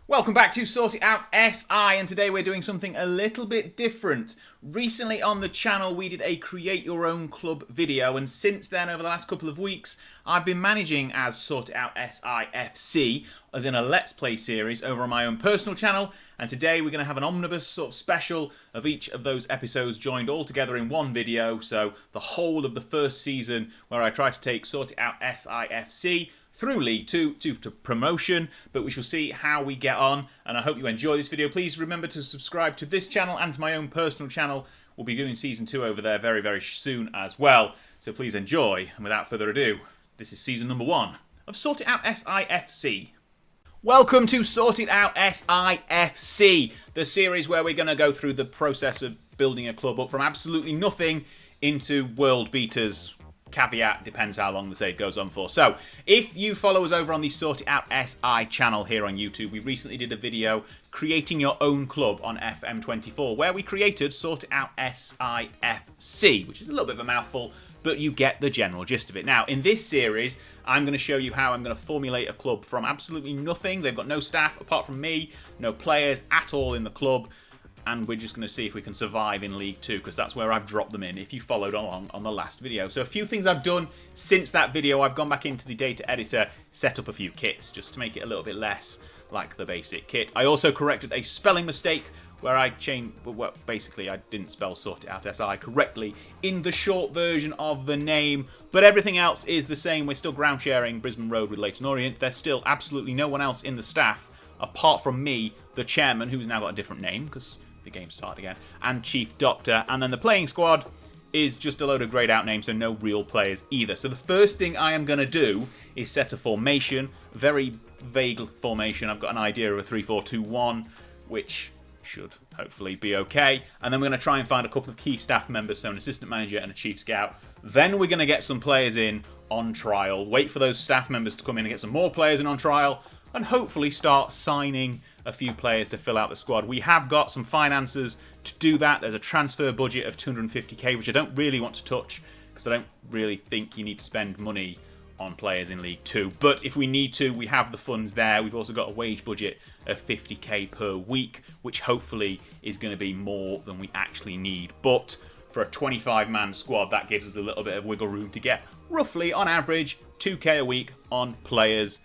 Welcome back to Sort It Out SI, and today we're doing something a little bit different. Recently on the channel we did a create your own club video, and since then, over the last couple of weeks, I've been managing as SortitoutSI FC, as in a Let's Play series over on my own personal channel, and today we're going to have an omnibus sort of special of each of those episodes joined all together in one video, so the whole of the first season where I try to take SortitoutSI FC through League 2 to promotion, but we shall see how we get on, and I hope you enjoy this video. Please remember to subscribe to this channel and to my own personal channel. We'll be doing Season 2 over there very, very soon as well, so please enjoy, and without further ado, this is Season number 1 of Sort It Out SI FC. Welcome to Sort It Out SI FC, the series where we're going to go through the process of building a club up from absolutely nothing into world beaters. Caveat, depends how long the save goes on for. So, if you follow us over on the Sort It Out SI channel here on YouTube, we recently did a video creating your own club on FM24, where we created Sort It Out SI FC, which is a little bit of a mouthful, but you get the general gist of it. Now, in this series, I'm going to show you how I'm going to formulate a club from absolutely nothing. They've got no staff apart from me, no players at all in the club, and we're just going to see if we can survive in League 2, because that's where I've dropped them in, if you followed along on the last video. So a few things I've done since that video. I've gone back into the data editor, set up a few kits, just to make it a little bit less like the basic kit. I also corrected a spelling mistake, where I changed, well, basically I didn't spell Sort It Out SI correctly in the short version of the name, but everything else is the same. We're still ground sharing Brisbane Road with Leyton Orient. There's still absolutely no one else in the staff, apart from me, the chairman, who's now got a different name, because the game started again, and Chief Doctor, and then the playing squad is just a load of greyed out names, so no real players either. So the first thing I am going to do is set a formation, very vague formation. I've got an idea of a 3-4-2-1, which should hopefully be okay, and then we're going to try and find a couple of key staff members, so an assistant manager and a chief scout. Then we're going to get some players in on trial, wait for those staff members to come in and get some more players in on trial, and hopefully start signing a few players to fill out the squad. We have got some finances to do that. There's a transfer budget of 250k, which I don't really want to touch, because I don't really think you need to spend money on players in League 2. But if we need to, we have the funds there. We've also got a wage budget of 50k per week, which hopefully is going to be more than we actually need. But for a 25-man squad, that gives us a little bit of wiggle room to get roughly, on average, 2k a week on players.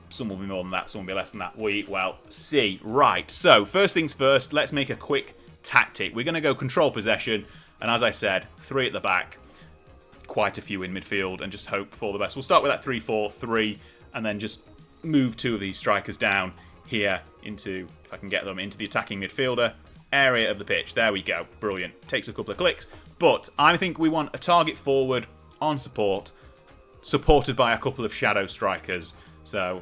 Some will be more than that, some will be less than that. We, well, see. Right, so first things first, let's make a quick tactic. We're going to go control possession, and as I said, 3 at the back, quite a few in midfield, and just hope for the best. We'll start with that 3-4-3, and then just move 2 of these strikers down here into, if I can get them, into the attacking midfielder area of the pitch. There we go. Brilliant. Takes a couple of clicks, but I think we want a target forward on support, supported by a couple of shadow strikers. So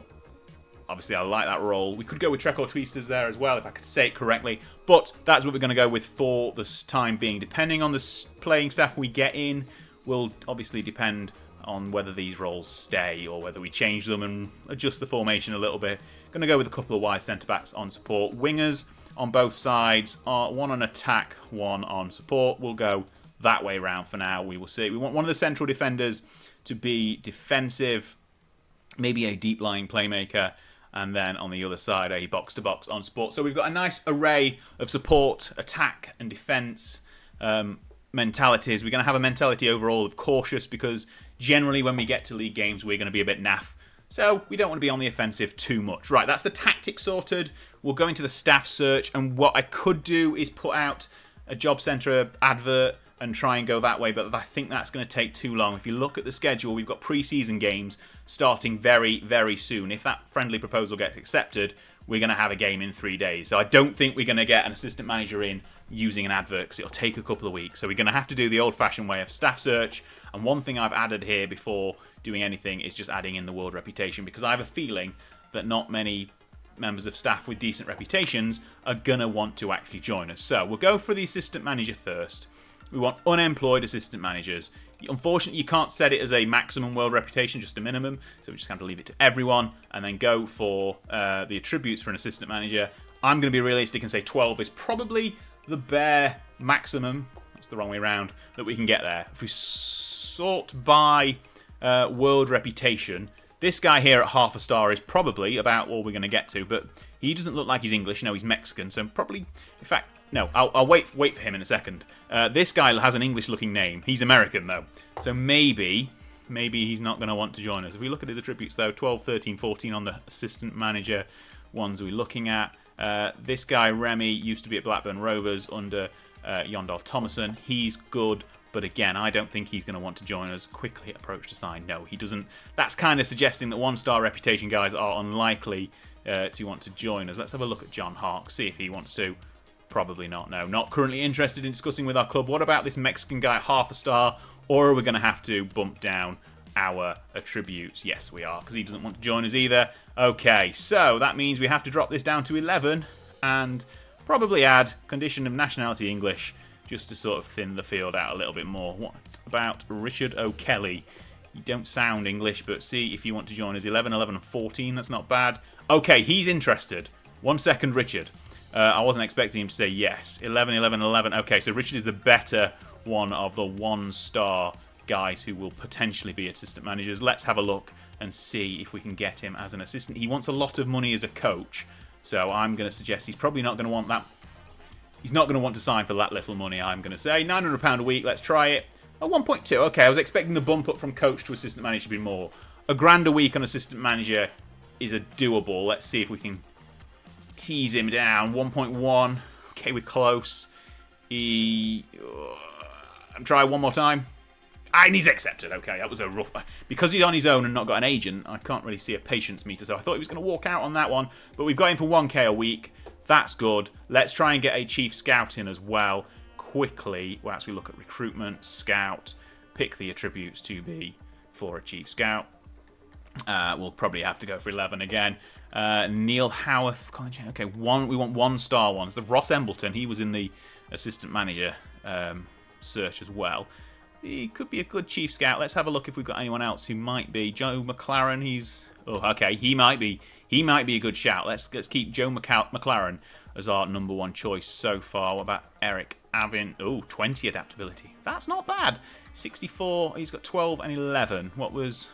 obviously, I like that role. We could go with Trek or Tweesters there as well, if I could say it correctly. But that's what we're going to go with for the time being. Depending on the playing staff we get in, will obviously depend on whether these roles stay or whether we change them and adjust the formation a little bit. Going to go with a couple of wide centre-backs on support. Wingers on both sides, one on attack, one on support. We'll go that way round for now. We will see. We want one of the central defenders to be defensive, maybe a deep-lying playmaker, and then on the other side, a box-to-box on support. So we've got a nice array of support, attack, and defence mentalities. We're going to have a mentality overall of cautious, because generally when we get to league games, we're going to be a bit naff. So we don't want to be on the offensive too much. Right, that's the tactic sorted. We'll go into the staff search, and what I could do is put out a job centre advert and try and go that way, but I think that's going to take too long. If you look at the schedule, we've got pre-season games starting very, very soon. If that friendly proposal gets accepted, we're going to have a game in 3 days. So I don't think we're going to get an assistant manager in using an advert, because it'll take a couple of weeks. So we're going to have to do the old-fashioned way of staff search. And one thing I've added here before doing anything is just adding in the world reputation, because I have a feeling that not many members of staff with decent reputations are going to want to actually join us. So we'll go for the assistant manager first. We want unemployed assistant managers. Unfortunately, you can't set it as a maximum world reputation, just a minimum. So we just have to leave it to everyone and then go for the attributes for an assistant manager. I'm going to be realistic and say 12 is probably the bare maximum. That's the wrong way around, that we can get there. If we sort by world reputation, this guy here at half a star is probably about all we're going to get to. But He doesn't look like he's English. No, he's Mexican. So probably, in fact, no, I'll wait for him in a second. This guy has an English-looking name. He's American, though. So maybe he's not going to want to join us. If we look at his attributes, though, 12, 13, 14 on the assistant manager ones we're looking at. This guy, Remy, used to be at Blackburn Rovers under Yondal Thomason. He's good, but again, I don't think he's going to want to join us. Quickly approach to sign. No, he doesn't. That's kind of suggesting that one-star reputation guys are unlikely to want to join us. Let's have a look at John Hark, see if he wants to. Probably not, no. Not currently interested in discussing with our club. What about this Mexican guy, half a star? Or are we going to have to bump down our attributes? Yes, we are, because he doesn't want to join us either. Okay, so that means we have to drop this down to 11 and probably add condition of nationality English just to sort of thin the field out a little bit more. What about Richard O'Kelly? You don't sound English, but see if you want to join us. 11, 11 and 14, that's not bad. Okay, he's interested. 1 second, Richard. I wasn't expecting him to say yes. 11, 11, 11. Okay, so Richard is the better one of the one-star guys who will potentially be assistant managers. Let's have a look and see if we can get him as an assistant. He wants a lot of money as a coach, so I'm going to suggest he's probably not going to want that. He's not going to want to sign for that little money, I'm going to say. £900 a week, let's try it. Oh, 1.2, okay, I was expecting the bump up from coach to assistant manager to be more. £1,000 a week on assistant manager is a doable. Let's see if we can tease him down. 1.1. Okay, we're close. Try one more time. And he's accepted. Okay, that was a rough... Because he's on his own and not got an agent, I can't really see a patience meter, so I thought he was going to walk out on that one. But we've got him for 1k a week. That's good. Let's try and get a chief scout in as well. Quickly, well, as we look at recruitment, scout, pick the attributes to be for a chief scout. We'll probably have to go for 11 again. Neil Howarth. Okay, we want one-star ones. The Ross Embleton, he was in the assistant manager search as well. He could be a good chief scout. Let's have a look if we've got anyone else who might be. Joe McLaren, he's... Oh, okay, he might be a good shout. Let's keep Joe McLaren as our number one choice so far. What about Eric Avin? Oh, 20 adaptability. That's not bad. 64, he's got 12 and 11. What was...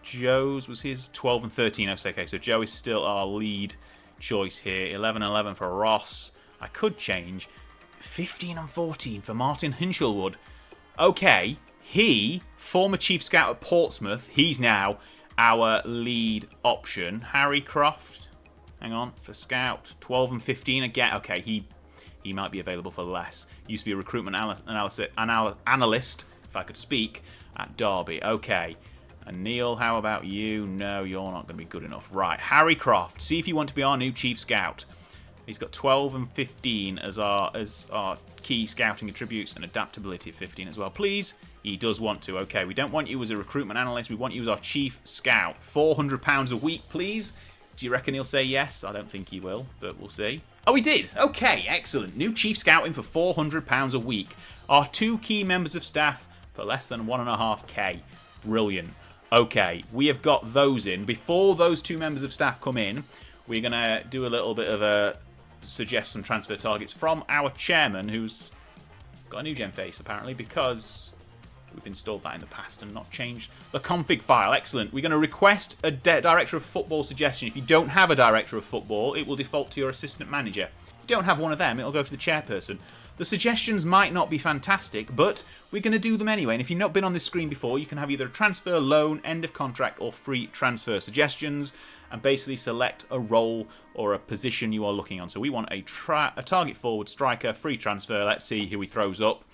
Joe's was his 12 and 13. Okay, so Joe is still our lead choice here. 11 and 11 for Ross. I could change. 15 and 14 for Martin Hinshelwood. Okay, he, former chief scout at Portsmouth, he's now our lead option. Harry Croft, hang on, for scout. 12 and 15 again. Okay, he might be available for less. Used to be a recruitment analyst, if I could speak, at Derby. Okay. And Neil, how about you? No, you're not going to be good enough. Right, Harry Croft. See if you want to be our new chief scout. He's got 12 and 15 as our key scouting attributes and adaptability of 15 as well. Please, he does want to. Okay, we don't want you as a recruitment analyst. We want you as our chief scout. £400 a week, please. Do you reckon he'll say yes? I don't think he will, but we'll see. Oh, he did. Okay, excellent. New chief scouting for £400 a week. Our 2 key members of staff for less than 1.5k. Brilliant. Okay, we have got those in. Before those 2 members of staff come in, we're going to do a little bit of a suggest some transfer targets from our chairman, who's got a new gen face, apparently, because we've installed that in the past and not changed the config file. Excellent. We're going to request a director of football suggestion. If you don't have a director of football, it will default to your assistant manager. If you don't have one of them, it'll go to the chairperson. The suggestions might not be fantastic, but we're going to do them anyway. And if you've not been on this screen before, you can have either a transfer, loan, end of contract, or free transfer suggestions, and basically select a role or a position you are looking on. So we want a target forward striker, free transfer. Let's see who he throws up.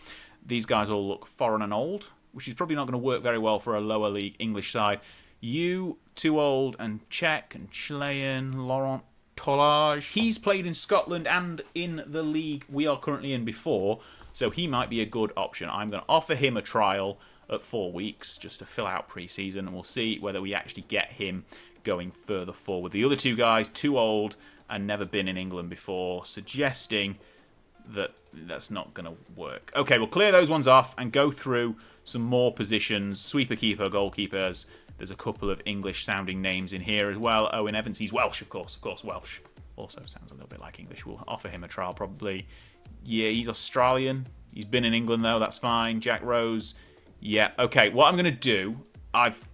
These guys all look foreign and old, which is probably not going to work very well for a lower league English side. You, too old, and Czech, and Chilean, Laurent Tolage. He's played in Scotland and in the league we are currently in before, so he might be a good option. I'm going to offer him a trial at 4 weeks just to fill out pre-season, and we'll see whether we actually get him going further forward. The other 2 guys, too old and never been in England before, suggesting that that's not going to work. Okay, we'll clear those ones off and go through some more positions. Sweeper, keeper, goalkeepers. There's a couple of English-sounding names in here as well. Owen Evans, he's Welsh, of course, Welsh. Also sounds a little bit like English. We'll offer him a trial, probably. Yeah, he's Australian. He's been in England, though. That's fine. Jack Rose. Yeah, okay. What I'm going to do, I've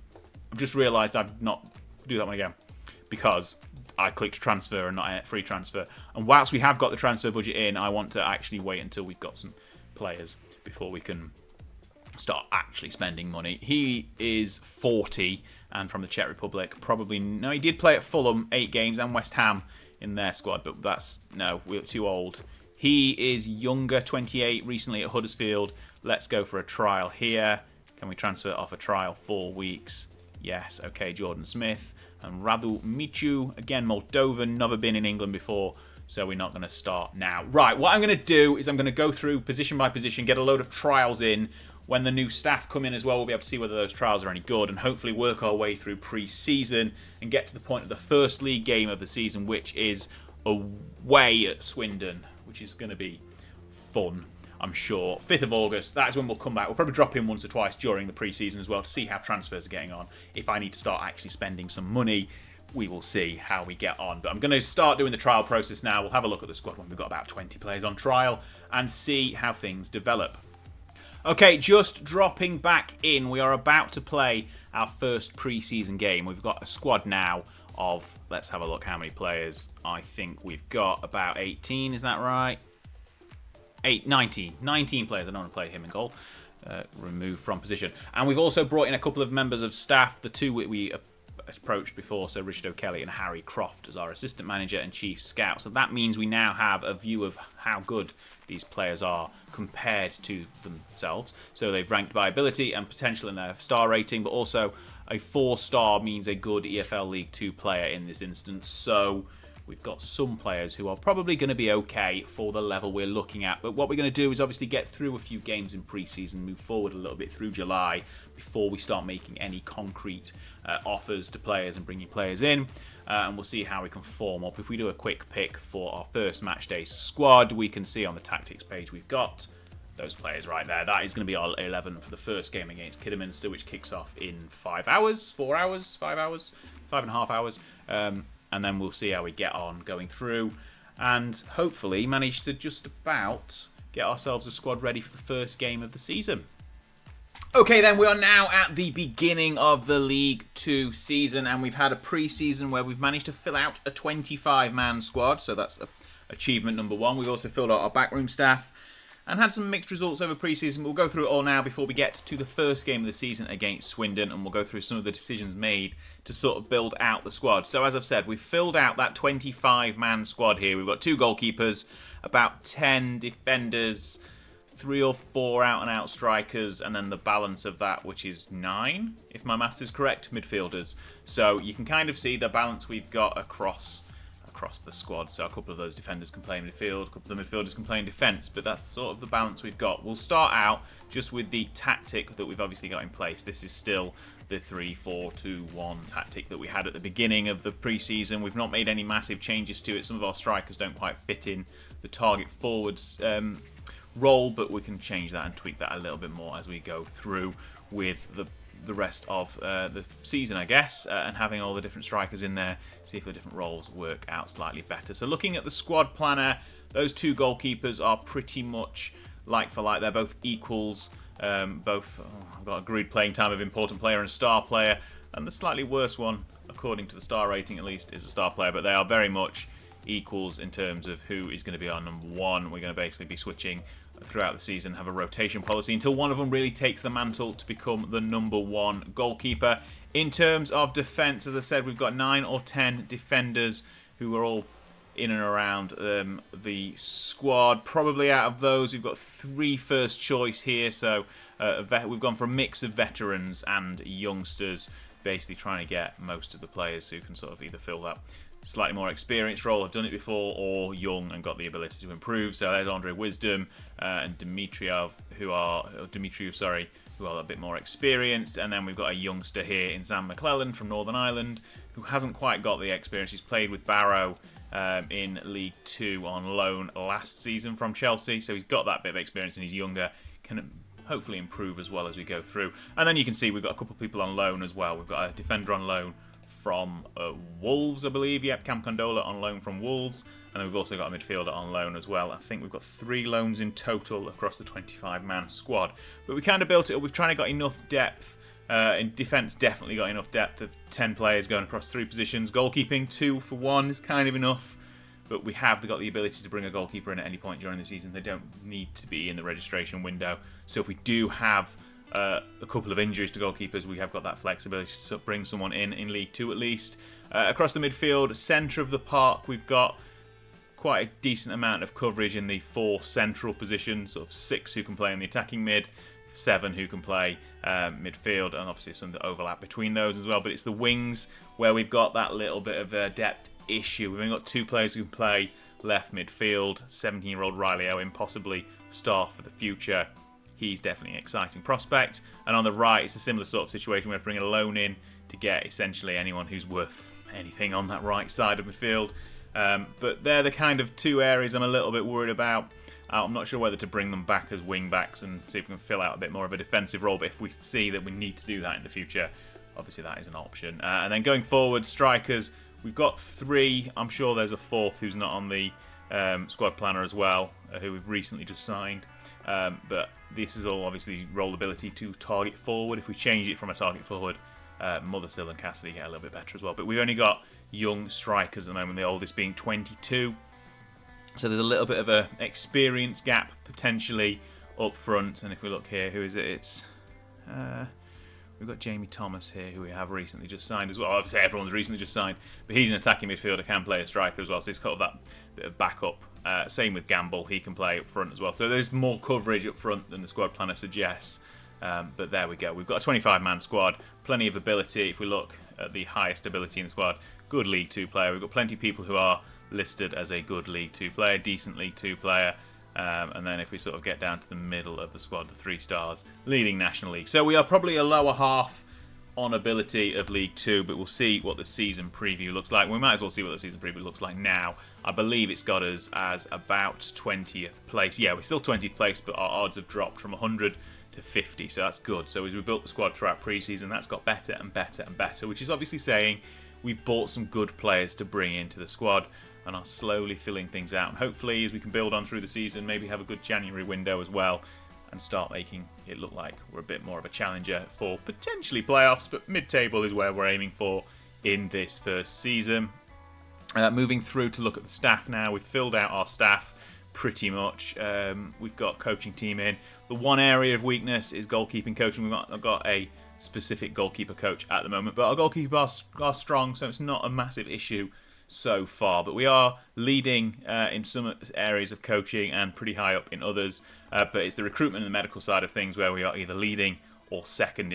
just realised I've not... Do that one again. Because I clicked transfer and not a free transfer. And whilst we have got the transfer budget in, I want to actually wait until we've got some players before we can start actually spending money. He is 40 and from the Czech Republic. Probably, no, he did play at Fulham 8 games and West Ham in their squad, but we're too old. He is younger, 28, recently at Huddersfield. Let's go for a trial here. Can we transfer off a trial 4 weeks? Yes, okay, Jordan Smith. And Radu Michu, again, Moldovan, never been in England before, so we're not going to start now. Right, what I'm going to do is I'm going to go through position by position, get a load of trials in. When the new staff come in as well, we'll be able to see whether those trials are any good and hopefully work our way through pre-season and get to the point of the first league game of the season, which is away at Swindon, which is going to be fun, I'm sure. 5th of August, that is when we'll come back. We'll probably drop in once or twice during the pre-season as well to see how transfers are getting on. If I need to start actually spending some money, we will see how we get on. But I'm going to start doing the trial process now. We'll have a look at the squad when we've got about 20 players on trial and see how things develop. Okay, just dropping back in. We are about to play our first pre-season game. We've got a squad now of, let's have a look how many players. I think we've got about 18, is that right? 19 players. I don't want to play him in goal. Remove from position. And we've also brought in a couple of members of staff. The two we approached before, so Richard O'Kelly and Harry Croft as our assistant manager and chief scout. So that means we now have a view of how good these players are compared to themselves. So they've ranked by ability and potential in their star rating, but also a 4-star means a good EFL League 2 player in this instance. So we've got some players who are probably going to be okay for the level we're looking at. But what we're going to do is obviously get through a few games in pre-season, move forward a little bit through July before we start making any concrete offers to players and bringing players in. And we'll see how we can form up. If we do a quick pick for our first match day squad, we can see on the tactics page we've got those players right there. That is going to be our 11 for the first game against Kidderminster, which kicks off in 5 hours, 4 hours, 5 hours, 5.5 hours. And then we'll see how we get on going through and hopefully manage to just about get ourselves a squad ready for the first game of the season. Okay, then we are now at the beginning of the League 2 season, and we've had a pre-season where we've managed to fill out a 25-man squad, so that's achievement number 1. We've also filled out our backroom staff and had some mixed results over pre-season. We'll go through it all now before we get to the first game of the season against Swindon, and we'll go through some of the decisions made to sort of build out the squad. So as I've said, we've filled out that 25-man squad here. We've got 2 goalkeepers, about 10 defenders, 3 or 4 out-and-out strikers, and then the balance of that, which is 9, if my maths is correct, midfielders. So you can kind of see the balance we've got across the squad. So a couple of those defenders can play in midfield, a couple of the midfielders can play in defence, but that's sort of the balance we've got. We'll start out just with the tactic that we've obviously got in place. This is still the 3-4-2-1 tactic that we had at the beginning of the pre-season. We've not made any massive changes to it. Some of our strikers don't quite fit in the target forwards role, but we can change that and tweak that a little bit more as we go through with the rest of the season, I guess, and having all the different strikers in there, see if the different roles work out slightly better. So looking at the squad planner, those 2 goalkeepers are pretty much like for like. They're both equals. I've got agreed playing time of important player and star player, and the slightly worse one, according to the star rating at least, is a star player, but they are very much equals in terms of who is going to be our number 1. We're going to basically be switching throughout the season, have a rotation policy until one of them really takes the mantle to become the number 1 goalkeeper. In terms of defence, as I said, we've got 9 or 10 defenders who are all in and around the squad. Probably out of those, we've got 3 first choice here, so we've gone for a mix of veterans and youngsters, basically trying to get most of the players who can sort of either fill that slightly more experienced role, have done it before, or young and got the ability to improve. So there's Andre Wisdom and Dimitriov, who are a bit more experienced. And then we've got a youngster here in Sam McClellan from Northern Ireland, who hasn't quite got the experience. He's played with Barrow in League 2 on loan last season from Chelsea, so he's got that bit of experience and he's younger, can hopefully improve as well as we go through. And then you can see we've got a couple of people on loan as well. We've got a defender on loan from Wolves, I believe. Yep, Cam Condola on loan from Wolves. And then we've also got a midfielder on loan as well. I think we've got 3 loans in total across the 25-man squad. But we kind of built it up. We've tried to got enough depth In defence, definitely got enough depth of 10 players going across 3 positions. Goalkeeping, 2 for 1 is kind of enough. But we have got the ability to bring a goalkeeper in at any point during the season. They don't need to be in the registration window. So if we do have a couple of injuries to goalkeepers, we have got that flexibility to bring someone in League 2 at least. Across the midfield, centre of the park, we've got quite a decent amount of coverage in the 4 central positions, sort of 6 who can play in the attacking mid, 7 who can play midfield, and obviously some overlap between those as well. But it's the wings where we've got that little bit of a depth issue. We've only got 2 players who can play left midfield. 17-year-old Riley Owen, possibly star for the future. He's definitely an exciting prospect. And on the right, it's a similar sort of situation. We're bringing a loan in to get essentially anyone who's worth anything on that right side of midfield. But they're the kind of 2 areas I'm a little bit worried about. I'm not sure whether to bring them back as wing backs and see if we can fill out a bit more of a defensive role. But if we see that we need to do that in the future, obviously that is an option. And then going forward, strikers, we've got 3. I'm sure there's a 4th who's not on the squad planner as well, who we've recently just signed. But this is all obviously role ability to target forward. If we change it from a target forward, Mothersill and Cassidy get a little bit better as well. But we've only got young strikers at the moment, the oldest being 22. So there's a little bit of a experience gap potentially up front. And if we look here, who is it? It's we've got Jamie Thomas here, who we have recently just signed as well. Obviously, everyone's recently just signed, but he's an attacking midfielder, can play a striker as well, so he's got that bit of backup. Same with Gamble, he can play up front as well. So there's more coverage up front than the squad planner suggests. But there we go. We've got a 25-man squad, plenty of ability. If we look at the highest ability in the squad, good League 2 player. We've got plenty of people who are listed as a good League 2 player, decent League 2 player. And then if we sort of get down to the middle of the squad, the 3 stars, leading National League. So we are probably a lower half on ability of League 2, but we'll see what the season preview looks like. We might as well see what the season preview looks like now. I believe it's got us as about 20th place. Yeah, we're still 20th place, but our odds have dropped from 100 to 50, so that's good. So as we built the squad throughout pre-season, that's got better and better and better, which is obviously saying we've bought some good players to bring into the squad and are slowly filling things out. And hopefully, as we can build on through the season, maybe have a good January window as well and start making it look like we're a bit more of a challenger for potentially playoffs, but mid-table is where we're aiming for in this first season. Moving through to look at the staff now. We've filled out our staff pretty much. We've got coaching team in. The one area of weakness is goalkeeping coaching. I've got a specific goalkeeper coach at the moment, but our goalkeepers are strong, so it's not a massive issue so far. But we are leading in some areas of coaching and pretty high up in others. But it's the recruitment and the medical side of things where we are either leading or second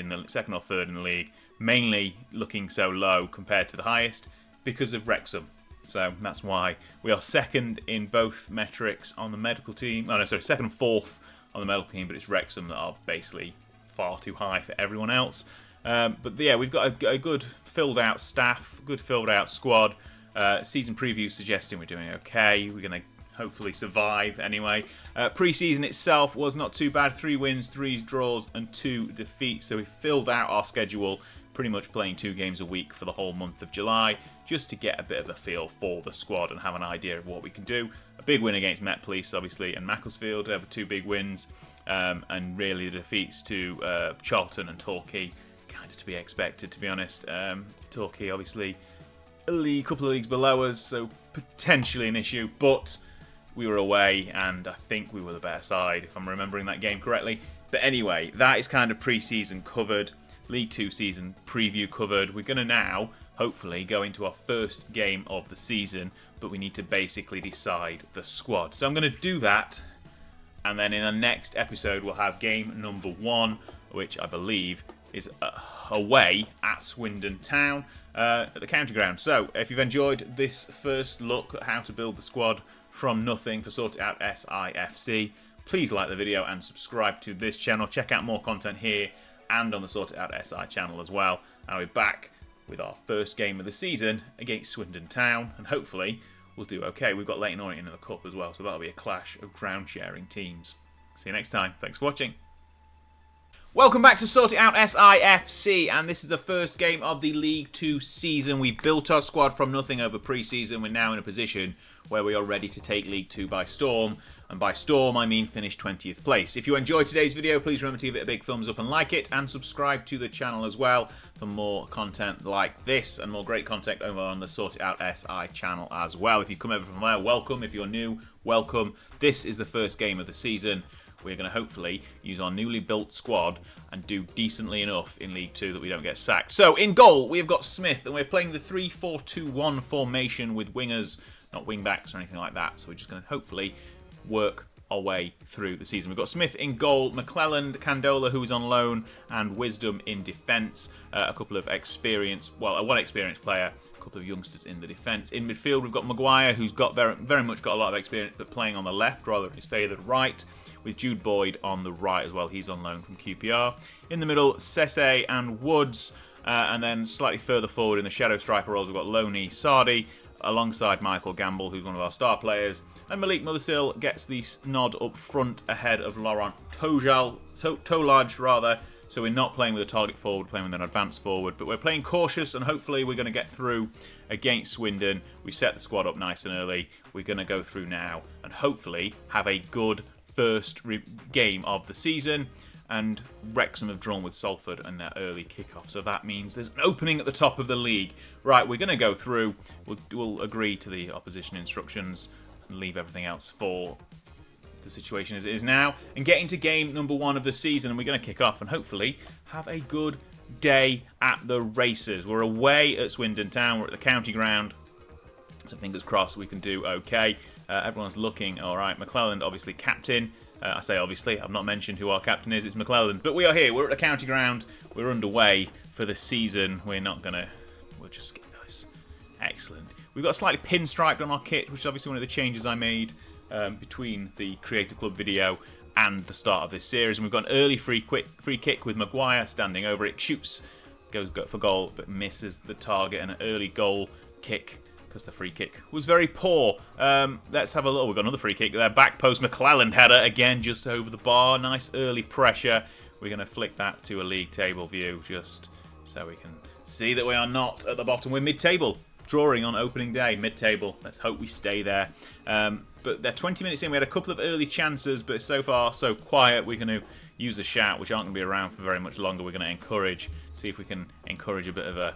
or third in the league. Mainly looking so low compared to the highest because of Wrexham. So that's why we are second in both metrics on the medical team. Oh no, sorry, second and fourth on the medical team, but it's Wrexham that are basically far too high for everyone else. But yeah, we've got a good filled out staff, good filled out squad. Season preview suggesting we're doing okay. We're going to hopefully survive anyway. Pre-season itself was not too bad. 3 wins, 3 draws and 2 defeats. So we filled out our schedule, pretty much playing 2 games a week for the whole month of July, just to get a bit of a feel for the squad and have an idea of what we can do. A big win against Met Police, obviously, and Macclesfield over 2 big wins. And really the defeats to Charlton and Torquay, kind of to be expected, to be honest. Torquay, obviously, a couple of leagues below us, so potentially an issue, but we were away, and I think we were the better side, if I'm remembering that game correctly. But anyway, that is kind of pre-season covered, League 2 season preview covered. We're going to now, hopefully, go into our first game of the season, but we need to basically decide the squad. So I'm going to do that, and then in our next episode, we'll have game number 1, which I believe is away at Swindon Town at the county ground. So if you've enjoyed this first look at how to build the squad from nothing for SortitoutSI FC, please like the video and subscribe to this channel. Check out more content here and on the SortitoutSI channel as well. I'll be back with our first game of the season against Swindon Town, and hopefully we'll do okay. We've got Leyton in the cup as well, so that'll be a clash of ground sharing teams. See you next time. Thanks for watching. Welcome back to SortitoutSI FC, and this is the first game of the League 2 season. We've built our squad from nothing over pre-season. We're now in a position where we are ready to take League 2 by storm, and by storm I mean finish 20th place. If you enjoyed today's video, please remember to give it a big thumbs up and like it, and subscribe to the channel as well for more content like this, and more great content over on the SortitoutSI channel as well. If you've come over from there, welcome. If you're new, welcome. This is the first game of the season. We're going to hopefully use our newly built squad and do decently enough in League 2 that we don't get sacked. So, in goal, we've got Smith, and we're playing the 3-4-2-1 formation with wingers, not wing-backs or anything like that. So we're just going to hopefully work our way through the season. We've got Smith in goal, McClelland, Candola, who is on loan, and Wisdom in defence. A couple of one experienced player, a couple of youngsters in the defence. In midfield, we've got Maguire, who's got very much got a lot of experience, but playing on the left rather than his favoured right, with Jude Boyd on the right as well. He's on loan from QPR. In the middle, Sese and Woods, and then slightly further forward in the shadow striker roles, we've got Loney Sardi, alongside Michael Gamble, who's one of our star players. And Malik Mothersill gets the nod up front ahead of Laurent Tolaj, rather. So we're not playing with a target forward, we're playing with an advanced forward. But we're playing cautious, and hopefully we're going to get through against Swindon. We've set the squad up nice and early. We're going to go through now and hopefully have a good first game of the season. And Wrexham have drawn with Salford in their early kickoff, so that means there's an opening at the top of the league. Right, we're going to go through. We'll agree to the opposition instructions and leave everything else for the situation as it is now, and get into game number 1 of the season. And we're going to kick off and hopefully have a good day at the races. We're away at Swindon Town. We're at the county ground, so fingers crossed we can do okay. Everyone's looking all right. McClelland, obviously captain. I say obviously, I've not mentioned who our captain is, it's McClelland. But we are here, we're at the county ground, we're underway for the season. We'll just skip this. Excellent. We've got slightly pinstriped on our kit, which is obviously one of the changes I made between the Creator Club video and the start of this series. And we've got an early free kick with Maguire standing over it, shoots, goes for goal, but misses the target, and an early goal kick, because the free kick was very poor. Let's have a look. We've got another free kick there. Back post, McClelland header, again, just over the bar. Nice early pressure. We're going to flick that to a league table view, just so we can see that we are not at the bottom. We're mid-table, drawing on opening day, mid-table. Let's hope we stay there. But they're 20 minutes in. We had a couple of early chances, but so far, so quiet. We're going to use a shout, which aren't going to be around for very much longer. We're going to see if we can encourage a bit of a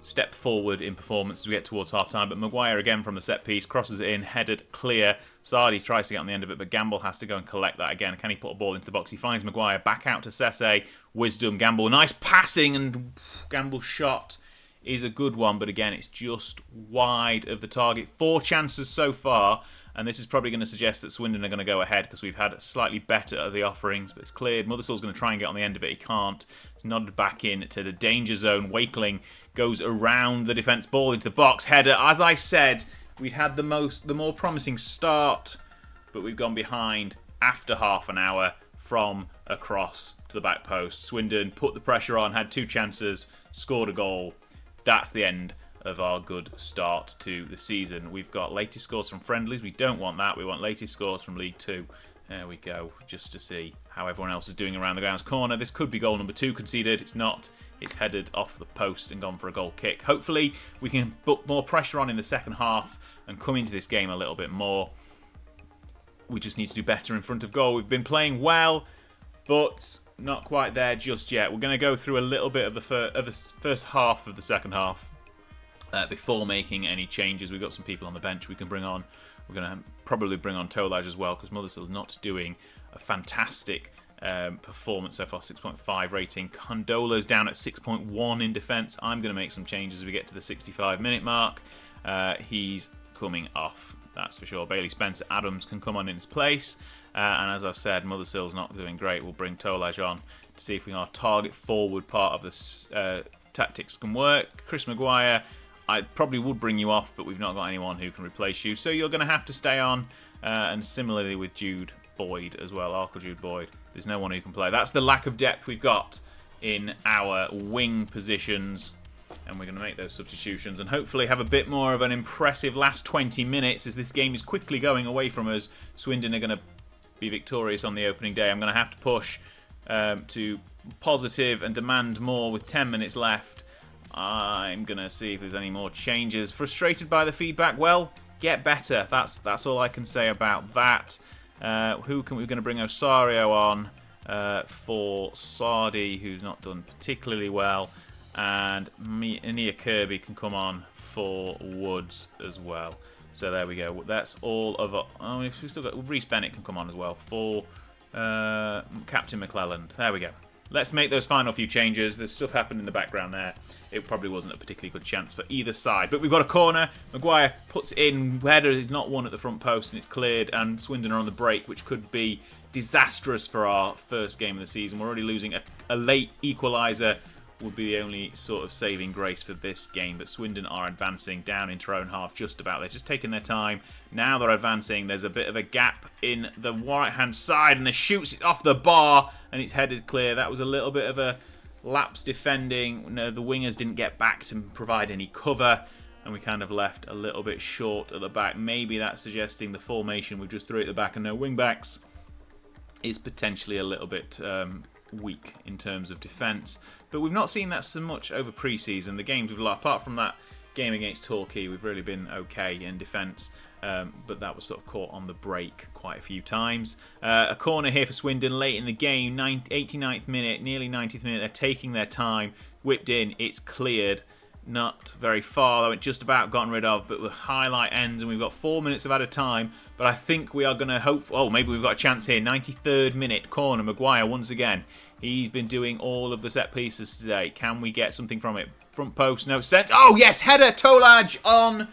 step forward in performance as we get towards half-time. But Maguire again from the set-piece, crosses it in, headed clear. Sardi tries to get on the end of it, but Gamble has to go and collect that again. Can he put a ball into the box? He finds Maguire, back out to Sese, Wisdom, Gamble. Nice passing, and Gamble's shot is a good one, but again, it's just wide of the target. 4 chances so far, and this is probably going to suggest that Swindon are going to go ahead because we've had slightly better of the offerings, but it's cleared. Mothersill's going to try and get on the end of it. He can't. It's nodded back in to the danger zone. Wakeling goes around the defence, ball into the box. Header. As I said, we'd had the more promising start, but we've gone behind after half an hour from a cross to the back post. Swindon put the pressure on, had 2 chances, scored a goal. That's the end of our good start to the season. We've got latest scores from friendlies. We don't want that. We want latest scores from League 2. There we go, just to see how everyone else is doing around the grounds corner. This could be goal number 2 conceded. It's not. It's headed off the post and gone for a goal kick. Hopefully, we can put more pressure on in the second half and come into this game a little bit more. We just need to do better in front of goal. We've been playing well, but not quite there just yet. We're going to go through a little bit of the first half of the second half before making any changes. We've got some people on the bench we can bring on. We're going to probably bring on Tolaj as well, because Mothersill's not doing a fantastic performance so far. 6.5 rating. Condola's down at 6.1 in defence. I'm going to make some changes as we get to the 65-minute mark. He's coming off, that's for sure. Bailey Spencer Adams can come on in his place. And as I've said, Mothersill's not doing great. We'll bring Tolaj on to see if our target forward part of this tactics can work. Chris Maguire, I probably would bring you off, but we've not got anyone who can replace you. So you're going to have to stay on. And similarly with Jude Boyd as well, Arkle Jude Boyd. There's no one who can play. That's the lack of depth we've got in our wing positions. And we're going to make those substitutions and hopefully have a bit more of an impressive last 20 minutes as this game is quickly going away from us. Swindon are going to be victorious on the opening day. I'm going to have to push to positive and demand more with 10 minutes left. I'm going to see if there's any more changes. Frustrated by the feedback? Well, get better. That's all I can say about that. We're going to bring Osario on for Sardi, who's not done particularly well. And Nia Kirby can come on for Woods as well. So there we go. That's all of our... Oh, we've still got... Reece Bennett can come on as well for Captain McClelland. There we go. Let's make those final few changes. There's stuff happened in the background there. It probably wasn't a particularly good chance for either side. But we've got a corner. Maguire puts it in. Header is not one at the front post and it's cleared. And Swindon are on the break, which could be disastrous for our first game of the season. We're already losing a late equaliser. Would be the only sort of saving grace for this game. But Swindon are advancing down into their own half just about. They're just taking their time. Now they're advancing. There's a bit of a gap in the right-hand side and they shoots it off the bar and it's headed clear. That was a little bit of a lapse defending. No, the wingers didn't get back to provide any cover and we kind of left a little bit short at the back. Maybe that's suggesting the formation we just threw at the back and no wing-backs is potentially a little bit weak in terms of defence. But we've not seen that so much over pre-season. The games we've lost, apart from that game against Torquay, we've really been okay in defence. But that was sort of caught on the break quite a few times. A corner here for Swindon late in the game, 89th minute, nearly 90th minute. They're taking their time. Whipped in, it's cleared. Not very far, though, just about gotten rid of, but the highlight ends and we've got 4 minutes of added time. But I think we are going to hope... Oh, maybe we've got a chance here. 93rd minute, corner, Maguire once again. He's been doing all of the set pieces today. Can we get something from it? Front post, no sent. Oh, yes, header, Tolaj on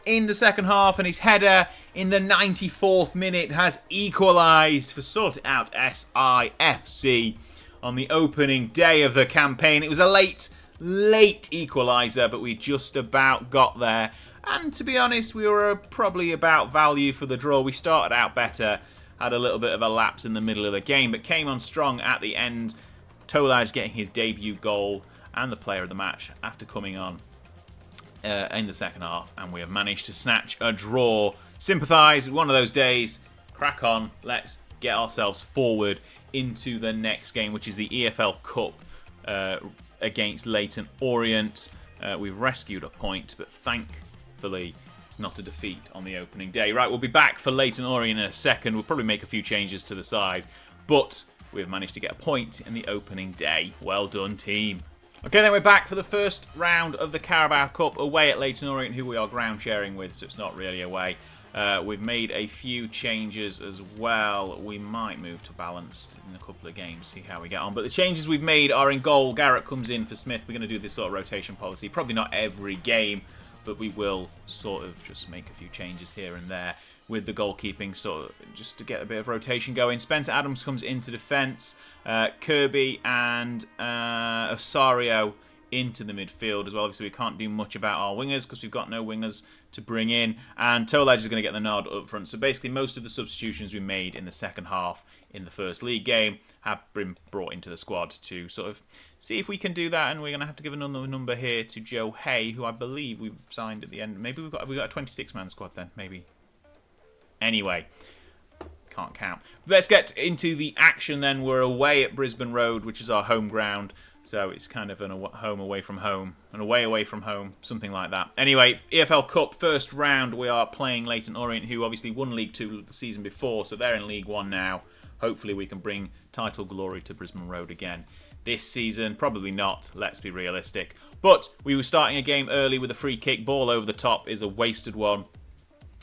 in the second half. And his header in the 94th minute has equalised for SortitoutSI FC on the opening day of the campaign. It was a late equaliser, but we just about got there. And to be honest, we were probably about value for the draw. We started out better, had a little bit of a lapse in the middle of the game, but came on strong at the end. Tolaj getting his debut goal and the player of the match after coming on in the second half. And we have managed to snatch a draw. Sympathise, one of those days. Crack on. Let's get ourselves forward into the next game, which is the EFL Cup against Leyton Orient. We've rescued a point, but thankfully it's not a defeat on the opening day. Right, we'll be back for Leyton Orient in a second. We'll probably make a few changes to the side, but we've managed to get a point in the opening day. Well done, team. Okay, then we're back for the first round of the Carabao Cup away at Leyton Orient, who we are ground sharing with, so it's not really away. We've made a few changes as well. We might move to balanced in a couple of games, see how we get on. But the changes we've made are in goal. Garrett comes in for Smith. We're going to do this sort of rotation policy. Probably not every game, but we will sort of just make a few changes here and there with the goalkeeping, sort of just to get a bit of rotation going. Spencer Adams comes into defence. Kirby and Osario into the midfield as well. Obviously, we can't do much about our wingers because we've got no wingers to bring in. And Tolaj is going to get the nod up front. So basically, most of the substitutions we made in the second half in the first league game have been brought into the squad to sort of see if we can do that. And we're going to have to give another number here to Joe Hay, who I believe we've signed at the end. Maybe we've got a 26-man squad then, maybe. Anyway, can't count. Let's get into the action then. We're away at Brisbane Road, which is our home ground. So it's kind of an home away from home, an away from home, something like that. Anyway, EFL Cup first round, we are playing Leyton Orient, who obviously won League 2 the season before, so they're in League 1 now. Hopefully we can bring title glory to Brisbane Road again this season. Probably not, let's be realistic. But we were starting a game early with a free kick. Ball over the top is a wasted one.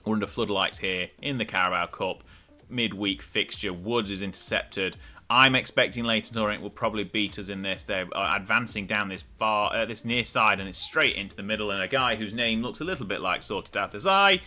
We're under floodlights here in the Carabao Cup. Midweek fixture. Woods is intercepted. I'm expecting Leyton Orient will probably beat us in this. They're advancing down this this near side, and it's straight into the middle. And a guy whose name looks a little bit like SortitoutSI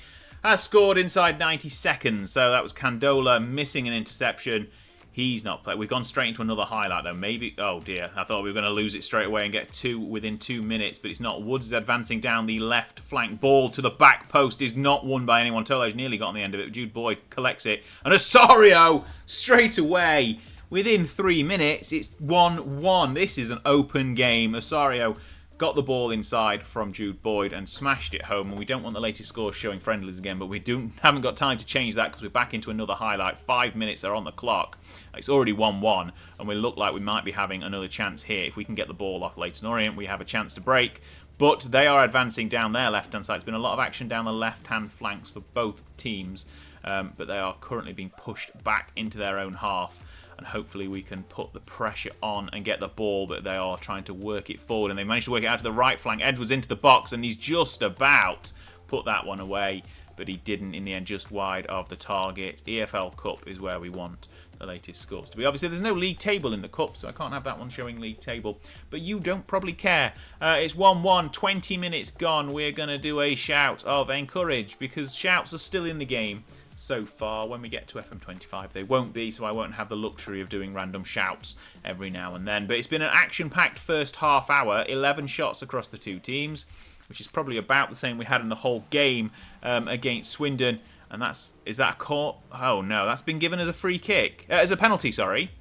has scored inside 90 seconds. So that was Candola missing an interception. He's not played. We've gone straight into another highlight though. Maybe, oh dear, I thought we were going to lose it straight away and get two within 2 minutes, but it's not. Woods is advancing down the left flank. Ball to the back post is not won by anyone. Tolaj nearly got on the end of it. Jude Boyd collects it. And Osario straight away. Within 3 minutes, it's 1-1. This is an open game. Osario got the ball inside from Jude Boyd and smashed it home. And we don't want the latest scores showing friendlies again, but we haven't got time to change that because we're back into another highlight. 5 minutes are on the clock. It's already 1-1, and we look like we might be having another chance here. If we can get the ball off Leyton Orient, we have a chance to break. But they are advancing down their left-hand side. There's been a lot of action down the left-hand flanks for both teams, but they are currently being pushed back into their own half. And hopefully we can put the pressure on and get the ball, but they are trying to work it forward. And they managed to work it out to the right flank. Edwards into the box, and he's just about put that one away, but he didn't in the end, just wide of the target. EFL Cup is where we want the latest scores to be. Obviously, there's no league table in the Cup, so I can't have that one showing league table. But you don't probably care. It's 1-1, 20 minutes gone. We're going to do a shout of encourage, because shouts are still in the game. So far, when we get to FM25 they won't be, so I won't have the luxury of doing random shouts every now and then. But it's been an action-packed first half hour, 11 shots across the two teams, which is probably about the same we had in the whole game against Swindon. And is that a caught? Oh no, that's been given as a free kick, as a penalty, sorry.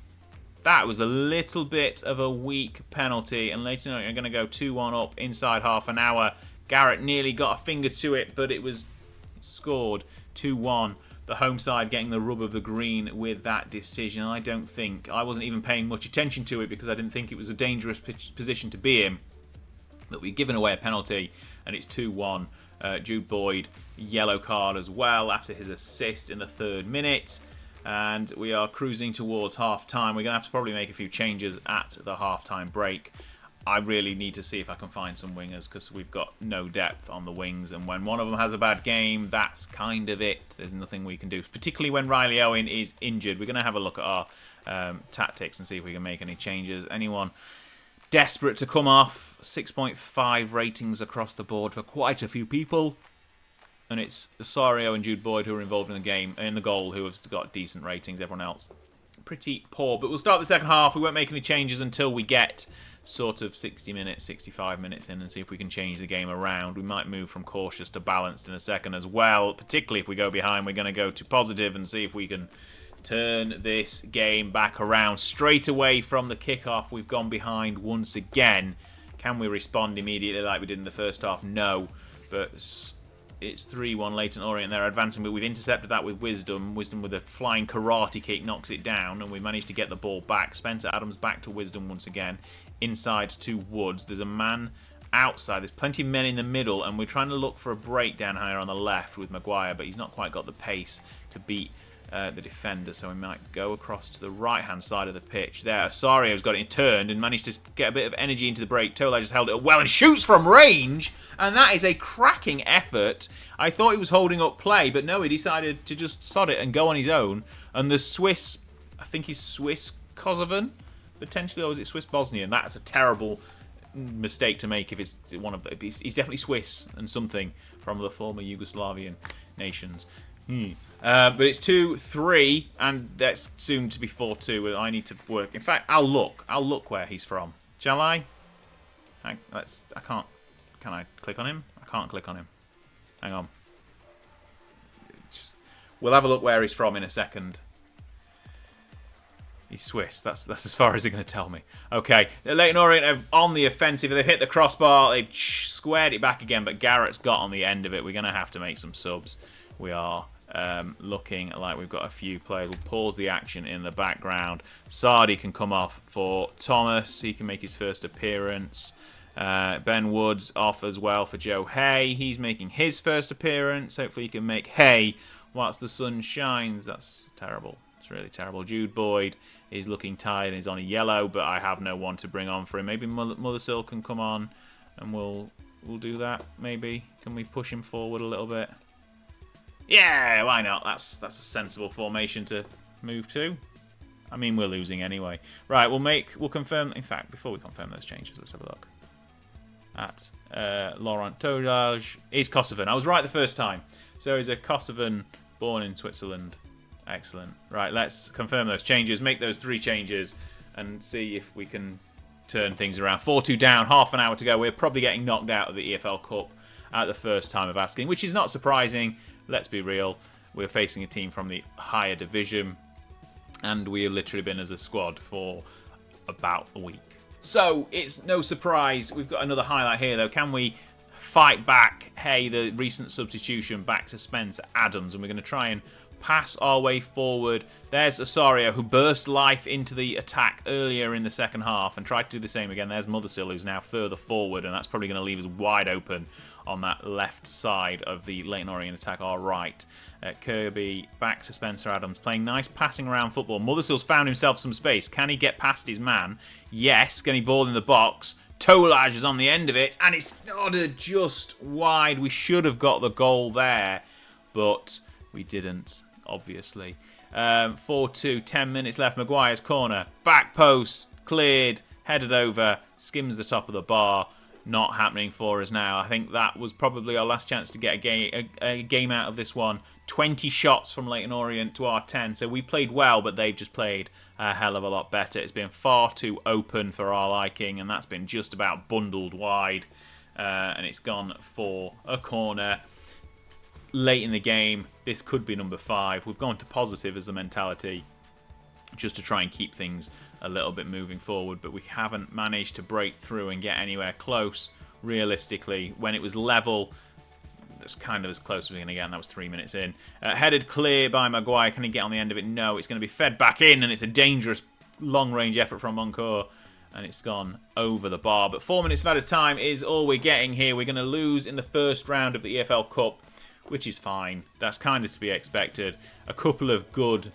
That was a little bit of a weak penalty, and Leyton are going to go 2-1 up inside half an hour. Garrett nearly got a finger to it, but it was scored 2-1. The home side getting the rub of the green with that decision. I wasn't even paying much attention to it because I didn't think it was a dangerous position to be in. But we've given away a penalty, and it's 2-1. Jude Boyd, yellow card as well after his assist in the 3rd minute. And we are cruising towards half-time. We're going to have to probably make a few changes at the half-time break. I really need to see if I can find some wingers, because we've got no depth on the wings, and when one of them has a bad game, that's kind of it. There's nothing we can do, particularly when Riley Owen is injured. We're going to have a look at our tactics and see if we can make any changes. Anyone desperate to come off? 6.5 ratings across the board for quite a few people, and it's Osorio and Jude Boyd who are involved in the game, in the goal, who have got decent ratings. Everyone else pretty poor. But we'll start the second half. We won't make any changes until we get sort of 60 minutes, 65 minutes in, and see if we can change the game around. We might move from cautious to balanced in a second as well. Particularly if we go behind, we're going to go to positive and see if we can turn this game back around. Straight away from the kickoff, we've gone behind once again. Can we respond immediately like we did in the first half? No, but it's 3-1 Leyton Orient. They're advancing, but we've intercepted that with Wisdom. Wisdom with a flying karate kick knocks it down, and we managed to get the ball back. Spencer Adams back to Wisdom once again. Inside to Woods. There's a man outside. There's plenty of men in the middle, and we're trying to look for a break down here on the left with Maguire, but he's not quite got the pace to beat the defender, so we might go across to the right-hand side of the pitch. There, Osario's got it turned and managed to get a bit of energy into the break. Tola just held it well and shoots from range, and that is a cracking effort. I thought he was holding up play, but no, he decided to just sod it and go on his own. And the Swiss, I think he's Swiss Kosovan, potentially, or is it Swiss Bosnian? That's a terrible mistake to make if it's one of the. He's definitely Swiss and something from the former Yugoslavian nations. But it's 2-3, and that's soon to be 4-2. I need to work. In fact, I'll look where he's from. Shall I? I can't. Can I click on him? I can't click on him. Hang on. We'll have a look where he's from in a second. He's Swiss. That's as far as they're going to tell me. Okay, Leyton Orient are on the offensive. They've hit the crossbar. They've squared it back again, but Garrett's got on the end of it. We're going to have to make some subs. We are looking like we've got a few players. We'll pause the action in the background. Sardi can come off for Thomas. He can make his first appearance. Ben Woods off as well for Joe Hay. He's making his first appearance. Hopefully he can make hay whilst the sun shines. That's terrible. It's really terrible. Jude Boyd is looking tired and he's on a yellow, but I have no one to bring on for him. Maybe Mothersill can come on and we'll do that. Maybe. Can we push him forward a little bit? Yeah, why not? That's a sensible formation to move to. I mean, we're losing anyway. Right, we'll confirm. In fact, before we confirm those changes, let's have a look at Laurent Todage. He's Kosovan. I was right the first time. So he's a Kosovan born in Switzerland. Excellent. Right, let's confirm those changes, make those 3 changes, and see if we can turn things around. 4-2 down, half an hour to go. We're probably getting knocked out of the EFL Cup at the first time of asking, which is not surprising. Let's be real. We're facing a team from the higher division, and we have literally been as a squad for about a week. So, it's no surprise. We've got another highlight here, though. Can we fight back? Hey, the recent substitution back to Spencer Adams. And we're going to try and pass our way forward. There's Osorio, who burst life into the attack earlier in the second half and tried to do the same again. There's Mothersill, who's now further forward, and that's probably going to leave us wide open on that left side of the Leyton Orient attack, our right. Kirby back to Spencer Adams, playing nice passing around football. Mothersill's found himself some space. Can he get past his man? Yes. Can he ball in the box? Tolaj is on the end of it, and it's nodded just wide. We should have got the goal there, but we didn't, obviously. 4-2, 10 minutes left. Maguire's corner. Back post, cleared, headed over, skims the top of the bar. Not happening for us now. I think that was probably our last chance to get a game out of this one. 20 shots from Leyton Orient to our 10. So we played well, but they've just played a hell of a lot better. It's been far too open for our liking, and that's been just about bundled wide. And it's gone for a corner. Late in the game, this could be number 5. We've gone to positive as the mentality, just to try and keep things a little bit moving forward, but we haven't managed to break through and get anywhere close. Realistically, when it was level, that's kind of as close as we're going to get, and that was 3 minutes in. Headed clear by Maguire. Can he get on the end of it? No, it's going to be fed back in, and it's a dangerous long-range effort from Moncourt, and it's gone over the bar. But 4 minutes of added time is all we're getting here. We're going to lose in the first round of the EFL Cup, which is fine. That's kind of to be expected. A couple of good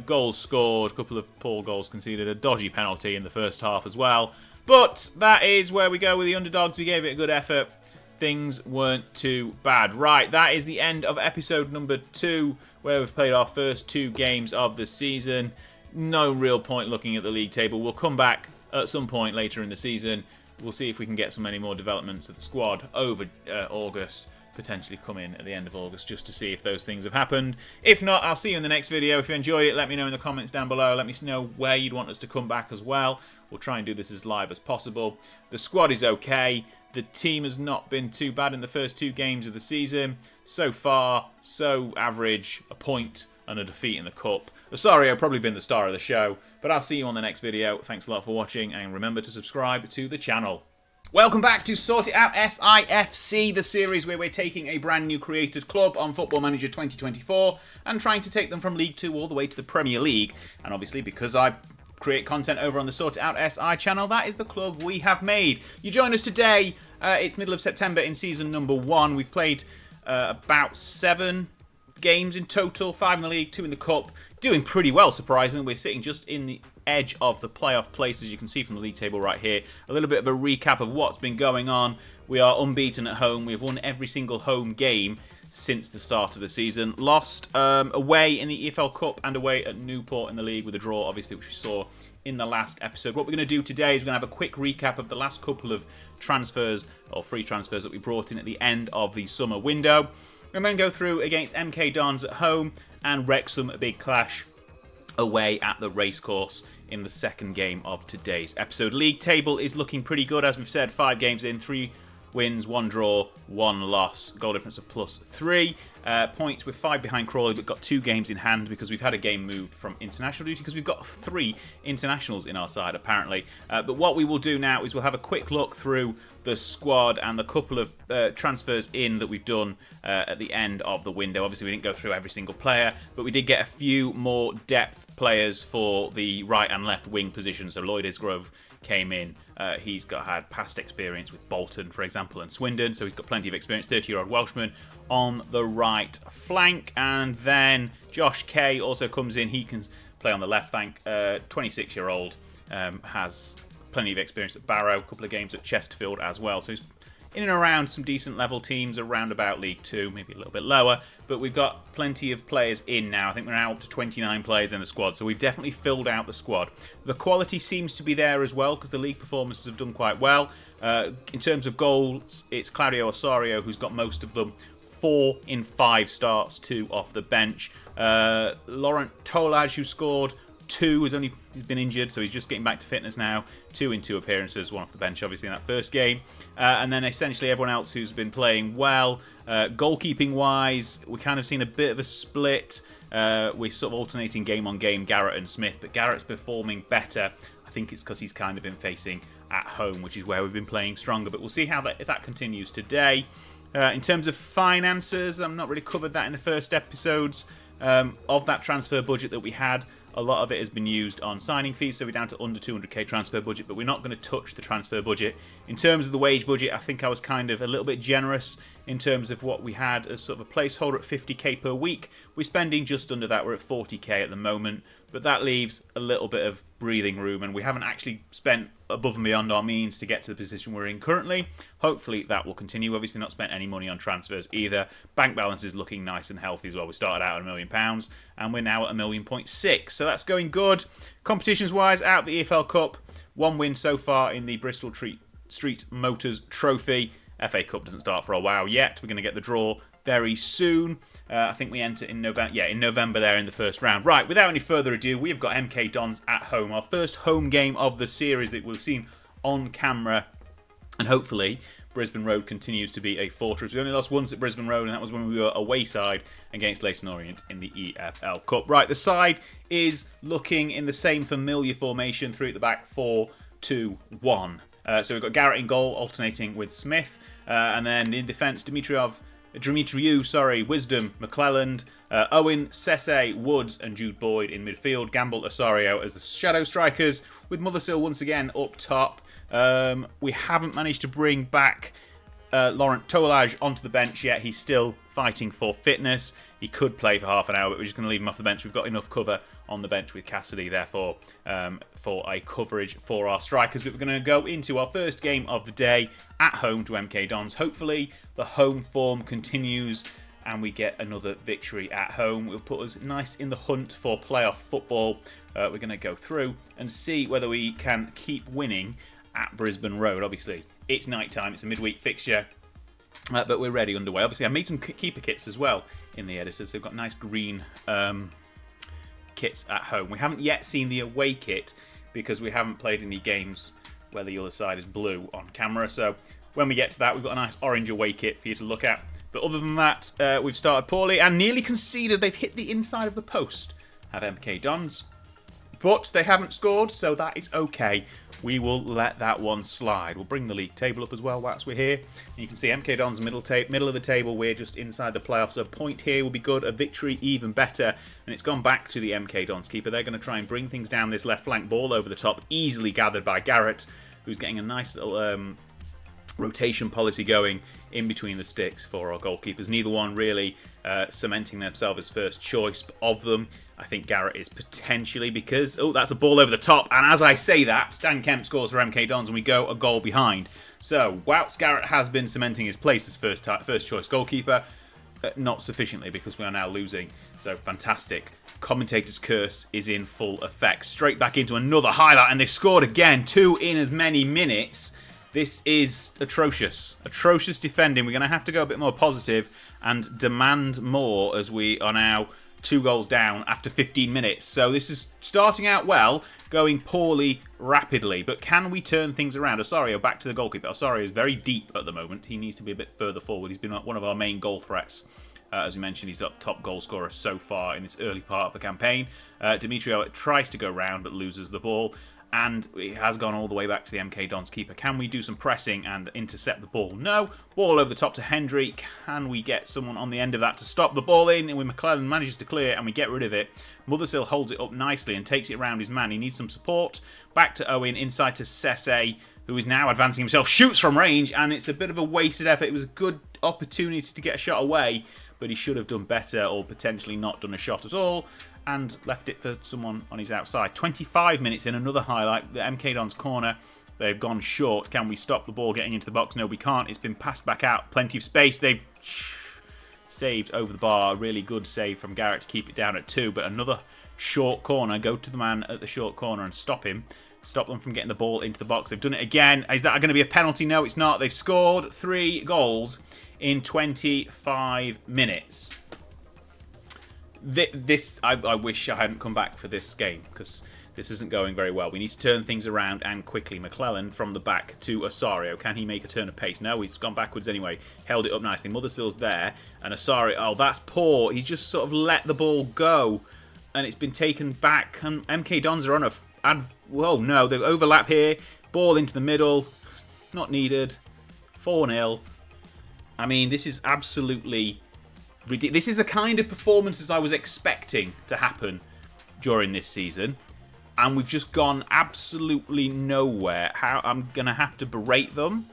goals scored, a couple of poor goals conceded, a dodgy penalty in the first half as well. But that is where we go with the underdogs. We gave it a good effort. Things weren't too bad. Right, that is the end of episode number 2, where we've played our first 2 games of the season. No real point looking at the league table. We'll come back at some point later in the season. We'll see if we can get some any more developments of the squad over August. Potentially come in at the end of August just to see if those things have happened. If not, I'll see you in the next video. If you enjoyed it, let me know in the comments down below. Let me know where you'd want us to come back as well. We'll try and do this as live as possible. The squad is okay. The team has not been too bad in the first 2 games of the season. So far, so average, a point and a defeat in the cup. Sorry, I've probably been the star of the show, but I'll see you on the next video. Thanks a lot for watching, and remember to subscribe to the channel. Welcome back to SortitoutSI FC, the series where we're taking a brand new created club on Football Manager 2024 and trying to take them from League 2 all the way to the Premier League. And obviously, because I create content over on the SortitoutSI channel, that is the club we have made. You join us today. It's middle of September in season number 1. We've played about 7 games in total, 5 in the league, 2 in the cup. Doing pretty well, surprisingly. We're sitting just in the edge of the playoff place, as you can see from the league table right here. A little bit of a recap of what's been going on. We are unbeaten at home. We've won every single home game since the start of the season. Lost away in the EFL Cup and away at Newport in the league with a draw, obviously, which we saw in the last episode. What we're going to do today is we're going to have a quick recap of the last couple of transfers, or free transfers, that we brought in at the end of the summer window. And then go through against MK Dons at home and Wrexham, a big clash away at the racecourse in the second game of today's episode. League table is looking pretty good, as we've said. 5 games in, 3 wins, 1 draw, 1 loss. Goal difference of +3. Points, we're 5 behind Crawley, but got 2 games in hand because we've had a game moved from international duty because we've got 3 internationals in our side, apparently. But what we will do now is we'll have a quick look through the squad and the couple of transfers in that we've done at the end of the window. Obviously, we didn't go through every single player, but we did get a few more depth players for the right and left wing positions. So Lloyd Isgrove came in. He's had past experience with Bolton, for example, and Swindon, so he's got plenty of experience. 30-year-old Welshman on the right flank. And then Josh Kay also comes in. He can play on the left flank. 26-year-old, has plenty of experience at Barrow, a couple of games at Chesterfield as well. So he's in and around some decent level teams around about League 2, maybe a little bit lower. But we've got plenty of players in now. I think we're now up to 29 players in the squad. So we've definitely filled out the squad. The quality seems to be there as well because the league performances have done quite well. In terms of goals, it's Claudio Osorio who's got most of them. 4 in 5 starts, 2 off the bench. Laurent Tolaj, who scored 2, he's been injured, so he's just getting back to fitness now. 2 in 2 appearances, 1 off the bench, obviously, in that first game. And then essentially everyone else who's been playing well. Goalkeeping-wise, we kind of seen a bit of a split. We're sort of alternating game on game, Garrett and Smith, but Garrett's performing better. I think it's because he's kind of been facing at home, which is where we've been playing stronger. But we'll see how if that continues today. In terms of finances, I've not really covered that in the first episodes of that transfer budget that we had. A lot of it has been used on signing fees, so we're down to under 200k transfer budget, but we're not going to touch the transfer budget. In terms of the wage budget, I think I was kind of a little bit generous in terms of what we had as sort of a placeholder at 50k per week. We're spending just under that. We're at 40k at the moment, but that leaves a little bit of breathing room, and we haven't actually spent above and beyond our means to get to the position we're in currently. Hopefully that will continue. Obviously not spent any money on transfers either. Bank balance is looking nice and healthy as well. We started out at £1 million and we're now at £1.6 million, so that's going good. Competitions wise, out the EFL Cup, 1 win so far in the Bristol Street Motors Trophy. FA Cup doesn't start for a while yet. We're going to get the draw very soon. I think we enter in November. Yeah, in November there in the first round. Right, without any further ado, we've got MK Dons at home. Our first home game of the series that we've seen on camera. And hopefully, Brisbane Road continues to be a fortress. We only lost once at Brisbane Road, and that was when we were away side against Leyton Orient in the EFL Cup. Right, the side is looking in the same familiar formation, 3 at the back, 4-2-1. So we've got Garrett in goal, alternating with Smith. And then in defence, Dimitriou, Wisdom, McClelland, Owen, Sese, Woods and Jude Boyd in midfield. Gamble, Osorio as the shadow strikers, with Mothersill once again up top. We haven't managed to bring back Laurent Tolage onto the bench yet. He's still fighting for fitness. He could play for half an hour, but we're just going to leave him off the bench. We've got enough cover on the bench with Cassidy, therefore, for a coverage for our strikers. But we're going to go into our first game of the day at home to MK Dons. Hopefully, the home form continues and we get another victory at home. It will put us nice in the hunt for playoff football. We're going to go through and see whether we can keep winning at Brisbane Road. Obviously, it's night time. It's a midweek fixture. But we're ready underway. Obviously, I made some keeper kits as well in the editor, so we've got nice green kits at home. We haven't yet seen the away kit because we haven't played any games where the other side is blue on camera. So when we get to that, we've got a nice orange away kit for you to look at. But other than that, we've started poorly and nearly conceded. They've hit the inside of the post at MK Dons. But they haven't scored, so that is okay. We will let that one slide. We'll bring the league table up as well whilst we're here. And you can see MK Dons middle of the table. We're just inside the playoffs. A point here will be good. A victory even better. And it's gone back to the MK Dons keeper. They're going to try and bring things down this left flank. Ball over the top. Easily gathered by Garrett, who's getting a nice little rotation policy going in between the sticks for our goalkeepers. Neither one really cementing themselves as first choice of them. I think Garrett is potentially because... Oh, that's a ball over the top. And as I say that, Dan Kemp scores for MK Dons and we go a goal behind. So, whilst Garrett has been cementing his place as first choice goalkeeper, not sufficiently because we are now losing. So, fantastic. Commentator's curse is in full effect. Straight back into another highlight and they've scored again. 2 in as many minutes. This is atrocious. Atrocious defending. We're going to have to go a bit more positive and demand more as we are now 2 goals down after 15 minutes. So this is starting out well, going poorly rapidly. But can we turn things around? Osorio back to the goalkeeper. Osorio is very deep at the moment. He needs to be a bit further forward. He's been one of our main goal threats. As we mentioned, he's our top goal scorer so far in this early part of the campaign. Dimitriou tries to go round but loses the ball. And it has gone all the way back to the MK Dons keeper. Can we do some pressing and intercept the ball? No. Ball over the top to Hendry. Can we get someone on the end of that to stop the ball in? And when McClellan manages to clear and we get rid of it, Mothersill holds it up nicely and takes it around his man. He needs some support. Back to Owen, inside to Sese, who is now advancing himself. Shoots from range, and it's a bit of a wasted effort. It was a good opportunity to get a shot away, but he should have done better or potentially not done a shot at all. And left it for someone on his outside. 25 minutes in, another highlight. The MK Dons corner. They've gone short. Can we stop the ball getting into the box? No, we can't. It's been passed back out. Plenty of space. They've saved over the bar. A really good save from Garrett to keep it down at 2. But another short corner. Go to the man at the short corner and stop him. Stop them from getting the ball into the box. They've done it again. Is that going to be a penalty? No, it's not. They've scored 3 goals in 25 minutes. I wish I hadn't come back for this game because this isn't going very well. We need to turn things around and quickly. McClellan from the back to Osorio. Can he make a turn of pace? No, he's gone backwards anyway. Held it up nicely. Mothersill's there. And Osorio, oh, that's poor. He just sort of let the ball go. And it's been taken back. And MK Dons are on And, whoa, no, the overlap here. Ball into the middle. Not needed. 4-0. I mean, this is absolutely ridiculous. This is the kind of performances I was expecting to happen during this season. And we've just gone absolutely nowhere. I'm going to have to berate them.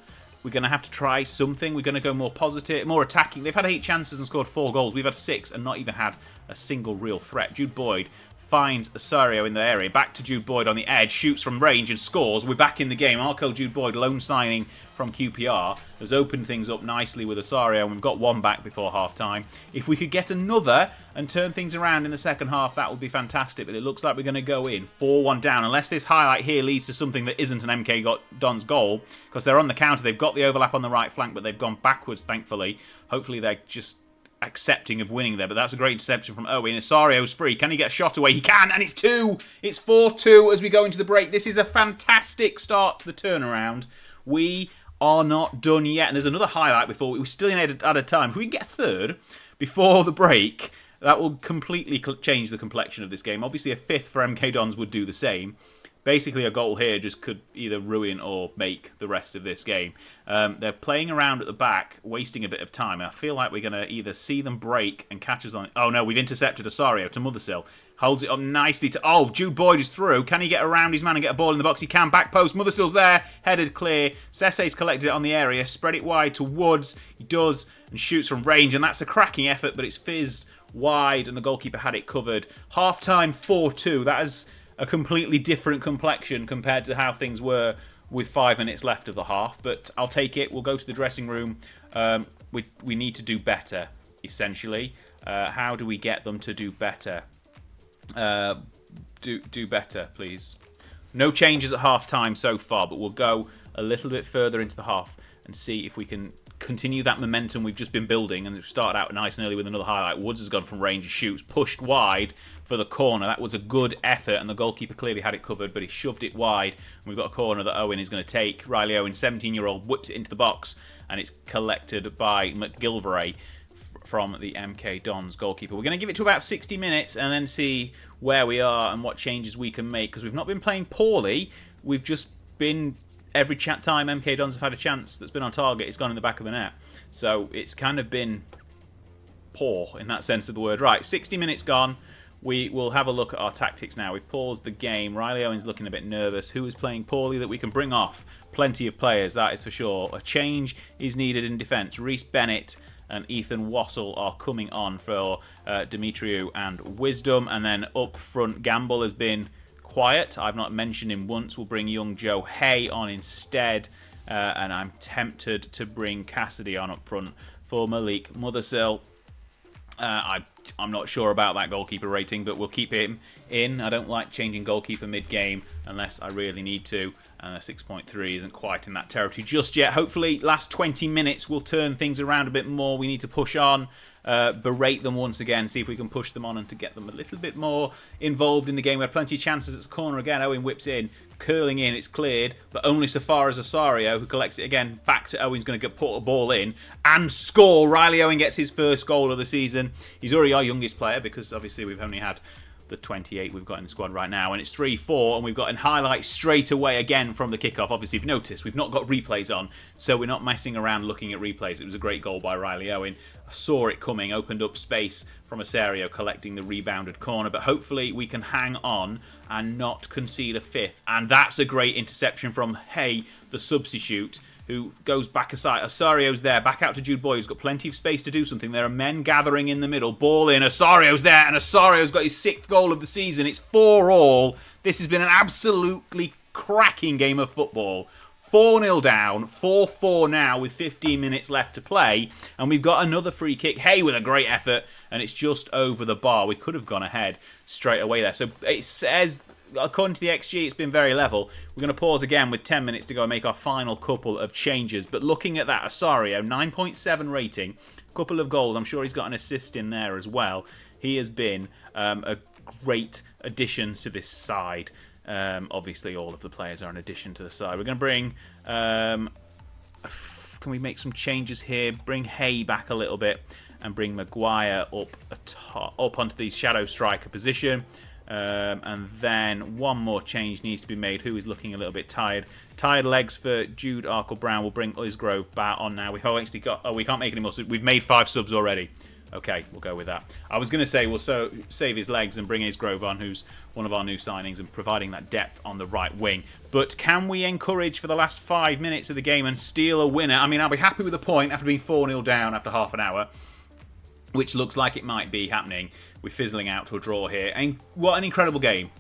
We're going to have to try something. We're going to go more positive, more attacking. They've had 8 chances and scored 4 goals. We've had 6 and not even had a single real threat. Jude Boyd finds Osorio in the area. Back to Jude Boyd on the edge. Shoots from range and scores. We're back in the game. Arco Jude Boyd, loan signing from QPR, has opened things up nicely with Osorio. And we've got 1 back before half-time. If we could get another and turn things around in the second half, that would be fantastic. But it looks like we're going to go in 4-1 down. Unless this highlight here leads to something that isn't an MK Dons goal. Because they're on the counter. They've got the overlap on the right flank, but they've gone backwards, thankfully. Hopefully they're just accepting of winning there, but that's a great interception from Owen. Osario's free. Can he get a shot away? He can, and it's 2. It's 4-2 as we go into the break. This is a fantastic start to the turnaround. We are not done yet, and there's another highlight before we're still in added time. If we can get a third before the break, that will completely change the complexion of this game. Obviously, a 5th for MK Dons would do the same. Basically, a goal here just could either ruin or make the rest of this game. They're playing around at the back, wasting a bit of time. I feel like we're going to either see them break and catch us on... Oh, no, we've intercepted Osorio to Mothersill. Holds it up nicely to... Oh, Jude Boyd is through. Can he get around his man and get a ball in the box? He can. Back post. Mothersill's there. Headed clear. Sesse's collected it on the area. Spread it wide to Woods. He does and shoots from range. And that's a cracking effort, but it's fizzed wide and the goalkeeper had it covered. Half-time 4-2. That is a completely different complexion compared to how things were with 5 minutes left of the half. But I'll take it. We'll go to the dressing room. We need to do better, essentially. How do we get them to do better? Do better, please. No changes at half-time so far, but we'll go a little bit further into the half and see if we can continue that momentum we've just been building. And we've started out nice and early with another highlight. Woods has gone from range and shoots, pushed wide for the corner. That was a good effort, and the goalkeeper clearly had it covered, but he shoved it wide. And we've got a corner that Owen is going to take. Riley Owen, 17-year-old, whips it into the box, and it's collected by McGilvray from the MK Dons goalkeeper. We're going to give it to about 60 minutes and then see where we are and what changes we can make, because we've not been playing poorly. We've just been... Every time MK Dons have had a chance that's been on target, it's gone in the back of the net. So it's kind of been poor in that sense of the word. Right, 60 minutes gone. We will have a look at our tactics now. We've paused the game. Riley Owen's looking a bit nervous. Who is playing poorly that we can bring off? Plenty of players, that is for sure. A change is needed in defence. Reece Bennett and Ethan Wassell are coming on for Demetriou and Wisdom. And then up front, Gamble has been quiet. I've not mentioned him once. We'll bring young Joe Hay on instead. And I'm tempted to bring Cassidy on up front for Malik Mothersill. I'm not sure about that goalkeeper rating, but we'll keep him in. I don't like changing goalkeeper mid-game unless I really need to. And a 6.3 isn't quite in that territory just yet. Hopefully, last 20 minutes will turn things around a bit more. We need to push on, berate them once again, see if we can push them on and to get them a little bit more involved in the game. We had plenty of chances. It's a corner again. Owen whips in, curling in. It's cleared, but only so far as Osorio, who collects it again. Back to Owen's going to put a ball in and score. Riley Owen gets his first goal of the season. He's already our youngest player because obviously we've only had the 28 we've got in the squad right now, and it's 3-4, and we've got a highlight straight away again from the kickoff. Obviously, you've noticed we've not got replays on, so we're not messing around looking at replays. It was a great goal by Riley Owen. I saw it coming, opened up space from Osorio collecting the rebounded corner, but hopefully we can hang on and not concede a 5th. And that's a great interception from Hay, the substitute, who goes back aside. Osario's there, back out to Jude Boyd, who's got plenty of space to do something. There are men gathering in the middle. Ball in, Osario's there, and Osario's got his 6th goal of the season. It's 4-all. This has been an absolutely cracking game of football. 4-0 down, 4-4 now with 15 minutes left to play. And we've got another free kick. Hey, with a great effort, and it's just over the bar. We could have gone ahead straight away there. So it says... According to the XG, it's been very level. We're going to pause again with 10 minutes to go and make our final couple of changes. But looking at that, Osorio, 9.7 rating, couple of goals. I'm sure he's got an assist in there as well. He has been a great addition to this side. Obviously, all of the players are an addition to the side. We're going to bring... can we make some changes here? Bring Hay back a little bit and bring Maguire up onto the shadow striker position. And then one more change needs to be made. Who is looking a little bit tired? Tired legs for Jude Arkle-Brown. We'll bring Usgrove back on now. We can't make any more. We've made 5 subs already. Okay, we'll go with that. I was going to say we'll save his legs and bring Usgrove on, who's one of our new signings, and providing that depth on the right wing. But can we encourage for the last 5 minutes of the game and steal a winner? I mean, I'll be happy with a point after being 4-0 down after half an hour, which looks like it might be happening. We're fizzling out to a draw here. And what an incredible game.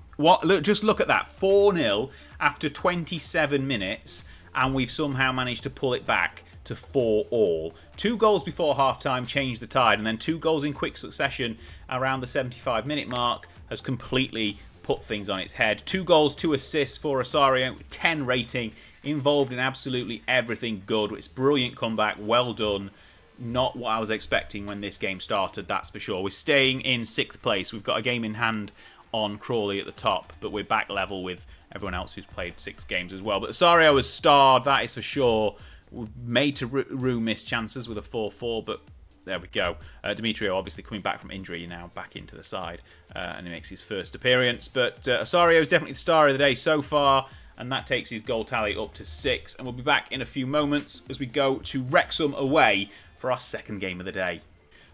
Just look at that. 4-0 after 27 minutes, and we've somehow managed to pull it back to 4-all. 2 goals before half-time changed the tide, and then 2 goals in quick succession around the 75-minute mark has completely put things on its head. 2 goals, 2 assists for Osorio, 10 rating, involved in absolutely everything good. It's a brilliant comeback, well done. Not what I was expecting when this game started, that's for sure. We're staying in 6th place. We've got a game in hand on Crawley at the top, but we're back level with everyone else who's played 6 games as well. But Osorio was starred, that is for sure. We've made to Rue miss chances with a 4-4, but there we go. Demetrio obviously coming back from injury now, back into the side, and he makes his first appearance. But Osorio is definitely the star of the day so far, and that takes his goal tally up to 6. And we'll be back in a few moments as we go to Wrexham away for our second game of the day.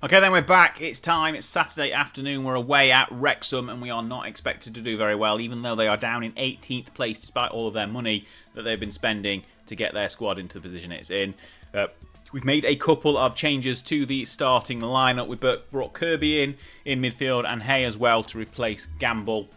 Okay, then we're back. It's time. It's Saturday afternoon. We're away at Wrexham, and we are not expected to do very well, even though they are down in 18th place, despite all of their money that they've been spending to get their squad into the position it's in. We've made a couple of changes to the starting lineup. We brought Kirby in midfield, and Hay as well to replace Gamble.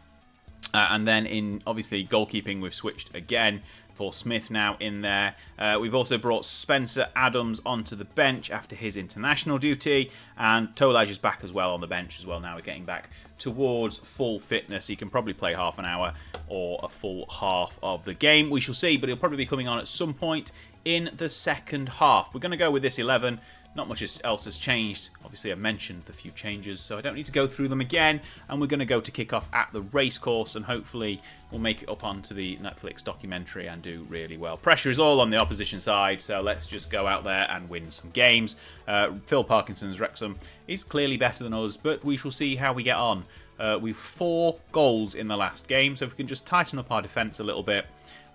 And then in, obviously, goalkeeping, we've switched again for Smith now in there. We've also brought Spencer Adams onto the bench after his international duty, and Tolaj is back as well on the bench as well. Now we're getting back towards full fitness. He can probably play half an hour or a full half of the game. We shall see, but he'll probably be coming on at some point in the second half. We're going to go with this 11. Not much else has changed. Obviously, I mentioned the few changes, so I don't need to go through them again. And we're going to go to kick off at the racecourse, and hopefully we'll make it up onto the Netflix documentary and do really well. Pressure is all on the opposition side, so let's just go out there and win some games. Phil Parkinson's Wrexham is clearly better than us, but we shall see how we get on. We've 4 goals in the last game, so if we can just tighten up our defence a little bit,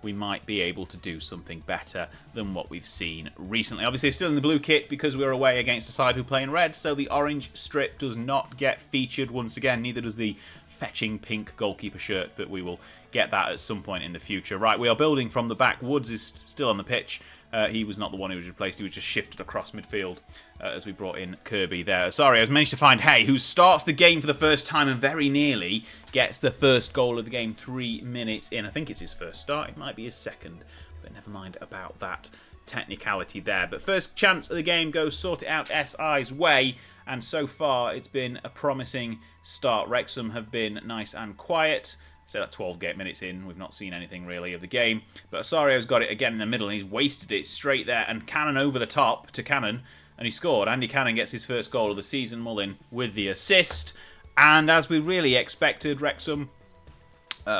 we might be able to do something better than what we've seen recently. Obviously, still in the blue kit because we're away against a side who play in red, so the orange strip does not get featured once again. Neither does the fetching pink goalkeeper shirt, but we will get that at some point in the future. Right, we are building from the back. Woods is still on the pitch. He was not the one who was replaced. He was just shifted across midfield as we brought in Kirby there. Sorry, I was managed to find Hay, who starts the game for the first time and very nearly gets the first goal of the game 3 minutes in. I think it's his first start. It might be his second, but never mind about that technicality there. But first chance of the game goes SortitoutSI's way, and so far it's been a promising start. Wrexham have been nice and quiet. So that 12 minutes in, we've not seen anything really of the game. But Osario's got it again in the middle, and he's wasted it straight there. And Cannon over the top to Cannon, and he scored. Andy Cannon gets his first goal of the season. Mullin with the assist. And as we really expected, Wrexham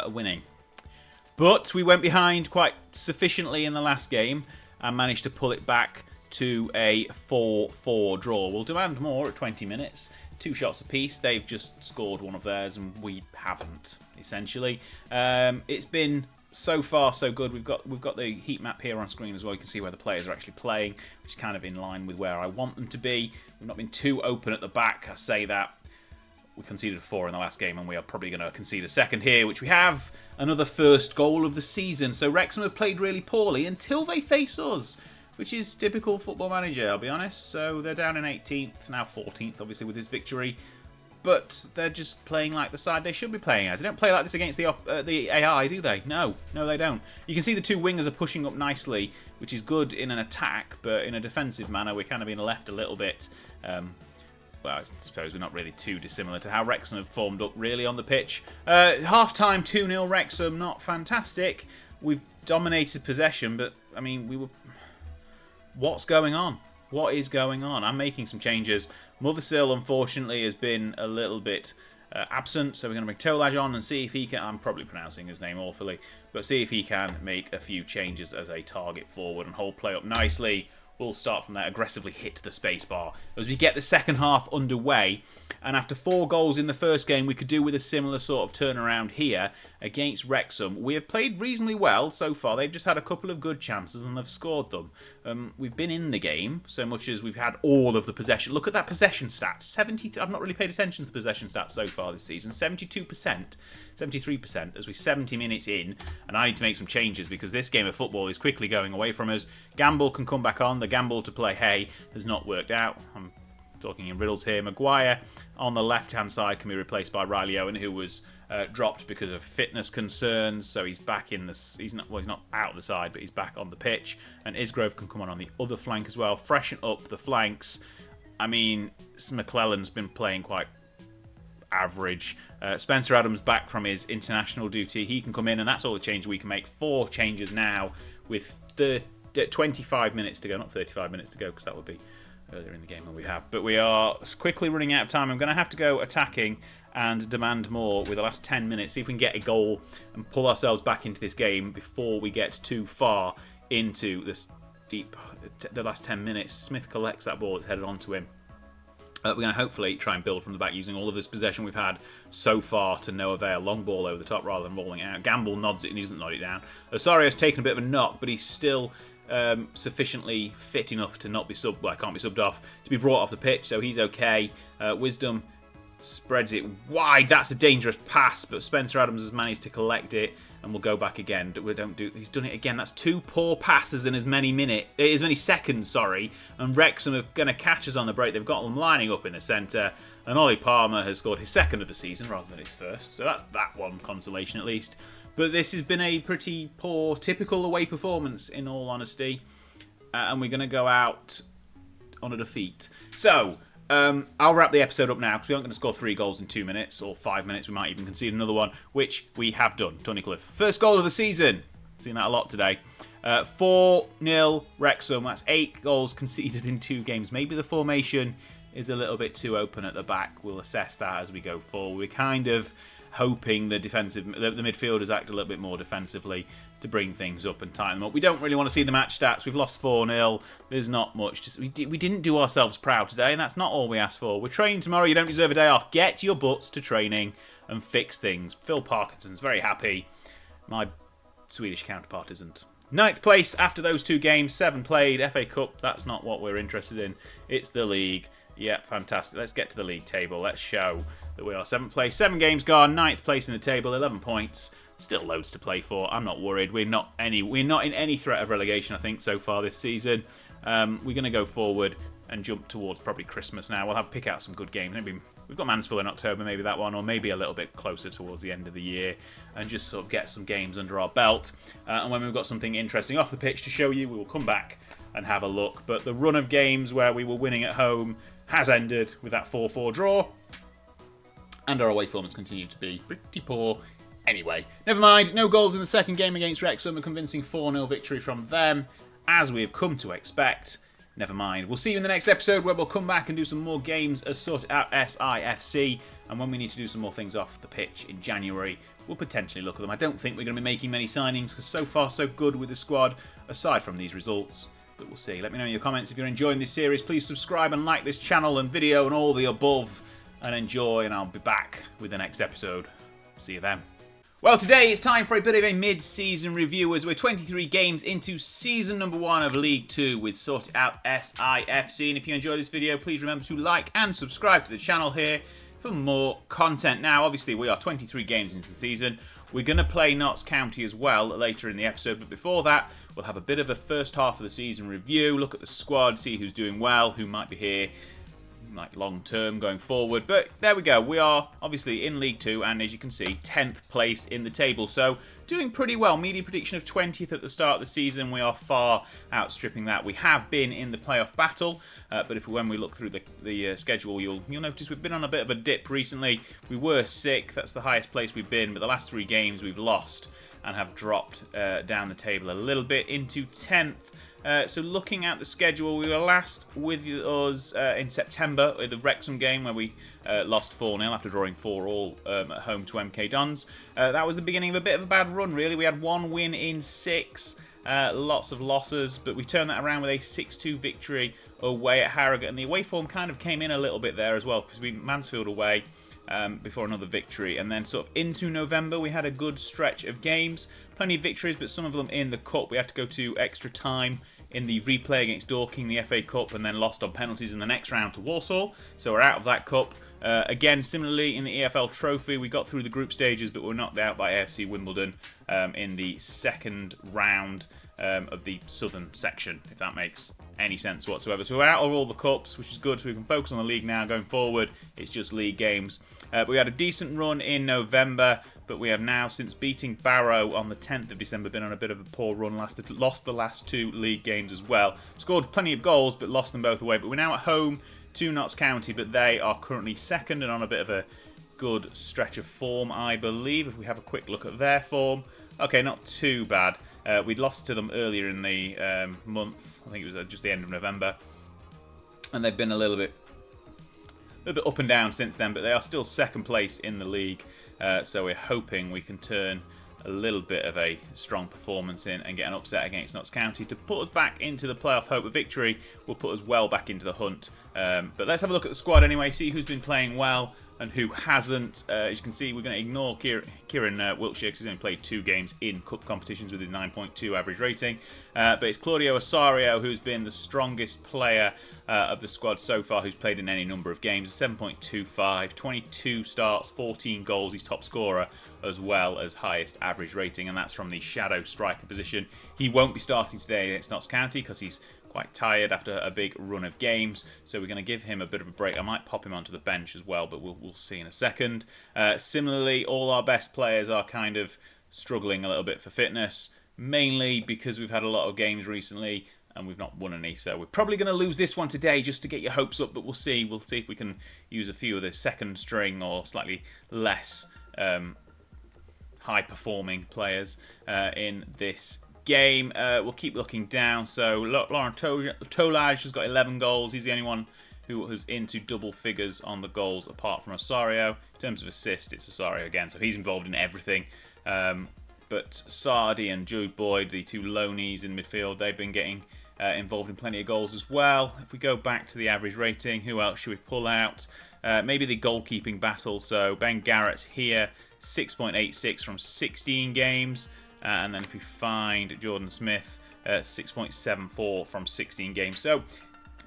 winning. But we went behind quite sufficiently in the last game and managed to pull it back to a 4-4 draw. We'll demand more at 20 minutes. 2 shots apiece. They've just scored one of theirs and we haven't, essentially. It's been so far so good. We've got the heat map here on screen as well. You can see where the players are actually playing, which is kind of in line with where I want them to be. We've not been too open at the back, I say that. We conceded 4 in the last game, and we are probably going to concede a second here, which we have. Another first goal of the season. So Wrexham have played really poorly until they face us, which is typical Football Manager, I'll be honest. So they're down in 18th, now 14th, obviously, with this victory. But they're just playing like the side they should be playing as. They don't play like this against the AI, do they? No, they don't. You can see the 2 wingers are pushing up nicely, which is good in an attack, but in a defensive manner, we're kind of being left a little bit... well, I suppose we're not really too dissimilar to how Wrexham have formed up, really, on the pitch. Half-time, 2-0 Wrexham, not fantastic. We've dominated possession, but, I mean, we were... What's going on? What is going on? I'm making some changes. Mothersill, unfortunately, has been a little bit absent, so we're going to bring Tolaj on and see if he can... I'm probably pronouncing his name awfully, but see if he can make a few changes as a target forward and hold play up nicely. we'll start from there, aggressively hit the spacebar. As we get the second half underway, and after 4 goals in the first game, we could do with a similar sort of turnaround here against Wrexham. We have played reasonably well so far. They've just had a couple of good chances and they've scored them. We've been in the game so much as we've had all of the possession. Look at that possession stats. 70. I've not really paid attention to the possession stats so far this season. 72%, 73% as we're 70 minutes in, and I need to make some changes because this game of football is quickly going away from us. Gamble can come back on. The gamble to play Hay has not worked out. I'm talking in riddles here. Maguire on the left-hand side can be replaced by Riley Owen, who was dropped because of fitness concerns. So he's back in the. He's not out the side, but he's back on the pitch. And Isgrove can come on the other flank as well, freshen up the flanks. I mean, McClellan's been playing quite average. Spencer Adams back from his international duty. He can come in, and that's all the change we can make. 4 changes now with 25 minutes to go, not 35 minutes to go, because that would be earlier in the game than we have. But we are quickly running out of time. I'm going to have to go attacking and demand more with the last 10 minutes. See if we can get a goal and pull ourselves back into this game before we get too far into this the last 10 minutes. Smith collects that ball that's headed onto him. We're going to hopefully try and build from the back using all of this possession we've had so far to no avail. Long ball over the top rather than rolling out. Gamble nods it and he doesn't nod it down. Osario's taken a bit of a knock, but he's still sufficiently fit enough to not be can't be subbed off, to be brought off the pitch, so he's okay. Wisdom spreads it wide. That's a dangerous pass, but Spencer Adams has managed to collect it and we'll go back again. He's done it again. That's 2 poor passes in as many seconds, and Wrexham are going to catch us on the break. They've got them lining up in the centre, and Ollie Palmer has scored his second of the season rather than his first, so that's that one consolation at least. But this has been a pretty poor, typical away performance, in all honesty. And we're going to go out on a defeat. So, I'll wrap the episode up now, because we aren't going to score 3 goals in 2 minutes, or 5 minutes. We might even concede another one, which we have done. Tunnicliffe. First goal of the season. Seen that a lot today. 4-0 Wrexham. That's 8 goals conceded in 2 games. Maybe the formation is a little bit too open at the back. We'll assess that as we go forward. We're kind of hoping the midfielders act a little bit more defensively to bring things up and tighten them up. We don't really want to see the match stats. We've lost 4-0. There's not much. We didn't do ourselves proud today, and that's not all we asked for. We're training tomorrow. You don't deserve a day off. Get your butts to training and fix things. Phil Parkinson's very happy. My Swedish counterpart isn't. 9th place after those 2 games. 7 played. FA Cup, that's not what we're interested in. It's the league. Yeah, fantastic. Let's get to the league table. Let's show that we are 7th place. 7 games gone. 9th place in the table. 11 points. Still loads to play for. I'm not worried. We're not in any threat of relegation, I think, so far this season. We're going to go forward and jump towards probably Christmas now. We'll pick out some good games. Maybe we've got Mansfield in October, maybe that one, or maybe a little bit closer towards the end of the year, and just sort of get some games under our belt. And when we've got something interesting off the pitch to show you, we will come back and have a look. But the run of games where we were winning at home has ended with that 4-4 draw, and our away performance continued to be pretty poor anyway. Never mind, no goals in the second game against Wrexham, a convincing 4-0 victory from them, as we have come to expect. Never mind. We'll see you in the next episode, where we'll come back and do some more games as SortitoutSI FC, and when we need to do some more things off the pitch in January, we'll potentially look at them. I don't think we're going to be making many signings, because so far so good with the squad, aside from these results. But we'll see. Let me know in your comments if you're enjoying this series. Please subscribe and like this channel and video and all the above, and enjoy, and I'll be back with the next episode. See you then. Well, today it's time for a bit of a mid-season review, as we're 23 games into season number 1 of League 2 with SortitoutSI FC. And if you enjoyed this video, please remember to like and subscribe to the channel here for more content. Now, obviously, we are 23 games into the season. We're going to play Notts County as well later in the episode, but before that, we'll have a bit of a first half of the season review, look at the squad, see who's doing well, who might be here like long term going forward. But there we go, we are obviously in League 2, and as you can see, 10th place in the table, so doing pretty well. Media prediction of 20th at the start of the season. We are far outstripping that. We have been in the playoff battle, but when we look through the schedule, you'll notice we've been on a bit of a dip recently. We were 6th, that's the highest place we've been, but the last 3 games we've lost and have dropped down the table a little bit into 10th. So looking at the schedule, we were last with us in September with the Wrexham game, where we lost 4-0 after drawing 4-4 at home to MK Dons. That was the beginning of a bit of a bad run, really. We had 1 win in 6, Lots of losses, but we turned that around with a 6-2 victory away at Harrogate. And the away form kind of came in a little bit there as well, because we Mansfield away before another victory. And then sort of into November, we had a good stretch of games. Plenty of victories, but some of them in the Cup. We had to go to extra time in the replay against Dorking, the FA Cup, and then lost on penalties in the next round to Walsall. So we're out of that Cup. Again, similarly in the EFL Trophy, we got through the group stages, but were knocked out by AFC Wimbledon in the second round of the southern section, if that makes any sense whatsoever. So we're out of all the cups, which is good, so we can focus on the league now going forward. It's just league games. But we had a decent run in November, but we have now, since beating Barrow on the 10th of December, been on a bit of a poor run. Lost the last 2 league games as well. Scored plenty of goals, but lost them both away. But we're now at home to Notts County, but they are currently second and on a bit of a good stretch of form, I believe, if we have a quick look at their form. Okay, not too bad. We'd lost to them earlier in the month. I think it was just the end of November. And they've been a little bit up and down since then, but they are still second place in the league. So we're hoping we can turn a little bit of a strong performance in and get an upset against Notts County to put us back into the playoff hope. A victory will put us well back into the hunt. But let's have a look at the squad anyway, see who's been playing well and who hasn't. As you can see, we're going to ignore Kieran Wiltshire because he's only played 2 games in cup competitions with his 9.2 average rating. But it's Claudio Osario who's been the strongest player of the squad so far, who's played in any number of games. 7.25, 22 starts, 14 goals. He's top scorer as well as highest average rating, and that's from the shadow striker position. He won't be starting today against Notts County because he's quite tired after a big run of games, so we're going to give him a bit of a break. I might pop him onto the bench as well, but we'll see in a second. Similarly, all our best players are kind of struggling a little bit for fitness, mainly because we've had a lot of games recently and we've not won any, so we're probably going to lose this one today just to get your hopes up, but we'll see. We'll see if we can use a few of the second string or slightly less high-performing players in this game. We'll keep looking down. So Laurent Tolage has got 11 goals. He's the only one who was into double figures on the goals apart from Osario. In terms of assists, it's Osario again, so he's involved in everything. But Sardi and Jude Boyd, the 2 loanies in midfield, they've been getting involved in plenty of goals as well. If we go back to the average rating, who else should we pull out? Maybe the goalkeeping battle. So Ben Garrett's here, 6.86 from 16 games. And then if we find Jordan Smith, 6.74 from 16 games. So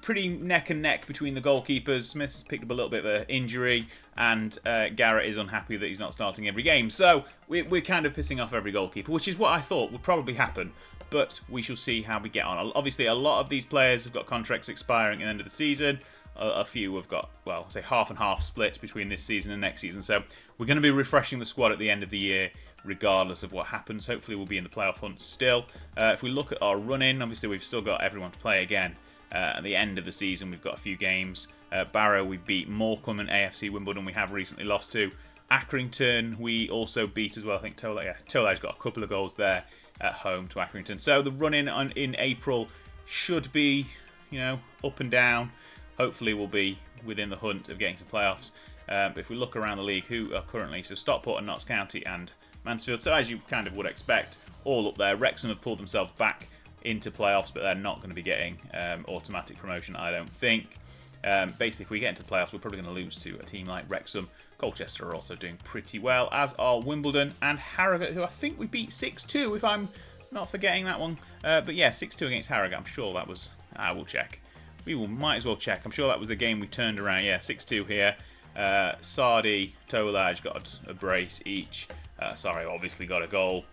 pretty neck and neck between the goalkeepers. Smith's picked up a little bit of an injury, and Garrett is unhappy that he's not starting every game. So we're kind of pissing off every goalkeeper, which is what I thought would probably happen. But we shall see how we get on. Obviously, a lot of these players have got contracts expiring at the end of the season. A few have got, well, say half and half split between this season and next season. So we're going to be refreshing the squad at the end of the year, regardless of what happens. Hopefully we'll be in the playoff hunt still. If we look at our run-in, obviously we've still got everyone to play again. At the end of the season, we've got a few games. Barrow, we beat Morecambe, and AFC Wimbledon we have recently lost to. Accrington, we also beat as well. I think Tolage's got a couple of goals there at home to Accrington. So the run-in in April should be, up and down. Hopefully we'll be within the hunt of getting to playoffs. But if we look around the league, who are currently, so Stockport and Notts County and Mansfield, so as you kind of would expect, all up there. Wrexham have pulled themselves back into playoffs, but they're not going to be getting automatic promotion, I don't think. Basically, if we get into playoffs, we're probably going to lose to a team like Wrexham. Colchester are also doing pretty well, as are Wimbledon and Harrogate, who I think we beat 6-2, if I'm not forgetting that one. But yeah, 6-2 against Harrogate. I'm sure that was... I will check. Might as well check. I'm sure that was the game we turned around. Yeah, 6-2 here. Sardi, Tolage got a brace each. Sorry, obviously got a goal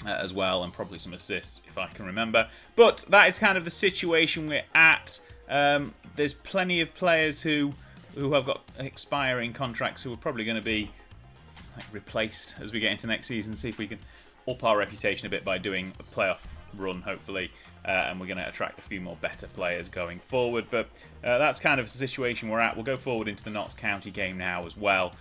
as well, and probably some assists if I can remember. But that is kind of the situation we're at. There's plenty of players who have got expiring contracts who are probably going to be replaced as we get into next season. See if we can up our reputation a bit by doing a playoff run, hopefully. And we're going to attract a few more better players going forward. But that's kind of the situation we're at. We'll go forward into the Notts County game now as well,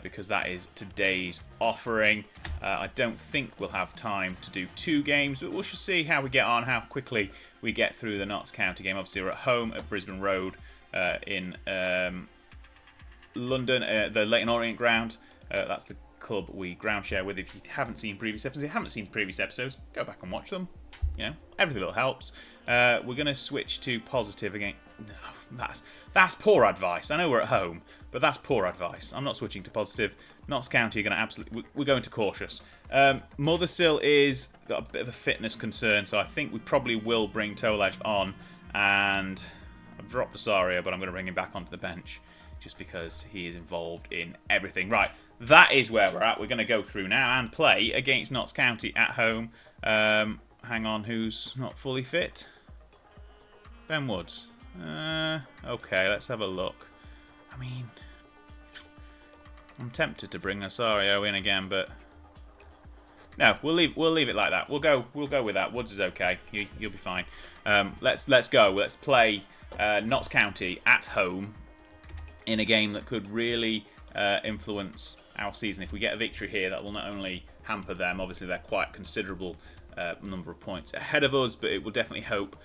because that is today's offering. I don't think we'll have time to do 2 games, but we'll just see how we get on, how quickly we get through the Notts County game. Obviously, we're at home at Brisbane Road in London, the Leyton Orient ground. That's the club we ground share with. If you haven't seen previous episodes, go back and watch them. everything little helps. We're going to switch to positive again. No, that's poor advice. I know we're at home, but that's poor advice. I'm not switching to positive. Notts County are going to absolutely... We're going to cautious. Mothersill is got a bit of a fitness concern, so I think we probably will bring Tolaj on. And I've dropped Rosario, but I'm going to bring him back onto the bench just because he is involved in everything. Right, that is where we're at. We're going to go through now and play against Notts County at home. Hang on, who's not fully fit? Ben Woods. Okay, let's have a look. I mean, I'm tempted to bring Rosario in again, but no, we'll leave it like that. We'll go with that. Woods is okay. You'll be fine. Let's go. Let's play Notts County at home in a game that could really influence our season. If we get a victory here, that will not only hamper them. Obviously, they're quite considerable number of points ahead of us, but it will definitely help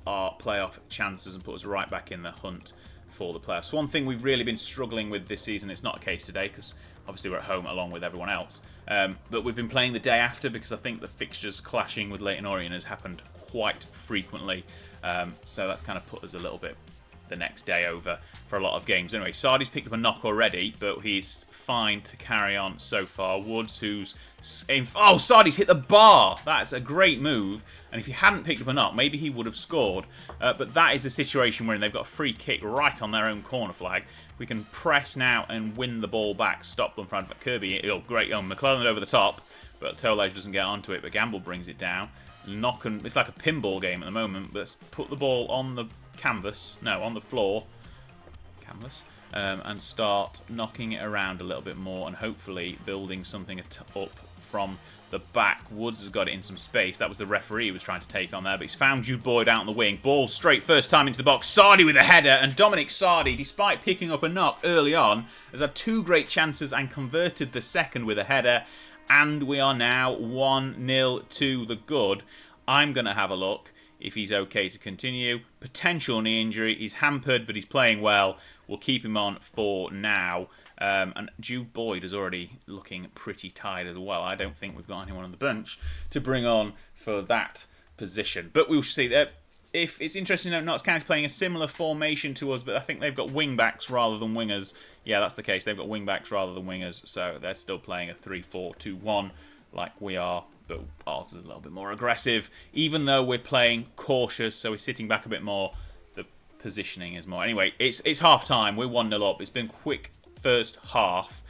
our playoff chances and put us right back in the hunt for the playoffs. One thing we've really been struggling with this season, it's not a case today because obviously we're at home along with everyone else, but we've been playing the day after because I think the fixtures clashing with Leyton Orient has happened quite frequently, so that's kind of put us a little bit the next day over for a lot of games. Anyway, Sardi's picked up a knock already, but he's fine to carry on so far. Woods, who's... Oh, Sardi's hit the bar! That's a great move, and if he hadn't picked up a knock, maybe he would have scored. But that is the situation where they've got a free kick right on their own corner flag. We can press now and win the ball back, stop them from Kirby. Oh, great. Oh, McClellan over the top, but Tolaj doesn't get onto it, but Gamble brings it down. It's like a pinball game at the moment, but let's put the ball on the canvas, no, on the floor, canvas, and start knocking it around a little bit more and hopefully building something up from the back. Woods has got it in some space. That was the referee who was trying to take on there, but he's found Jude Boyd out on the wing. Ball straight first time into the box. Sardi with a header, and Dominic Sardi, despite picking up a knock early on, has had two great chances and converted the second with a header, and we are now 1-0 to the good. I'm going to have a look if he's okay to continue. Potential knee injury. He's hampered, but he's playing well. We'll keep him on for now. And Jude Boyd is already looking pretty tired as well. I don't think we've got anyone on the bench to bring on for that position. But we'll see. If it's interesting to know, Notts County playing a similar formation to us, but I think they've got wing-backs rather than wingers. Yeah, that's the case. They've got wing-backs rather than wingers, so they're still playing a 3-4-2-1 like we are, but ours is a little bit more aggressive. Even though we're playing cautious, so we're sitting back a bit more, the positioning is more. Anyway, it's half-time. We're 1-0 up. It's been quick first half.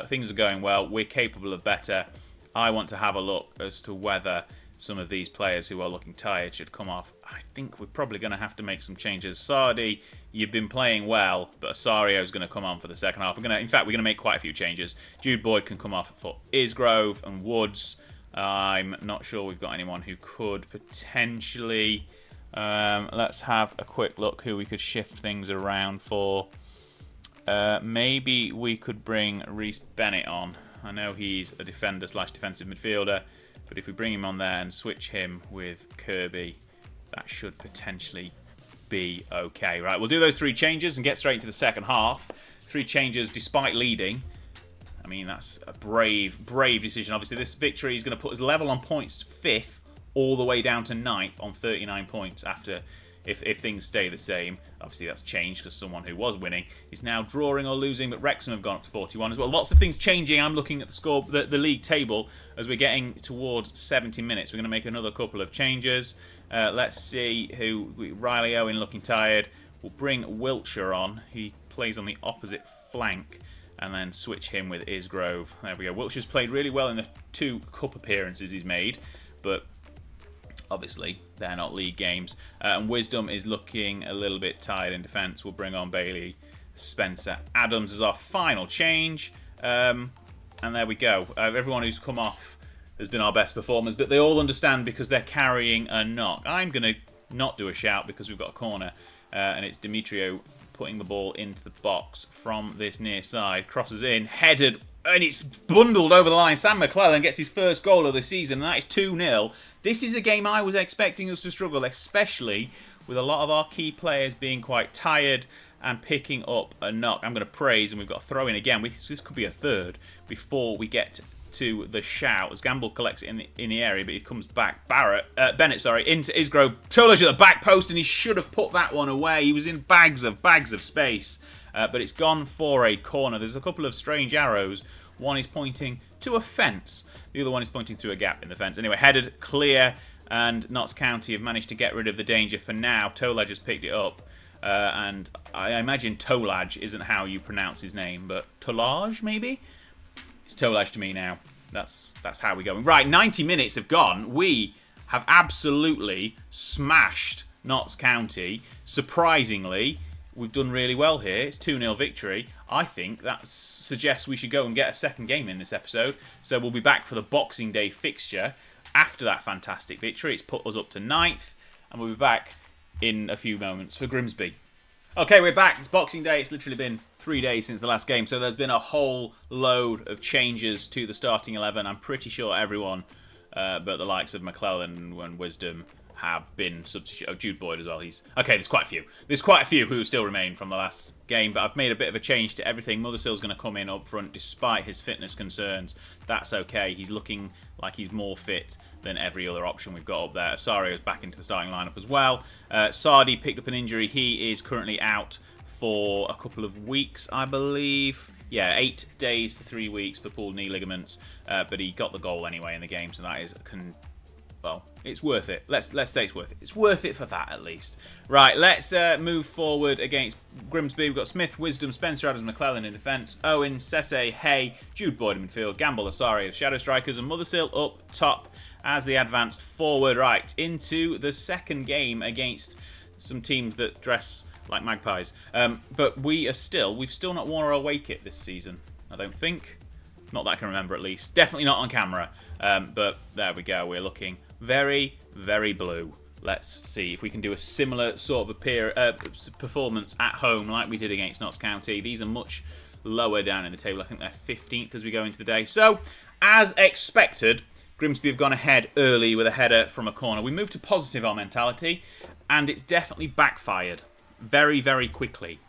Things are going well. We're capable of better. I want to have a look as to whether some of these players who are looking tired should come off. I think we're probably going to have to make some changes. Sardi, you've been playing well, but Osario is going to come on for the second half. In fact, we're going to make quite a few changes. Jude Boyd can come off for Isgrove and Woods. I'm not sure we've got anyone who could potentially. Let's have a quick look who we could shift things around for. Maybe we could bring Reece Bennett on. I know he's a defender/defensive midfielder, but if we bring him on there and switch him with Kirby, that should potentially be okay. Right, we'll do those three changes and get straight into the second half. Three changes despite leading. I mean, that's a brave decision. Obviously, this victory is going to put us level on points 5th all the way down to 9th on 39 points after... If things stay the same. Obviously that's changed because someone who was winning is now drawing or losing, but Wrexham have gone up to 41 as well. Lots of things changing. I'm looking at the score, the league table as we're getting towards 70 minutes. We're going to make another couple of changes. Let's see who... Riley Owen looking tired. We'll bring Wiltshire on. He plays on the opposite flank, and then switch him with Isgrove. There we go. Wiltshire's played really well in the 2 cup appearances he's made, but obviously they're not league games. And Wisdom is looking a little bit tired in defence. We'll bring on Bailey. Spencer Adams is our final change. And there we go. Everyone who's come off has been our best performers, but they all understand because they're carrying a knock. I'm going to not do a shout because we've got a corner, and it's Demetrio putting the ball into the box from this near side. Crosses in, headed, and it's bundled over the line. Sam McClellan gets his first goal of the season, and that is 2-0. This is a game I was expecting us to struggle, especially with a lot of our key players being quite tired and picking up a knock. I'm going to praise, and we've got a throw in again. This could be a third before we get to the shout as Gamble collects it in the area, but he comes back. Bennett, into Isgrove. Tolage at the back post, and he should have put that one away. He was in bags of space, but it's gone for a corner. There's a couple of strange arrows. One is pointing to a fence. The other one is pointing to a gap in the fence. Anyway, headed clear, and Notts County have managed to get rid of the danger for now. Tolage has picked it up. And I imagine Tolage isn't how you pronounce his name, but Tolage maybe? It's Tolage to me now. That's how we're going. Right, 90 minutes have gone. We have absolutely smashed Notts County. Surprisingly, we've done really well here. It's 2-0 victory. I think that suggests we should go and get a second game in this episode. So we'll be back for the Boxing Day fixture after that fantastic victory. It's put us up to 9th, and we'll be back in a few moments for Grimsby. Okay, we're back. It's Boxing Day. It's literally been 3 days since the last game, so there's been a whole load of changes to the starting 11. I'm pretty sure everyone but the likes of McClellan and Wisdom have been substituted. Oh, Jude Boyd as well. Okay, there's quite a few. There's quite a few who still remain from the last game, but I've made a bit of a change to everything. Mothersill's going to come in up front despite his fitness concerns. That's okay. He's looking like he's more fit than every other option we've got up there. Osario's back into the starting lineup as well. Sardi picked up an injury. He is currently out for a couple of weeks, I believe. Yeah, 8 days to 3 weeks for pulled knee ligaments. But he got the goal anyway in the game, so that is well, it's worth it. Let's say it's worth it. It's worth it for that, at least. Right, let's move forward against Grimsby. We've got Smith, Wisdom, Spencer Adams, McClellan in defence, Owen, Sese, Hay, Jude Boyd in midfield, Gamble, Osario, Shadow Strikers, and Mothersill up top as they advanced forward. Right, into the second game against some teams that dress like magpies. But we've still not worn our away kit this season, I don't think. Not that I can remember, at least. Definitely not on camera. But there we go. We're looking very, very blue. Let's see if we can do a similar sort of performance at home like we did against Notts County. These are much lower down in the table. I think they're 15th as we go into the day. So, as expected, Grimsby have gone ahead early with a header from a corner. We moved to positive our mentality, and it's definitely backfired very, very quickly.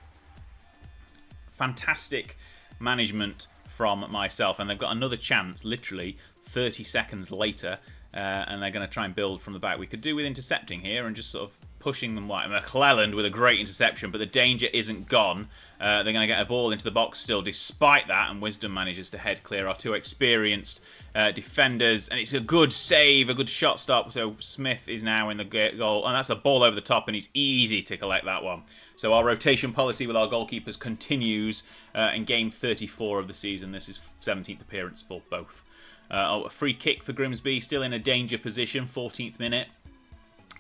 Fantastic management from myself, and they've got another chance literally 30 seconds later, and they're going to try and build from the back. We could do with intercepting here and just sort of pushing them wide. McClelland with a great interception, but the danger isn't gone. They're going to get a ball into the box still despite that, and Wisdom manages to head clear. Our two experienced defenders, and it's a good save, a good shot stop. So Smith is now in the goal, and that's a ball over the top, and it's easy to collect that one. So our rotation policy with our goalkeepers continues in game 34 of the season. This is 17th appearance for both. A free kick for Grimsby, still in a danger position, 14th minute.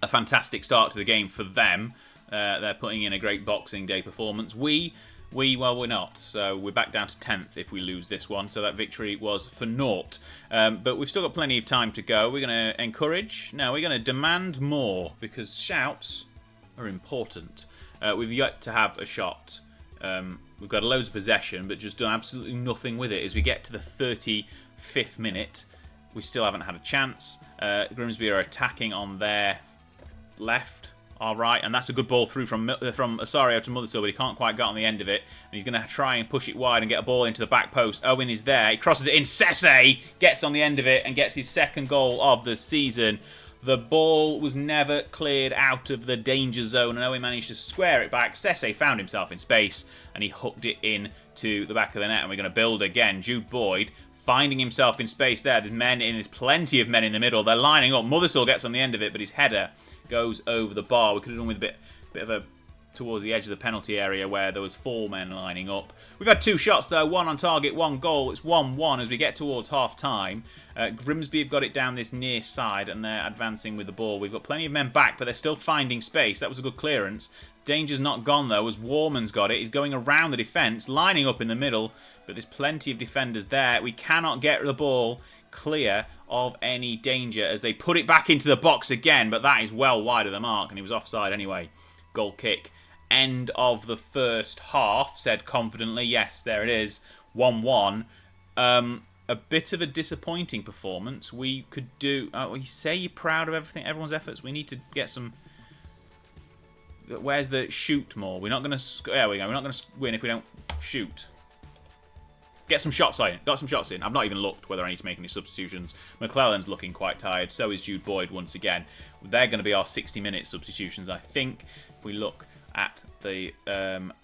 A fantastic start to the game for them. They're putting in a great Boxing Day performance. Well, we're not. So we're back down to 10th if we lose this one. So that victory was for naught. But we've still got plenty of time to go. We're going to encourage. No, we're going to demand more because shouts are important. We've yet to have a shot. We've got loads of possession, but just done absolutely nothing with it. As we get to the 35th minute, we still haven't had a chance. Grimsby are attacking on their left, our right, and that's a good ball through from Osario to Mothersill, but he can't quite get on the end of it, and he's going to try and push it wide and get a ball into the back post. Owen is there. He crosses it in. Sese gets on the end of it and gets his second goal of the season. The ball was never cleared out of the danger zone, and Owen managed to square it back. Sese found himself in space, and he hooked it in to the back of the net, and we're going to build again. Jude Boyd finding himself in space there. There's plenty of men in the middle. They're lining up. Mothersill gets on the end of it, but his header goes over the bar. We could have done with a bit of a towards the edge of the penalty area where there was 4 men lining up. We've had 2 shots though, 1 on target, 1 goal. It's 1-1 as we get towards half time. Grimsby have got it down this near side and they're advancing with the ball. We've got plenty of men back, but they're still finding space. That was a good clearance. Danger's not gone though, as Warman's got it. He's going around the defence, lining up in the middle, but there's plenty of defenders there. We cannot get the ball clear of any danger as they put it back into the box again, but that is well wide of the mark and he was offside anyway. Goal kick. End of the first half, said confidently. Yes, there it is. 1-1. A bit of a disappointing performance. We could do... you say you're proud of everyone's efforts. We need to get some... Where's the shoot more? We're not going to... There we go. We're not going to win if we don't shoot. get some shots in. Got some shots in. I've not even looked whether I need to make any substitutions. McClellan's looking quite tired. So is Jude Boyd once again. They're going to be our 60-minute substitutions, I think. If we look at the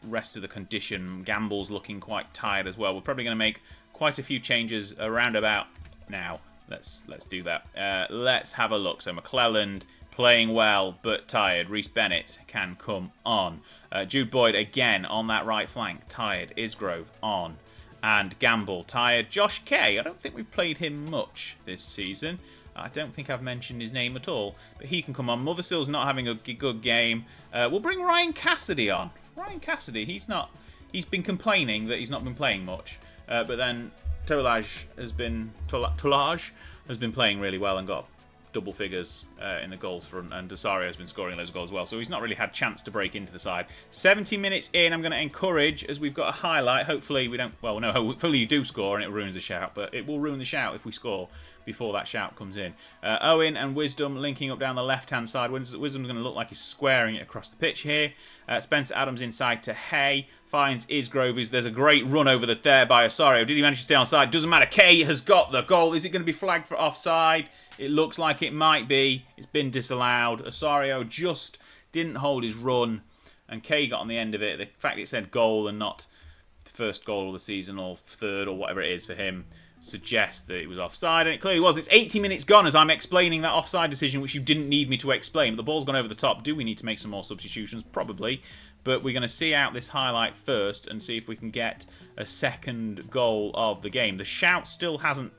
rest of the condition, Gamble's looking quite tired as well. We're probably going to make quite a few changes around about now. Let's do that. Let's have a look. So McClellan playing well but tired. Reece Bennett can come on. Jude Boyd again on that right flank, tired. Isgrove on. And Gamble tired. Josh Kay, I don't think we've played him much this season. I don't think I've mentioned his name at all, but he can come on. Motherstill's not having a good game. We'll bring Ryan Cassidy on. Ryan Cassidy, he's been complaining that he's not been playing much, but then Tolaj has been playing really well and got double figures in the goals front, and Desario has been scoring loads of goals as well, so he's not really had chance to break into the side. 70 minutes in, I'm going to encourage, as we've got a highlight, hopefully we don't, well no, hopefully you do score and it ruins the shout, but it will ruin the shout if we score before that shout comes in. Owen and Wisdom linking up down the left-hand side. Wisdom's going to look like he's squaring it across the pitch here. Spencer Adams inside to Hay. Finds Isgrove. There's a great run over there by Osario. Did he manage to stay onside? Doesn't matter. Kay has got the goal. Is it going to be flagged for offside? It looks like it might be. It's been disallowed. Osario just didn't hold his run, and Kay got on the end of it. The fact it said goal and not the first goal of the season or third or whatever it is for him suggests that it was offside, and it clearly was. It's 80 minutes gone as I'm explaining that offside decision, which you didn't need me to explain. But the ball's gone over the top. Do we need to make some more substitutions? Probably. But we're going to see out this highlight first and see if we can get a second goal of the game. The shout still hasn't...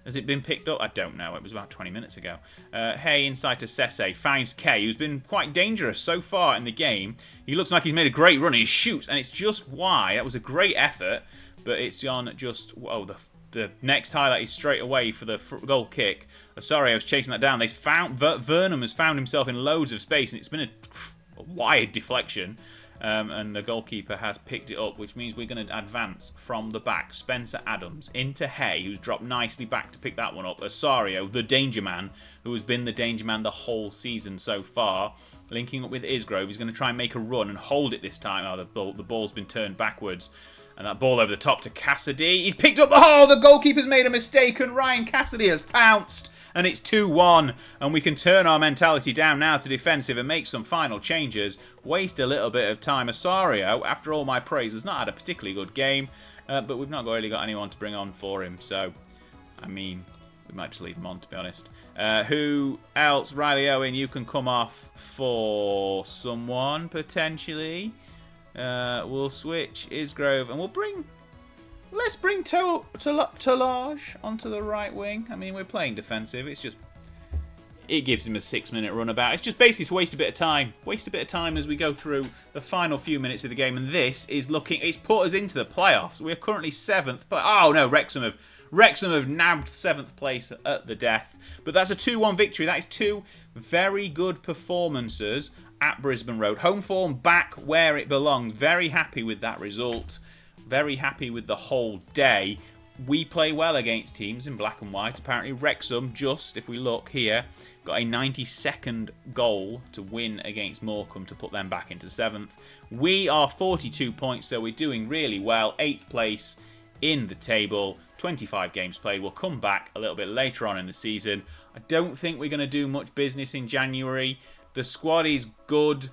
Has it been picked up? I don't know. It was about 20 minutes ago. Hay inside to Sese. Finds Kay, who's been quite dangerous so far in the game. He looks like he's made a great run. He shoots, and it's just wide. That was a great effort, but it's on just... Oh, the next highlight is straight away for the goal kick. Osorio's chasing that down. Vernon has found himself in loads of space, and it's been a wide deflection. And the goalkeeper has picked it up, which means we're going to advance from the back. Spencer Adams into Hay, who's dropped nicely back to pick that one up. Osario, the danger man, who has been the danger man the whole season so far, linking up with Isgrove. He's going to try and make a run and hold it this time. Oh, the ball's been turned backwards. And that ball over the top to Cassidy. He's picked up the... Oh, the goalkeeper's made a mistake and Ryan Cassidy has pounced. And it's 2-1. And we can turn our mentality down now to defensive and make some final changes. Waste a little bit of time. Osario, after all my praise, has not had a particularly good game. But we've not really got anyone to bring on for him. So, I mean, we might just leave him on, to be honest. Who else? Riley Owen, you can come off for someone, potentially. We'll switch Isgrove and we'll bring... Let's bring Tolaj onto the right wing. I mean, we're playing defensive. It's just... It gives him a 6-minute runabout. It's just basically to waste a bit of time. Waste a bit of time as we go through the final few minutes of the game. And this is looking... It's put us into the playoffs. We're currently 7th. But oh no, Wrexham have nabbed 7th place at the death. But that's a 2-1 victory. That is 2 very good performances at Brisbane Road. Home form back where it belonged. Very happy with that result. Very happy with the whole day. We play well against teams in black and white. Apparently Wrexham, just, if we look here, got a 92nd goal to win against Morecambe to put them back into 7th. We are 42 points, so we're doing really well. 8th place in the table. 25 games played. We'll come back a little bit later on in the season. I don't think we're going to do much business in January. The squad is good.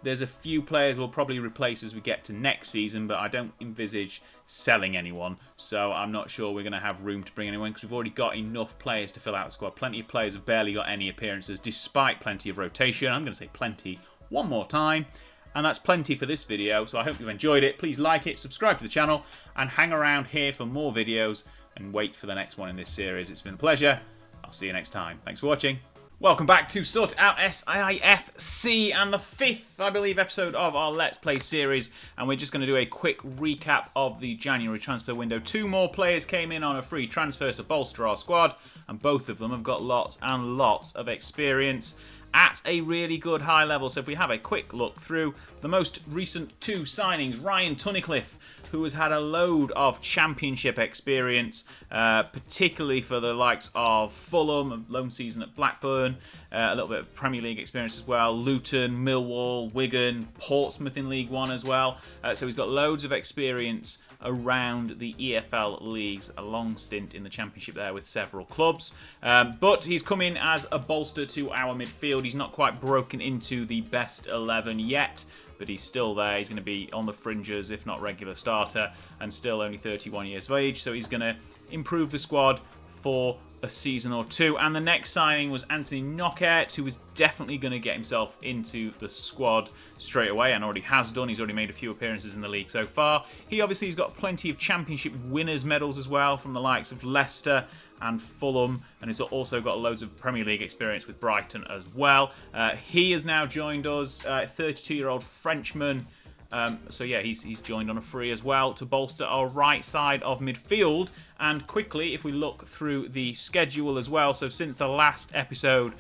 There's a few players we'll probably replace as we get to next season, but I don't envisage selling anyone. So I'm not sure we're going to have room to bring anyone because we've already got enough players to fill out the squad. Plenty of players have barely got any appearances despite plenty of rotation. I'm going to say plenty one more time. And that's plenty for this video. So I hope you've enjoyed it. Please like it, subscribe to the channel, and hang around here for more videos and wait for the next one in this series. It's been a pleasure. I'll see you next time. Thanks for watching. Welcome back to SortitoutSI FC and the 5th, I believe, episode of our Let's Play series. And we're just going to do a quick recap of the January transfer window. 2 more players came in on a free transfer to bolster our squad, and both of them have got lots and lots of experience at a really good high level. So if we have a quick look through the most recent 2 signings, Ryan Tunnicliffe, who has had a load of championship experience, particularly for the likes of Fulham, a loan season at Blackburn, a little bit of Premier League experience as well, Luton, Millwall, Wigan, Portsmouth in League One as well. So he's got loads of experience around the EFL leagues, a long stint in the Championship there with several clubs. But he's come in as a bolster to our midfield. He's not quite broken into the best 11 yet, but he's still there. He's going to be on the fringes, if not regular starter, and still only 31 years of age, so he's going to improve the squad for a season or two. And the next signing was Anthony Knockaert, who is definitely going to get himself into the squad straight away, and already has done. He's already made a few appearances in the league so far. He obviously has got plenty of Championship winners' medals as well, from the likes of Leicester and Fulham, and he's also got loads of Premier League experience with Brighton as well. He has now joined us, 32-year-old Frenchman. So yeah, he's joined on a free as well to bolster our right side of midfield. And quickly, if we look through the schedule as well, so since the last episode,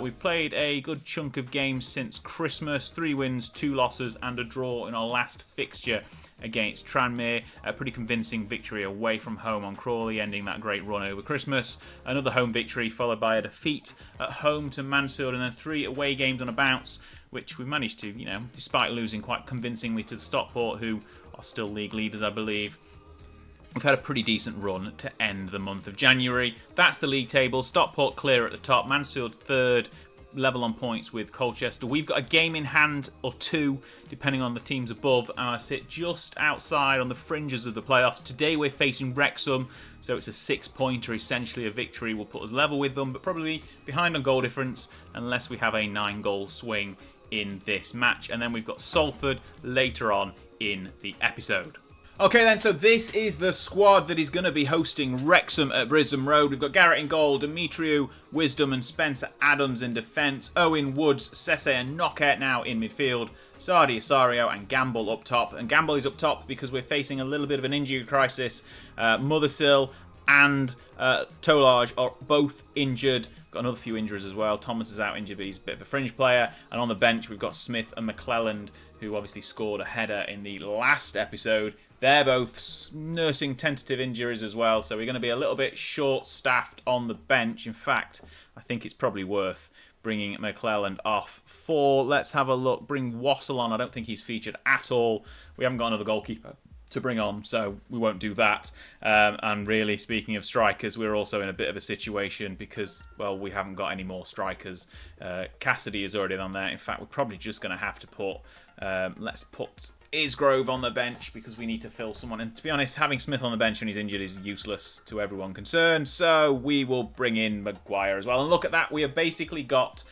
we've played a good chunk of games since Christmas. 3 wins, 2 losses, and a draw in our last fixture against Tranmere. A pretty convincing victory away from home on Crawley, ending that great run over Christmas. Another home victory followed by a defeat at home to Mansfield, and then 3 away games on a bounce, which we managed to, despite losing quite convincingly to Stockport, who are still league leaders, I believe. We've had a pretty decent run to end the month of January. That's the league table. Stockport clear at the top. Mansfield third, level on points with Colchester. We've got a game in hand or 2, depending on the teams above, and I sit just outside on the fringes of the playoffs. Today we're facing Wrexham, so it's a 6-pointer, essentially a victory will put us level with them, but probably behind on goal difference unless we have a 9-goal swing in this match. And then we've got Salford later on in the episode. Okay then, so this is the squad that is going to be hosting Wrexham at Brisbane Road. We've got Garrett in goal, Demetriou, Wisdom and Spencer Adams in defence, Owen, Woods, Sesse and Knockaert now in midfield, Sardi, Asario and Gamble up top. And Gamble is up top because we're facing a little bit of an injury crisis. Mothersill and Tolage are both injured. Got another few injuries as well. Thomas is out injured, but he's a bit of a fringe player. And on the bench, we've got Smith and McClelland, who obviously scored a header in the last episode. They're both nursing tentative injuries as well, so we're going to be a little bit short-staffed on the bench. In fact, I think it's probably worth bringing McClelland off for, let's have a look, bring Wassell on. I don't think he's featured at all. We haven't got another goalkeeper to bring on, so we won't do that. And really, speaking of strikers, we're also in a bit of a situation because, well, we haven't got any more strikers. Cassidy is already on there. In fact, we're probably just going to have to put, let's put Isgrove on the bench because we need to fill someone. And to be honest, having Smith on the bench when he's injured is useless to everyone concerned. So we will bring in Maguire as well. And look at that, we have basically got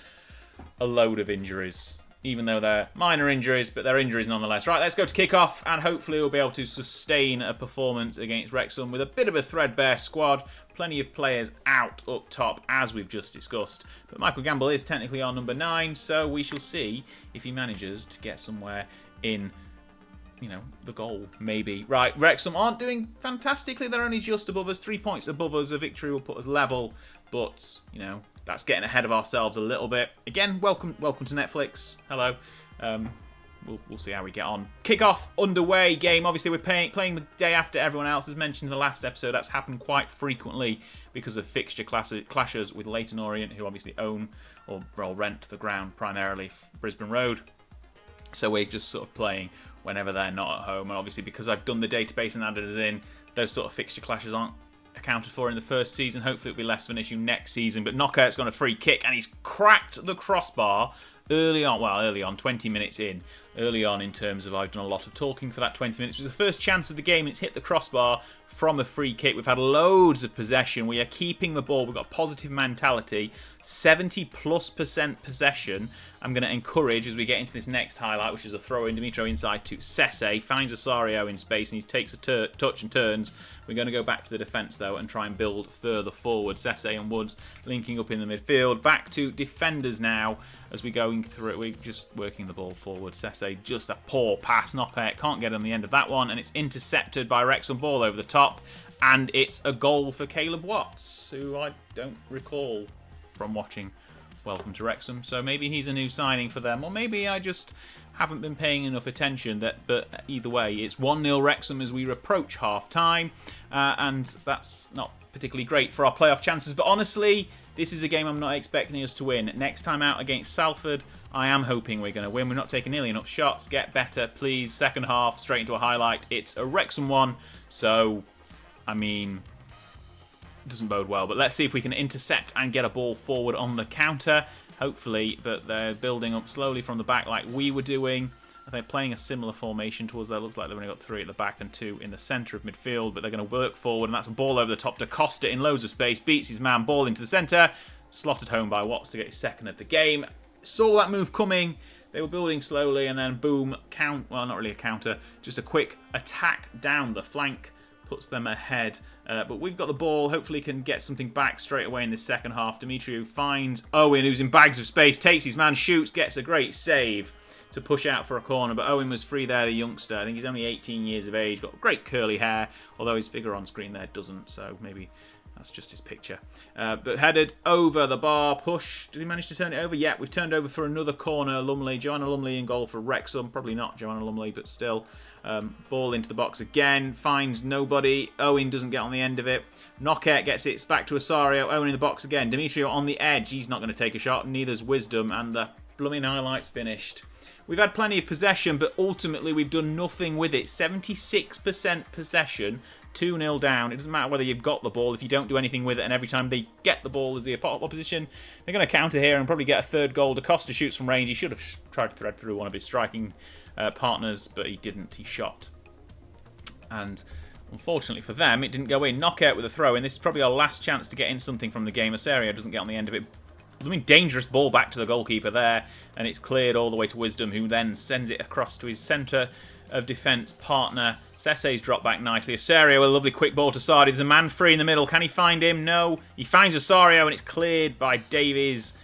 a load of injuries. Even though they're minor injuries, but they're injuries nonetheless. Right, let's go to kick-off, and hopefully we'll be able to sustain a performance against Wrexham with a bit of a threadbare squad. Plenty of players out up top, as we've just discussed. But Michael Gamble is technically our number 9, so we shall see if he manages to get somewhere in, the goal, maybe. Right, Wrexham aren't doing fantastically. They're only just above us, 3 points above us. A victory will put us level, but, that's getting ahead of ourselves a little bit. Again, welcome to Netflix. Hello. We'll see how we get on. Kick-off underway game. Obviously, we're playing the day after everyone else. As mentioned in the last episode, that's happened quite frequently because of fixture clashes with Leyton Orient, who obviously own or rent the ground primarily Brisbane Road. So we're just sort of playing whenever they're not at home. And obviously, because I've done the database and added us in, those sort of fixture clashes aren't accounted for in the first season. Hopefully it'll be less of an issue next season. But Knockaert's got a free kick and he's cracked the crossbar early on, 20 minutes in. Early on in terms of I've done a lot of talking for that 20 minutes. It was the first chance of the game and it's hit the crossbar from a free kick. We've had loads of possession. We are keeping the ball. We've got positive mentality. 70+% possession. I'm going to encourage as we get into this next highlight, which is a throw in Demetriou inside to Sesse. Finds Asario in space and he takes a touch and turns. We're going to go back to the defence though and try and build further forward. Sesse and Woods linking up in the midfield. Back to defenders now as we're going through it. We're just working the ball forward. Sesse, just a poor pass. Knockaert can't get on the end of that one and it's intercepted by Wrexham. Ball over the top and it's a goal for Caleb Watts, who I don't recall from watching Welcome to Wrexham. So maybe he's a new signing for them, or maybe I just haven't been paying enough attention. But either way, it's 1-0 Wrexham as we approach half-time, and that's not particularly great for our playoff chances. But honestly, this is a game I'm not expecting us to win. Next time out against Salford, I am hoping we're going to win. We're not taking nearly enough shots. Get better, please. Second half, straight into a highlight. It's a Wrexham one, so, I mean, it doesn't bode well. But let's see if we can intercept and get a ball forward on the counter. Hopefully, but they're building up slowly from the back like we were doing. They're playing a similar formation towards there. Looks like they've only got 3 at the back and 2 in the centre of midfield, but they're going to work forward, and that's a ball over the top to Costa in loads of space. Beats his man, ball into the centre. Slotted home by Watts to get his second of the game. Saw that move coming. They were building slowly, and then boom, well, not really a counter, just a quick attack down the flank. Puts them ahead. But we've got the ball. Hopefully can get something back straight away in this second half. Demetriou finds Owen, who's in bags of space. Takes his man, shoots, gets a great save to push out for a corner. But Owen was free there, the youngster. I think he's only 18 years of age. Got great curly hair. Although his figure on screen there doesn't. So maybe that's just his picture. But headed over the bar. Push. Did he manage to turn it over? Yeah, we've turned over for another corner. Lumley. Joanna Lumley in goal for Wrexham. Probably not Joanna Lumley, but still. Ball into the box again. Finds nobody. Owen doesn't get on the end of it. Knockout gets it back to Osorio. Owen in the box again. Demetriou on the edge. He's not going to take a shot. Neither's Wisdom. And the blooming highlights finished. We've had plenty of possession, but ultimately we've done nothing with it. 76% possession. 2-0 down. It doesn't matter whether you've got the ball if you don't do anything with it, and every time they get the ball as the opposition, they're going to counter here and probably get a third goal. Da Costa shoots from range. He should have tried to thread through one of his striking partners, but he didn't. He shot. And unfortunately for them, it didn't go in. Knockout with a throw in. This is probably our last chance to get in something from the game. Osorio doesn't get on the end of it. I mean, dangerous ball back to the goalkeeper there, and it's cleared all the way to Wisdom, who then sends it across to his centre of defence partner. Sesse's dropped back nicely. Osorio with a lovely quick ball to Sardi. There's a man free in the middle. Can he find him? No. He finds Osorio, and it's cleared by Davies.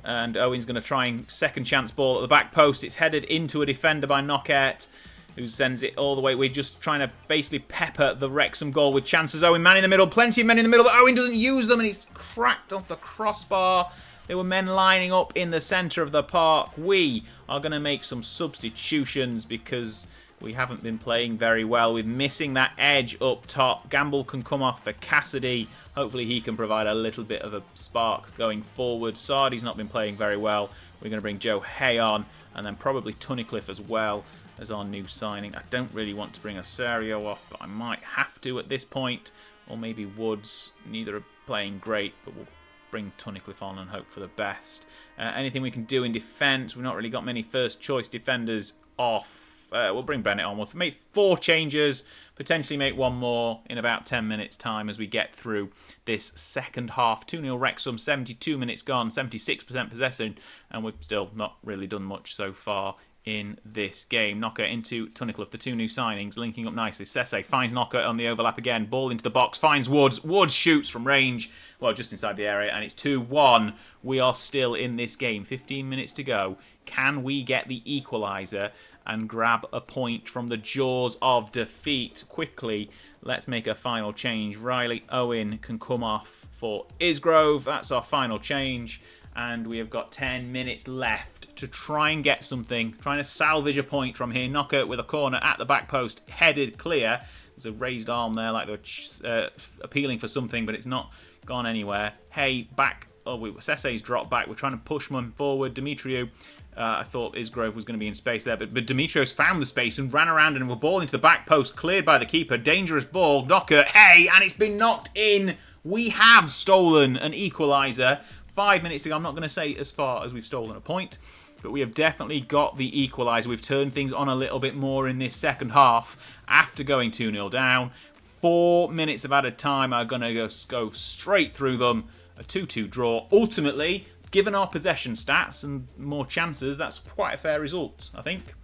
And Owen's going to try and second chance ball at the back post. It's headed into a defender by Knockout, who sends it all the way. We're just trying to basically pepper the Wrexham goal with chances. Owen, man in the middle. Plenty of men in the middle, but Owen doesn't use them, and it's cracked off the crossbar. There were men lining up in the centre of the park. We are going to make some substitutions because we haven't been playing very well. We're missing that edge up top. Gamble can come off for Cassidy. Hopefully he can provide a little bit of a spark going forward. Sardi's not been playing very well. We're going to bring Joe Hay on, and then probably Tunnicliffe as well as our new signing. I don't really want to bring Osorio off, but I might have to at this point. Or maybe Woods. Neither are playing great, but we'll bring Tunnicliffe on and hope for the best. Anything we can do in defence. We've not really got many first choice defenders off. We'll bring Bennett on. We'll make 4 changes, potentially make 1 more in about 10 minutes time as we get through this second half. 2-0 Wrexham, 72 minutes gone, 76% possession, and we've still not really done much so far in this game. Knocker into Tunnicliffe, the 2 new signings, linking up nicely. Sesse finds Knocker on the overlap again, ball into the box, finds Woods. Woods shoots from range, well, just inside the area, and it's 2-1. We are still in this game, 15 minutes to go. Can we get the equaliser and grab a point from the jaws of defeat quickly? Let's make a final change. Riley Owen can come off for Isgrove. That's our final change. And we have got 10 minutes left to try and get something. Trying to salvage a point from here. Knocker with a corner at the back post. Headed clear. There's a raised arm there like they're appealing for something, but it's not gone anywhere. Hey, back. Oh, Sesse's dropped back. We're trying to push him forward. Demetriou. I thought Isgrove was going to be in space there, but Demetriou's found the space and ran around and a ball into the back post, cleared by the keeper. Dangerous ball, Knocker, hey, and it's been knocked in. We have stolen an equaliser. 5 minutes to go. I'm not going to say as far as we've stolen a point, but we have definitely got the equaliser. We've turned things on a little bit more in this second half after going 2-0 down. 4 minutes of added time are going to go straight through them. A 2-2 draw. Ultimately, given our possession stats and more chances, that's quite a fair result, I think.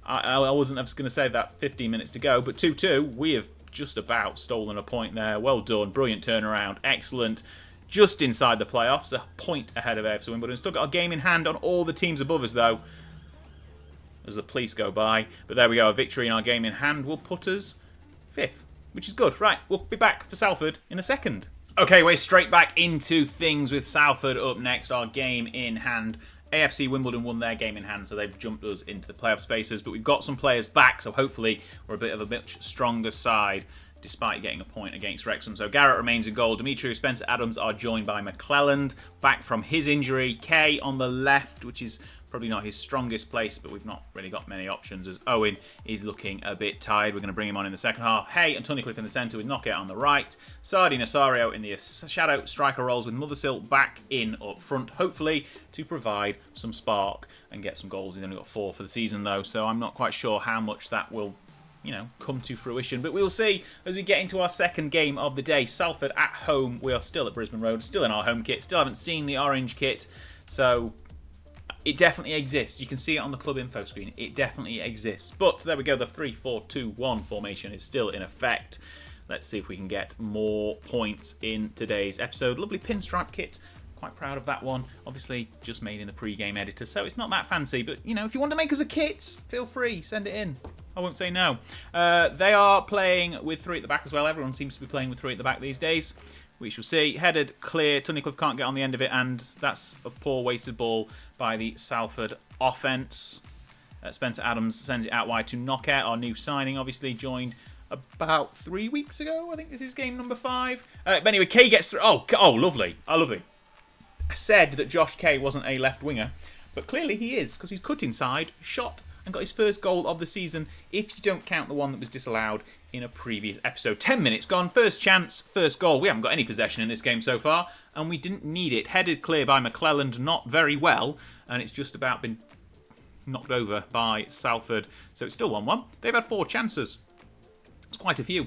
I wasn't going to say that 15 minutes to go, but 2-2, we have just about stolen a point there. Well done. Brilliant turnaround. Excellent. Just inside the playoffs, a point ahead of AFC Wimbledon. Still got our game in hand on all the teams above us, though, as the police go by. But there we go. A victory in our game in hand will put us 5th, which is good. Right, we'll be back for Salford in a second. Okay, we're straight back into things with Salford up next, our game in hand. AFC Wimbledon won their game in hand, so they've jumped us into the playoff spaces, but we've got some players back, so hopefully we're a much stronger side, despite getting a point against Wrexham. So Garrett remains in goal. Demetriou, Spencer Adams are joined by McClelland, back from his injury. Kay on the left, which is Probably not his strongest place, but we've not really got many options as Owen is looking a bit tired. We're going to bring him on in the second half. Hay and Tunnicliffe in the centre with Knockout on the right. Sardi Nasario in the shadow striker roles with Mothersill back in up front, hopefully to provide some spark and get some goals. He's only got 4 for the season though, so I'm not quite sure how much that will come to fruition. But we'll see as we get into our second game of the day. Salford at home. We are still at Brisbane Road, still in our home kit. Still haven't seen the orange kit, so it definitely exists. You can see it on the club info screen. It definitely exists. But there we go. The 3-4-2-1 formation is still in effect. Let's see if we can get more points in today's episode. Lovely pinstripe kit. Quite proud of that one. Obviously, just made in the pre-game editor, so it's not that fancy. But, if you want to make us a kit, feel free. Send it in. I won't say no. They are playing with 3 at the back as well. Everyone seems to be playing with 3 at the back these days. We shall see. Headed clear. Tunnicliffe can't get on the end of it, and that's a poor wasted ball by the Salford offence. Spencer Adams sends it out wide to Knockout, our new signing, obviously joined about 3 weeks ago. I think this is game number 5. But anyway, Kay gets through. Oh, lovely. Oh, lovely. I said that Josh Kay wasn't a left winger, but clearly he is, because he's cut inside, shot, and got his first goal of the season, if you don't count the one that was disallowed in a previous episode. 10 minutes gone, first chance, first goal. We haven't got any possession in this game so far, and we didn't need it. Headed clear by McClelland, not very well, and it's just about been knocked over by Salford. So it's still 1-1. They've had 4 chances. It's quite a few.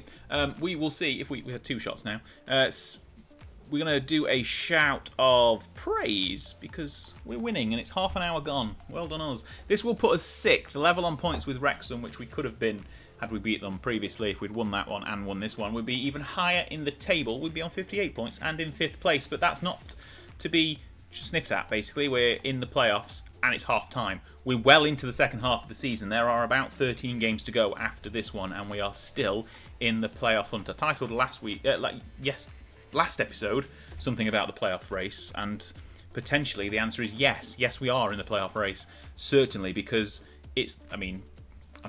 We will see if we have 2 shots now. We're going to do a shout of praise because we're winning and it's half an hour gone. Well done us. This will put us 6th, level on points with Wrexham, which we could have been had we beat them previously. If we'd won that one and won this one, we'd be even higher in the table. We'd be on 58 points and in 5th place, but that's not to be sniffed at, basically. We're in the playoffs and it's half time. We're well into the second half of the season. There are about 13 games to go after this one, and we are still in the playoff hunt. I titled last episode something about the playoff race, and potentially the answer is yes. Yes, we are in the playoff race, certainly, because I'm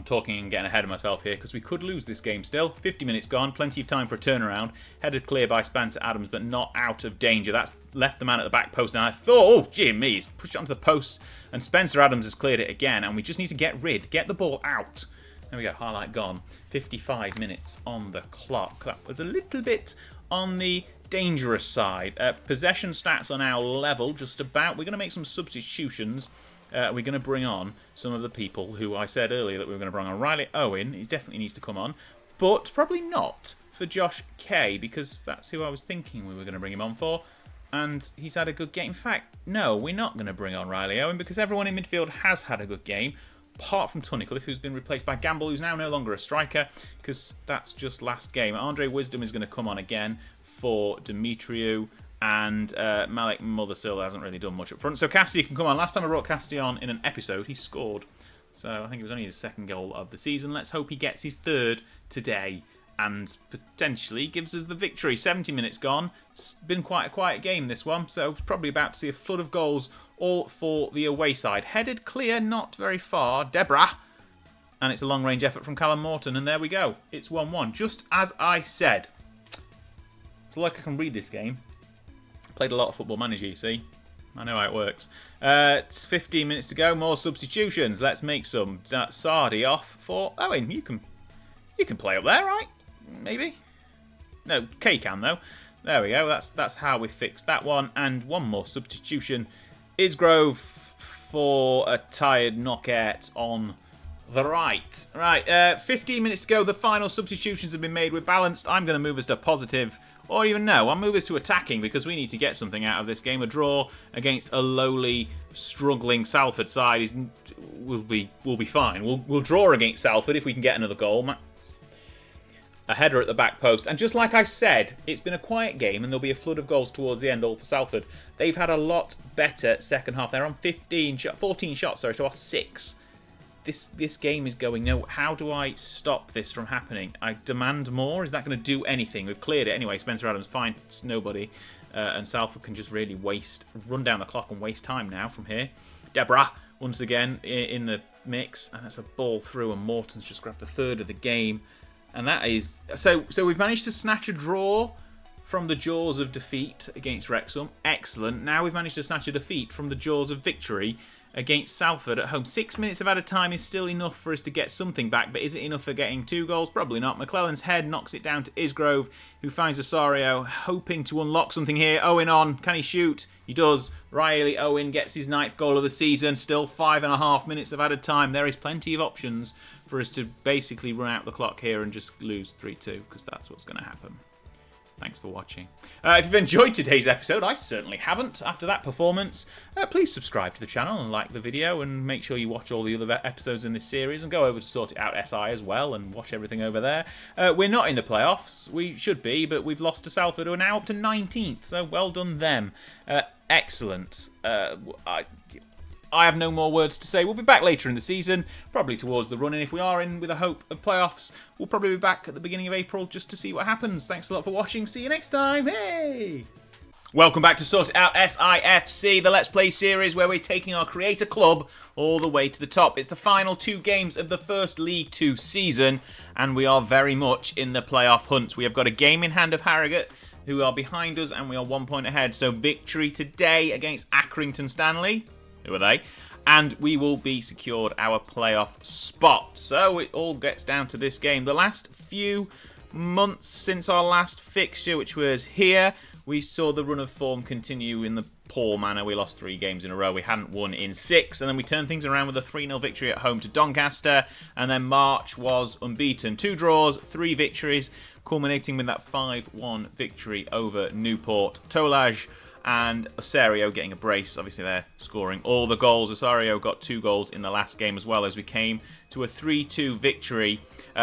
talking and getting ahead of myself here because we could lose this game still. 50 minutes gone, plenty of time for a turnaround. Headed clear by Spencer Adams, but not out of danger. That's left the man at the back post, and I thought, oh, Jimmy, he's pushed it onto the post, and Spencer Adams has cleared it again, and we just need to get the ball out. There we go, highlight gone. 55 minutes on the clock. That was a little bit on the dangerous side. Possession stats are now level, just about. We're going to make some substitutions. We're going to bring on some of the people who I said earlier that we were going to bring on. Riley Owen, he definitely needs to come on, but probably not for Josh Kay, because that's who I was thinking we were going to bring him on for, and he's had a good game. In fact, no, we're not going to bring on Riley Owen, because everyone in midfield has had a good game, apart from Tunnicliffe, who's been replaced by Gamble, who's now no longer a striker, because that's just last game. Andre Wisdom is going to come on again for Demetriou, and Malik Mothersill hasn't really done much up front. So Cassidy can come on. Last time I brought Cassidy on in an episode, he scored. So I think it was only his 2nd goal of the season. Let's hope he gets his 3rd today and potentially gives us the victory. 70 minutes gone. It's been quite a quiet game, this one. So probably about to see a flood of goals, all for the away side. Headed clear, not very far. Deborah. And it's a long-range effort from Callum Morton. And there we go. It's 1-1. Just as I said. It's like I can read this game. Played a lot of Football Manager, you see. I know how it works. It's 15 minutes to go. More substitutions. Let's make some. Sardi off for Owen. You can play up there, right? Maybe. No, Kay can though. There we go. That's how we fixed that one. And one more substitution. Isgrove for a tired Knockout on the right. Right. 15 minutes to go. The final substitutions have been made. We're balanced. I'm going to move us to positive. Or even no, I'll move us to attacking because we need to get something out of this game. A draw against a lowly, struggling Salford side will be fine. We'll draw against Salford if we can get another goal. A header at the back post. And just like I said, it's been a quiet game and there'll be a flood of goals towards the end, all for Salford. They've had a lot better second half. They're on 14 shots, to our 6. This game is going no. How do I stop this from happening? I demand more. Is that going to do anything? We've cleared it anyway. Spencer Adams finds nobody, and Salford can just really run down the clock and waste time now from here. Deborah once again in the mix, and that's a ball through, and Morton's just grabbed a 3rd of the game, and that is so. We've managed to snatch a draw from the jaws of defeat against Wrexham. Excellent. Now we've managed to snatch a defeat from the jaws of victory against Salford at home. 6 minutes of added time is still enough for us to get something back, but is it enough for getting 2 goals? Probably not. McClellan's head knocks it down to Isgrove, who finds Osorio, hoping to unlock something here. Owen on. Can he shoot? He does. Riley Owen gets his 9th goal of the season. Still 5.5 minutes of added time. There is plenty of options for us to basically run out the clock here and just lose 3-2, because that's what's going to happen. Thanks for watching. If you've enjoyed today's episode, I certainly haven't after that performance, please subscribe to the channel and like the video, and make sure you watch all the other episodes in this series, and go over to SortitoutSI as well and watch everything over there. We're not in the playoffs. We should be, but we've lost to Salford, who are now up to 19th, so well done them. Excellent. I have no more words to say. We'll be back later in the season, probably towards the run-in. If we are in with a hope of playoffs, we'll probably be back at the beginning of April just to see what happens. Thanks a lot for watching. See you next time. Hey! Welcome back to SortitoutSI FC, the Let's Play series where we're taking our creator club all the way to the top. It's the final 2 games of the first League 2 season, and we are very much in the playoff hunt. We have got a game in hand of Harrogate, who are behind us, and we are 1 point ahead. So victory today against Accrington Stanley. Who are they? And we will be secured our playoff spot. So it all gets down to this game. The last few months since our last fixture, which was here, we saw the run of form continue in the poor manner. We lost 3 games in a row. We hadn't won in 6. And then we turned things around with a 3-0 victory at home to Doncaster. And then March was unbeaten. 2 draws, 3 victories, culminating with that 5-1 victory over Newport. Tolaj and Osorio getting a brace. Obviously, they're scoring all the goals. Osorio got 2 goals in the last game as well, as we came to a 3-2 victory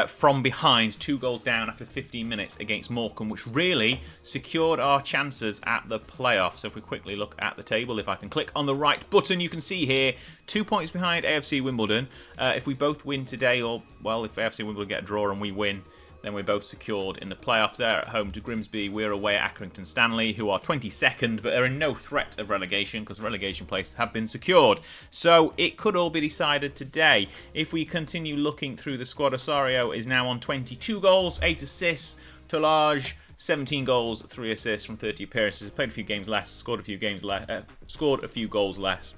from behind, 2 goals down after 15 minutes against Morecambe, which really secured our chances at the playoffs. So if we quickly look at the table, if I can click on the right button, you can see here 2 points behind AFC Wimbledon. If we both win today, or, well, if AFC Wimbledon get a draw and we win, then we're both secured in the playoffs. There at home to Grimsby. We're away at Accrington Stanley, who are 22nd, but are in no threat of relegation because relegation places have been secured. So it could all be decided today. If we continue looking through the squad, Osorio is now on 22 goals, 8 assists. Tolaj, 17 goals, 3 assists from 30 appearances. Played a few games less, scored a few goals less,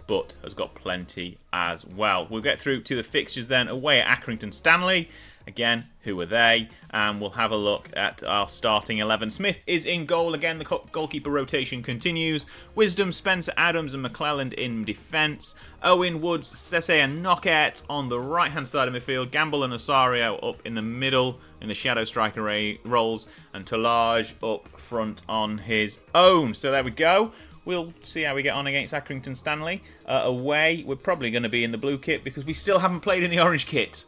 but has got plenty as well. We'll get through to the fixtures then. Away at Accrington Stanley. Again, who are they? And we'll have a look at our starting 11. Smith is in goal again. The goalkeeper rotation continues. Wisdom, Spencer Adams and McClelland in defence. Owen, Woods, Sese and Knockett on the right-hand side of midfield. Gamble and Osorio up in the middle in the shadow striker roles. And Tolaj up front on his own. So there we go. We'll see how we get on against Accrington Stanley. Away, we're probably going to be in the blue kit because we still haven't played in the orange kit.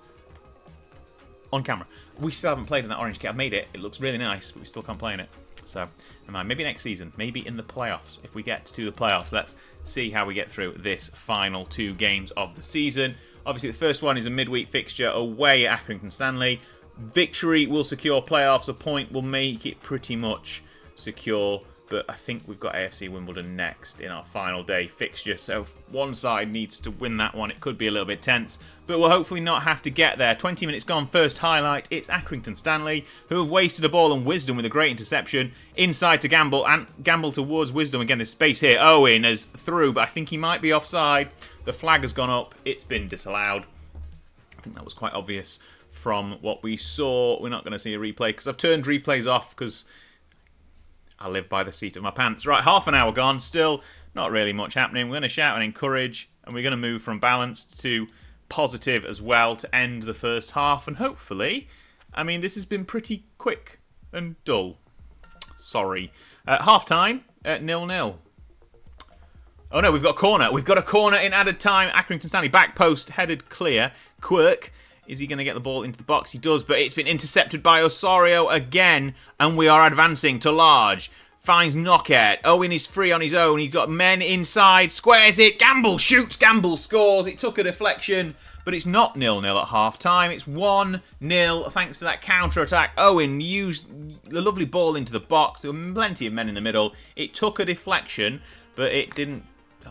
On camera. We still haven't played in that orange kit. I've made it. It looks really nice, but we still can't play in it. So, maybe next season. Maybe in the playoffs. If we get to the playoffs, let's see how we get through this final 2 games of the season. Obviously, the first one is a midweek fixture away at Accrington Stanley. Victory will secure playoffs. A point will make it pretty much secure. But I think we've got AFC Wimbledon next in our final day fixture. So if one side needs to win that one, it could be a little bit tense. But we'll hopefully not have to get there. 20 minutes gone, first highlight. It's Accrington Stanley, who have wasted a ball, and Wisdom with a great interception. Inside to Gamble, and Gamble towards Wisdom. Again, there's space here. Owen is through, but I think he might be offside. The flag has gone up. It's been disallowed. I think that was quite obvious from what we saw. We're not going to see a replay because I've turned replays off because I live by the seat of my pants. Right, half an hour gone. Still not really much happening. We're going to shout and encourage, and we're going to move from balanced to positive as well to end the first half. And hopefully, this has been pretty quick and dull. Sorry. Half time at 0-0. Oh no, we've got a corner. We've got a corner in added time. Accrington Stanley back post headed clear. Quirk. Is he going to get the ball into the box? He does, but it's been intercepted by Osorio again, and we are advancing to large. Finds Knockett. Owen is free on his own. He's got men inside. Squares it. Gamble shoots. Gamble scores. It took a deflection, but it's not 0-0 at half-time. It's 1-0 thanks to that counter-attack. Owen used a lovely ball into the box. There were plenty of men in the middle. It took a deflection, but it didn't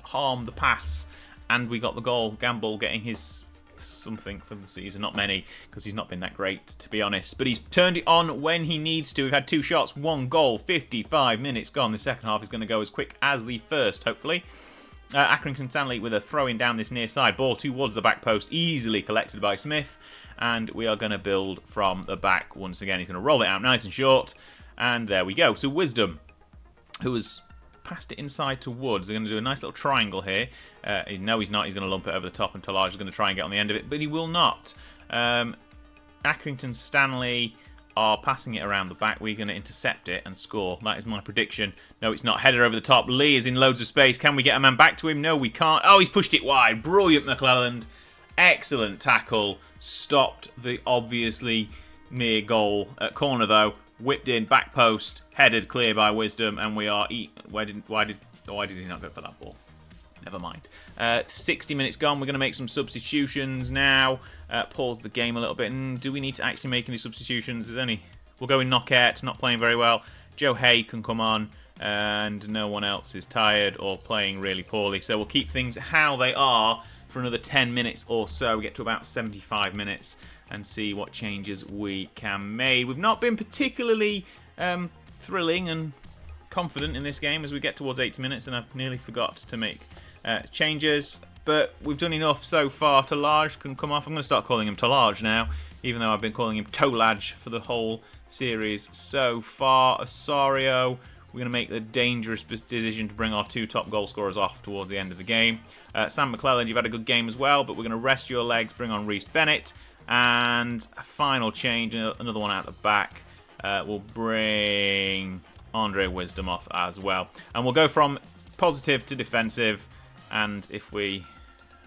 harm the pass, and we got the goal. Gamble getting his something for the season, not many, because he's not been that great, to be honest, but he's turned it on when he needs to. We've had 2 shots, 1 goal, 55 minutes gone. The second half is going to go as quick as the first, hopefully. Accrington Stanley with a throw-in down this near side. Ball towards the back post, easily collected by Smith. And we are going to build from the back once again. He's going to roll it out nice and short. And there we go. So Wisdom, who has passed it inside to Woods. They're going to do a nice little triangle here. No, he's not. He's going to lump it over the top, and Talaj is going to try and get on the end of it, but he will not. Accrington Stanley are passing it around the back. We're going to intercept it and score. That is my prediction. No, it's not. Header over the top. Lee is in loads of space. Can we get a man back to him? No, we can't. Oh, he's pushed it wide. Brilliant, McClelland. Excellent tackle. Stopped the obviously near goal. At corner, though. Whipped in, back post, headed clear by Wisdom, and we are... Why did he not go for that ball? Never mind. 60 minutes gone. We're going to make some substitutions now. Pause the game a little bit. And do we need to actually make any substitutions? We'll go in Knockout, not playing very well. Joe Hay can come on, and no one else is tired or playing really poorly. So we'll keep things how they are for another 10 minutes or so. We get to about 75 minutes and see what changes we can make. We've not been particularly thrilling and confident in this game as we get towards 80 minutes, and I've nearly forgot to make changes. But we've done enough so far. Talaj can come off. I'm going to start calling him Talaj now, even though I've been calling him Tolaj for the whole series so far. Osorio, we're going to make the dangerous decision to bring our two top goal scorers off towards the end of the game. Sam McClelland, you've had a good game as well, but we're going to rest your legs, bring on Reece Bennett. And a final change, another one out the back. We'll bring Andre Wisdom off as well. And we'll go from positive to defensive. And if we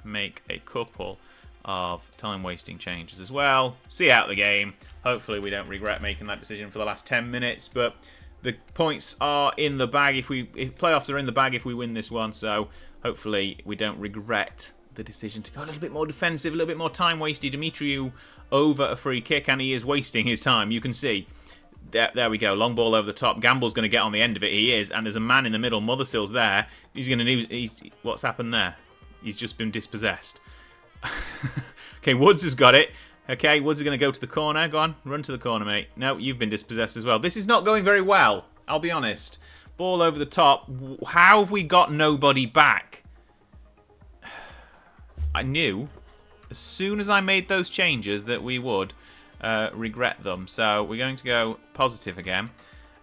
make a couple of time-wasting changes as well, see out the game. Hopefully we don't regret making that decision for the last 10 minutes. But the points are in the bag if playoffs are in the bag if we win this one. So hopefully we don't regret the decision to go a little bit more defensive, a little bit more time wasted. Demetriou over a free kick, and he is wasting his time. You can see. There we go. Long ball over the top. Gamble's going to get on the end of it. He is. And there's a man in the middle. Mothersil's there. He's going to do... What's happened there? He's just been dispossessed. Okay, Woods has got it. Okay, Woods is going to go to the corner. Go on. Run to the corner, mate. No, you've been dispossessed as well. This is not going very well. I'll be honest. Ball over the top. How have we got nobody back? I knew as soon as I made those changes that we would regret them. So we're going to go positive again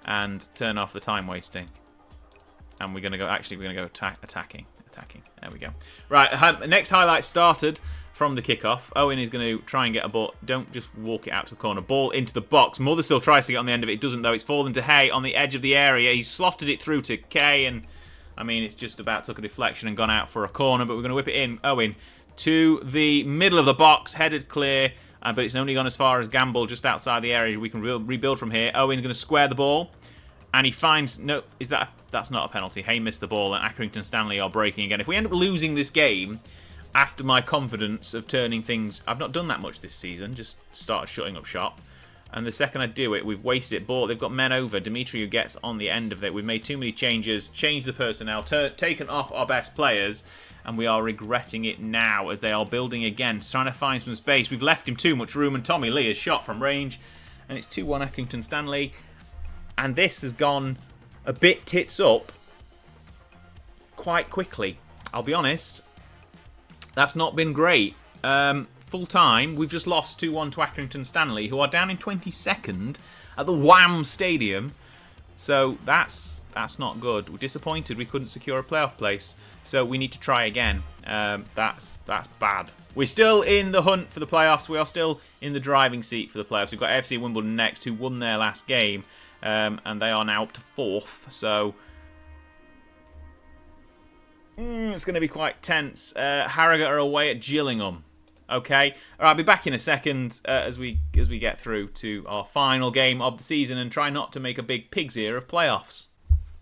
and turn off the time wasting. And we're going to go, actually, we're going to go attacking. There we go. Right, next highlight started from the kickoff. Owen is going to try and get a ball. Don't just walk it out to the corner. Ball into the box. Mother still tries to get on the end of it. It doesn't, though. It's fallen to Hay on the edge of the area. He's slotted it through to Kay, and I mean, it's just about took a deflection and gone out for a corner, but we're going to whip it in. Owen to the middle of the box, headed clear, but it's only gone as far as Gamble, just outside the area. We can rebuild from here. Owen's going to square the ball, and he finds... No, that's not a penalty. Hay missed the ball, and Accrington Stanley are breaking again. If we end up losing this game, after my confidence of turning things... I've not done that much this season, just started shutting up shop. And the second I do it, we've wasted it. Ball, they've got men over. Demetriou gets on the end of it. We've made too many changes, changed the personnel, taken off our best players, and we are regretting it now as they are building again, trying to find some space. We've left him too much room, and Tommy Lee has shot from range, and it's 2-1 Accrington Stanley. And this has gone a bit tits up quite quickly. I'll be honest, that's not been great. Full time, we've just lost 2-1 to Accrington Stanley, who are down in 22nd at the Wham Stadium. So that's not good. We're disappointed we couldn't secure a playoff place. So we need to try again. That's bad. We're still in the hunt for the playoffs. We are still in the driving seat for the playoffs. We've got AFC Wimbledon next, who won their last game, and they are now up to 4th. So it's going to be quite tense. Harrogate are away at Gillingham. Okay, all right, I'll be back in a second as we get through to our final game of the season and try not to make a big pig's ear of playoffs.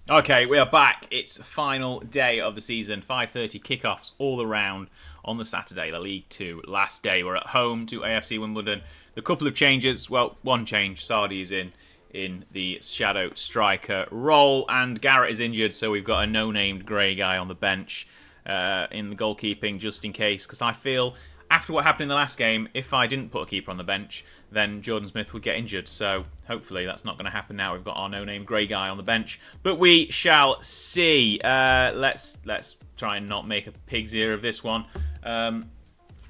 Okay, we are back. It's final day of the season. 5:30 kickoffs all around on the Saturday, the League Two last day. We're at home to AFC Wimbledon. The couple of changes, well, one change. Sardi is in the shadow striker role, and Garrett is injured, so we've got a no-named grey guy on the bench in the goalkeeping just in case, because I feel after what happened in the last game, if I didn't put a keeper on the bench, then Jordan Smith would get injured. So hopefully that's not going to happen now. We've got our no-name grey guy on the bench. But we shall see. Let's try and not make a pig's ear of this one. I'm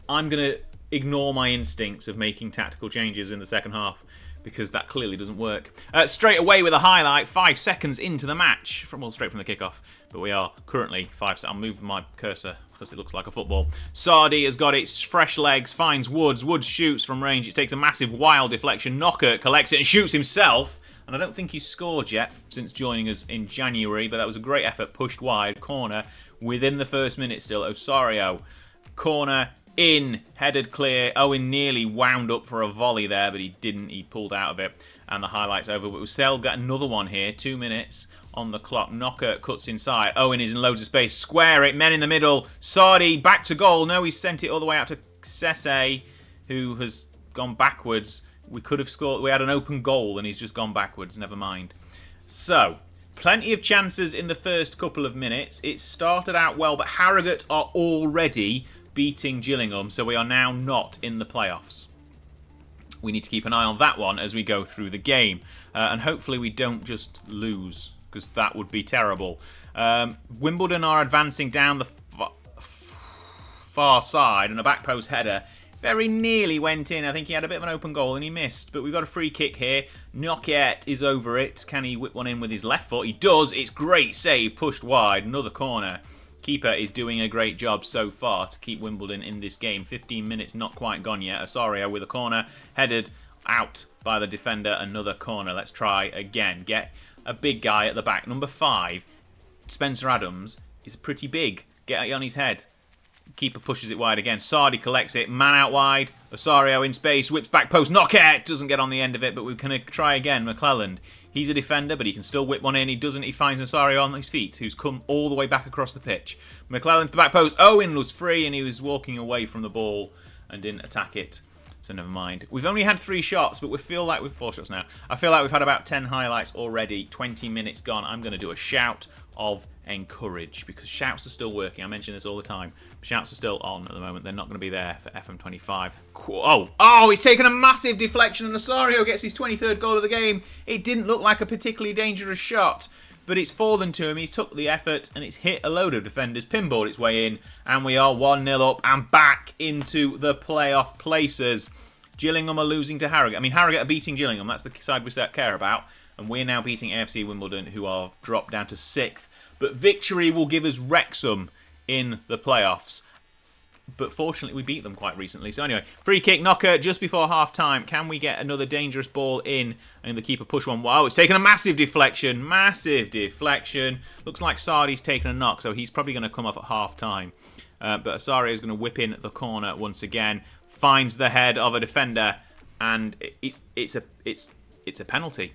going to ignore my instincts of making tactical changes in the second half, because that clearly doesn't work. Straight away with a highlight, 5 seconds into the match, straight from the kickoff. But we are currently 5 seconds. I'll move my cursor because it looks like a football. Sardi has got its fresh legs, finds Woods. Woods shoots from range. It takes a massive wild deflection. Knocker collects it and shoots himself. And I don't think he's scored yet since joining us in January, but that was a great effort. Pushed wide, corner within the first minute still. Osorio, corner in, headed clear. Owen nearly wound up for a volley there, but he didn't. He pulled out of it, and the highlight's over. But Ussel got another one here. 2 minutes on the clock. Knocker cuts inside. Owen is in loads of space. Square it. Men in the middle. Sardi back to goal. No, he sent it all the way out to Sese, who has gone backwards. We could have scored. We had an open goal, and he's just gone backwards. Never mind. So, plenty of chances in the first couple of minutes. It started out well, but Harrogate are already beating Gillingham, so we are now not in the playoffs. We need to keep an eye on that one as we go through the game, and hopefully we don't just lose, because that would be terrible. Wimbledon are advancing down the far side, and a back post header very nearly went in. I think he had a bit of an open goal and he missed, but we've got a free kick here. Knockett is over it. Can he whip one in with his left foot? He does. It's great save, pushed wide, another corner. Keeper is doing a great job so far to keep Wimbledon in this game. 15 minutes not quite gone yet. Osorio with a corner, headed out by the defender. Another corner. Let's try again. Get a big guy at the back. Number 5, Spencer Adams, is pretty big. Get it on his head. Keeper pushes it wide again. Sardi collects it. Man out wide. Osorio in space. Whips back post. Knockett doesn't get on the end of it, but we're going to try again. McClelland. He's a defender, but he can still whip one in. He doesn't. He finds Osorio on his feet, who's come all the way back across the pitch. McClelland to the back post. Owen was free, and he was walking away from the ball and didn't attack it. So never mind. We've only had 3 shots, but we feel like we've 4 shots now. I feel like we've had about 10 highlights already. 20 minutes gone. I'm going to do a shout of encourage, because shouts are still working. I mention this all the time. Shouts are still on at the moment. They're not going to be there for FM25. Oh, he's taken a massive deflection, and Osorio gets his 23rd goal of the game. It didn't look like a particularly dangerous shot, but it's fallen to him. He's took the effort, and it's hit a load of defenders, pinballed its way in, and we are 1-0 up and back into the playoff places. Gillingham are losing to Harrogate. I mean, Harrogate are beating Gillingham. That's the side we care about. And we're now beating AFC Wimbledon, who are dropped down to 6th. But victory will give us Wrexham in the playoffs. But fortunately, we beat them quite recently. So anyway, free kick, Knocker just before half-time. Can we get another dangerous ball in? And the keeper push one. Wow, it's taken a massive deflection. Massive deflection. Looks like Sardi's taken a knock, so he's probably going to come off at half-time. But Osorio is going to whip in the corner once again. Finds the head of a defender. And it's a penalty.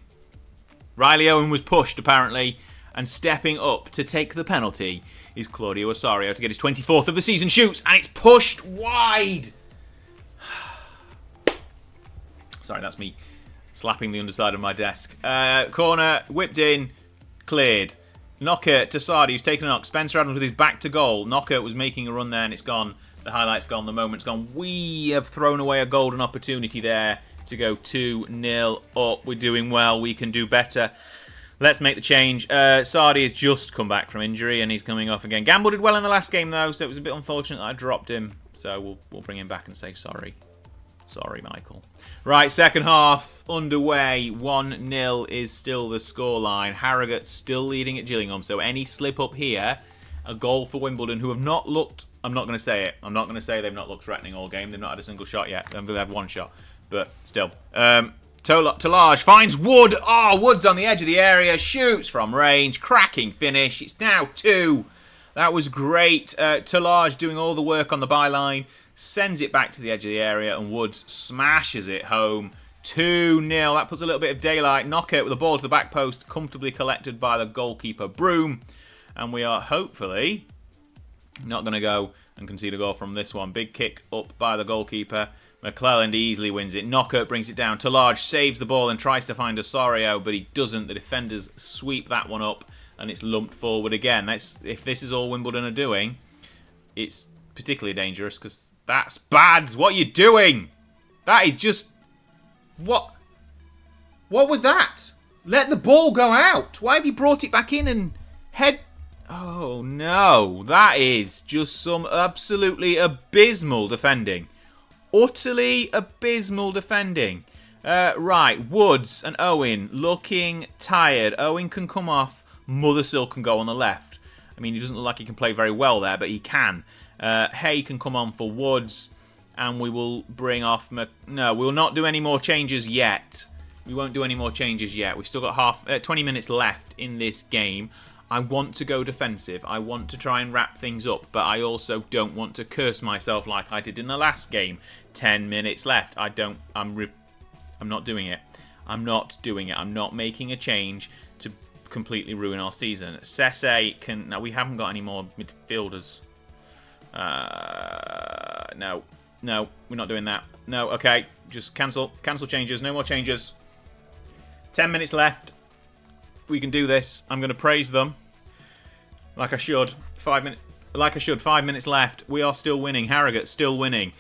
Riley Owen was pushed, apparently. And stepping up to take the penalty is Claudio Osorio to get his 24th of the season. Shoots, and it's pushed wide. Sorry, that's me slapping the underside of my desk. Corner, whipped in, cleared. Knocker to Sardi, who's taken a knock. Spencer Adams with his back to goal. Knocker was making a run there, and it's gone. The highlight's gone, the moment's gone. We have thrown away a golden opportunity there to go 2-0 up. We're doing well. We can do better. Let's make the change. Sardi has just come back from injury and he's coming off again. Gamble did well in the last game though, so it was a bit unfortunate that I dropped him. So we'll bring him back and say sorry. Sorry, Michael. Right, second half underway. 1-0 is still the scoreline. Harrogate still leading at Gillingham. So any slip up here, a goal for Wimbledon, who have not looked... I'm not going to say it. I'm not going to say they've not looked threatening all game. They've not had a single shot yet. They've had 1 shot. But still... Talage finds Wood. Oh, Wood's on the edge of the area. Shoots from range. Cracking finish. It's now 2. That was great. Talage doing all the work on the byline. Sends it back to the edge of the area. And Woods smashes it home. 2-0. That puts a little bit of daylight. Knocker with the ball to the back post. Comfortably collected by the goalkeeper, Broom. And we are hopefully not going to go and concede a goal from this one. Big kick up by the goalkeeper. McClelland easily wins it. Knocker brings it down. Talage saves the ball and tries to find Osorio, but he doesn't. The defenders sweep that one up, and it's lumped forward again. If this is all Wimbledon are doing, it's particularly dangerous because That's bad. What are you doing? That is just... What? What was that? Let the ball go out. Why have you brought it back in and head... Oh, no. That is just some absolutely abysmal defending. Utterly abysmal defending. Right, Woods and Owen looking tired. Owen can come off. Mothersill can go on the left. I mean, he doesn't look like he can play very well there, but he can. Hay can come on for Woods. And we will bring off... No, we will not do any more changes yet. We won't do any more changes yet. We've still got 20 minutes left in this game. I want to go defensive. I want to try and wrap things up, but I also don't want to curse myself like I did in the last game. 10 minutes left. I'm not doing it. I'm not doing it. I'm not making a change to completely ruin our season. Sese can... No, we haven't got any more midfielders. No. No, we're not doing that. No, okay. Just cancel. Cancel changes. No more changes. 10 minutes left. We can do this. I'm going to praise them. Like I should. 5 minutes. Like I should. 5 minutes left. We are still winning. Harrogate still winning.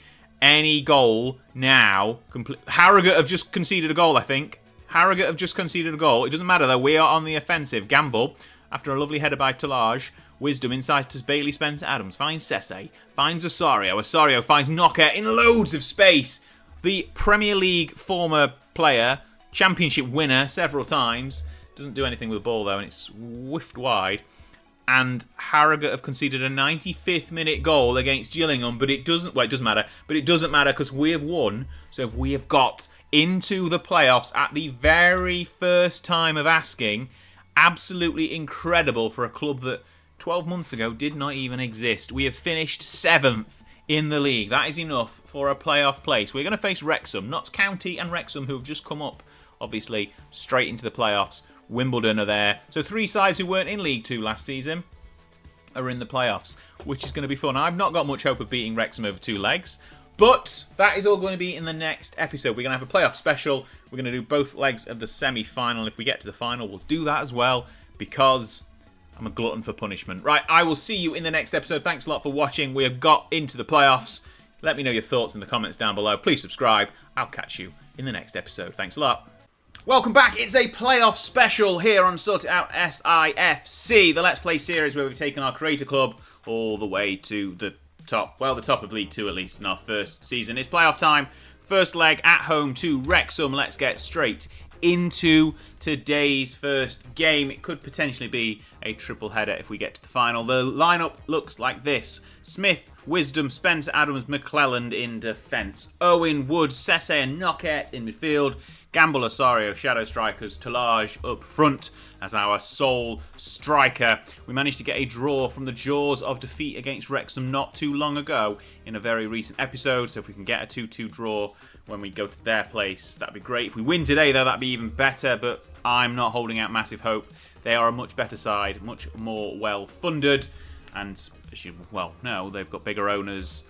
Any goal now. Harrogate have just conceded a goal, I think. Harrogate have just conceded a goal. It doesn't matter, though. We are on the offensive. Gamble, after a lovely header by Talage. Wisdom inside to Bailey Spencer-Adams. Finds Sese. Finds Osorio. Osorio finds Knocker in loads of space. The Premier League former player. Championship winner several times. Doesn't do anything with the ball, though, and it's whiffed wide. And Harrogate have conceded a 95th minute goal against Gillingham, but it doesn't... Well, it doesn't matter. But it doesn't matter because we have won. So if we have got into the playoffs at the very first time of asking, absolutely incredible for a club that 12 months ago did not even exist. We have finished 7th in the league. That is enough for a playoff place. We're going to face Wrexham, Notts County and Wrexham, who have just come up, obviously, straight into the playoffs. Wimbledon are there. So 3 sides who weren't in League 2 last season are in the playoffs, which is going to be fun. I've not got much hope of beating Wrexham over 2 legs, but that is all going to be in the next episode. We're going to have a playoff special. We're going to do both legs of the semi-final. If we get to the final, we'll do that as well, because I'm a glutton for punishment. Right, I will see you in the next episode. Thanks a lot for watching. We have got into the playoffs. Let me know your thoughts in the comments down below. Please subscribe. I'll catch you in the next episode. Thanks a lot. Welcome back. It's a playoff special here on SortitoutSI FC, the Let's Play series where we've taken our creator club all the way to the top, well, the top of League 2 at least in our first season. It's playoff time. First leg at home to Wrexham. Let's get straight into today's first game. It could potentially be a triple header if we get to the final. The lineup looks like this: Smith, Wisdom, Spencer-Adams, McClelland in defence, Owen, Wood, Sese and Knockett in midfield, Gamble, Osorio, shadow strikers, Talage up front as our sole striker. We managed to get a draw from the jaws of defeat against Wrexham not too long ago in a very recent episode, so if we can get a 2-2 draw when we go to their place, that'd be great. If we win today, though, that'd be even better, but I'm not holding out massive hope. They are a much better side, much more well-funded, and as you well know, they've got bigger owners,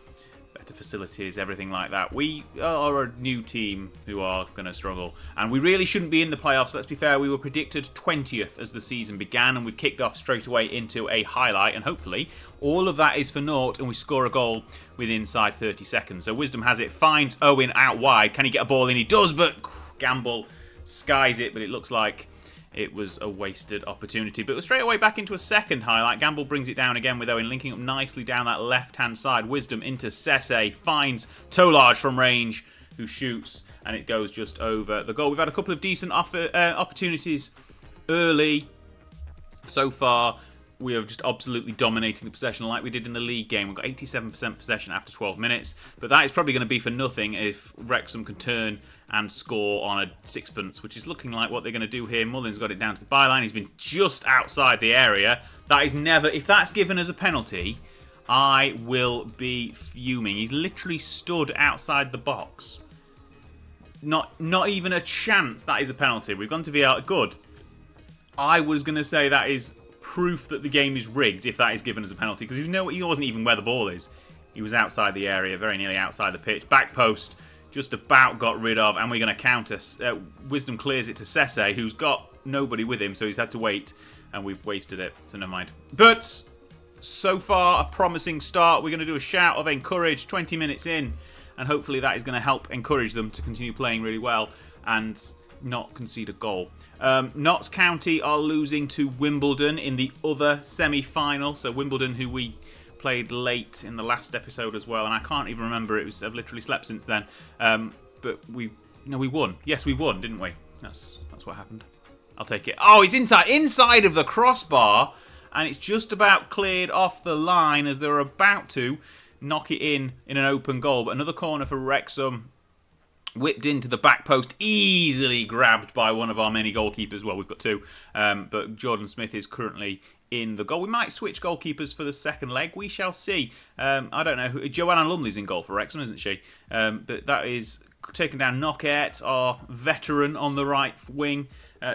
better facilities, everything like that. We are a new team who are going to struggle, and we really shouldn't be in the playoffs. Let's be fair, we were predicted 20th as the season began, and we've kicked off straight away into a highlight, and hopefully all of that is for naught and we score a goal within inside 30 seconds. So Wisdom has it, finds Owen out wide. Can he get a ball in? He does, but Gamble skies it, but it looks like it was a wasted opportunity. But we're straight away back into a second highlight. Gamble brings it down again with Owen, linking up nicely down that left-hand side. Wisdom into Sese, finds Talage from range, who shoots, and it goes just over the goal. We've had a couple of decent opportunities early so far. We are just absolutely dominating the possession like we did in the league game. We've got 87% possession after 12 minutes. But that is probably going to be for nothing if Wrexham can turn and score on a sixpence, which is looking like what they're going to do here. Mullin's got it down to the byline. He's been just outside the area. That is never... If that's given as a penalty, I will be fuming. He's literally stood outside the box. Not even a chance that is a penalty. We've gone to VAR. Good. I was going to say that is proof that the game is rigged if that is given as a penalty, because he wasn't even where the ball is. He was outside the area, very nearly outside the pitch. Back post, just about got rid of, and we're going to counter. Wisdom clears it to Sese, who's got nobody with him, so he's had to wait, and we've wasted it, so never mind. But so far, a promising start. We're going to do a shout of encourage 20 minutes in, and hopefully that is going to help encourage them to continue playing really well and not concede a goal. Notts County are losing to Wimbledon in the other semi-final. So Wimbledon, who we played late in the last episode as well, and I can't even remember. I've literally slept since then. But we won. Yes, we won, didn't we? That's what happened. I'll take it. Oh, he's inside of the crossbar, and it's just about cleared off the line as they're about to knock it in an open goal. But another corner for Wrexham. Whipped into the back post, easily grabbed by one of our many goalkeepers. Well, we've got two, but Jordan Smith is currently in the goal. We might switch goalkeepers for the second leg. We shall see. I don't know. Joanna Lumley's in goal for Wrexham, isn't she? But that is taken down. Knockett, our veteran on the right wing,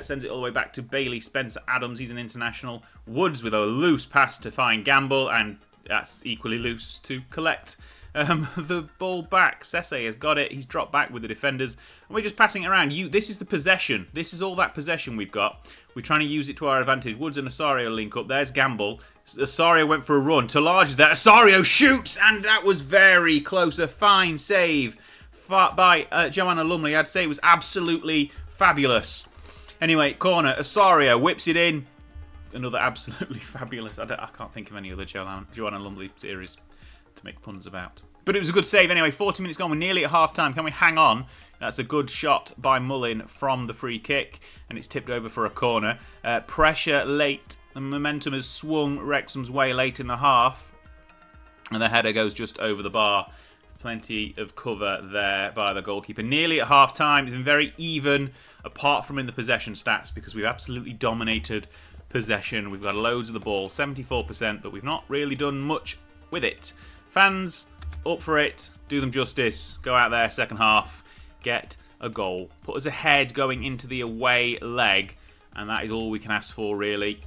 sends it all the way back to Bailey Spencer-Adams. He's an international. Woods with a loose pass to find Gamble, and that's equally loose to collect the ball back. Sese has got it. He's dropped back with the defenders. And we're just passing it around. This is the possession. This is all that possession we've got. We're trying to use it to our advantage. Woods and Osorio link up. There's Gamble. Osorio went for a run. Talage is there. Osorio shoots, and that was very close. A fine save by Joanna Lumley. I'd say it was absolutely fabulous. Anyway, corner. Osorio whips it in. Another absolutely fabulous. I can't think of any other Joanna Lumley series to make puns about. But it was a good save anyway. 40 minutes gone. We're nearly at half-time. Can we hang on? That's a good shot by Mullin from the free kick. And it's tipped over for a corner. Pressure late. The momentum has swung Wrexham's way late in the half. And the header goes just over the bar. Plenty of cover there by the goalkeeper. Nearly at half-time. It's been very even, apart from in the possession stats, because we've absolutely dominated possession. We've got loads of the ball. 74%, but we've not really done much with it. Fans, up for it. Do them justice. Go out there, second half. Get a goal. Put us ahead going into the away leg. And that is all we can ask for, really.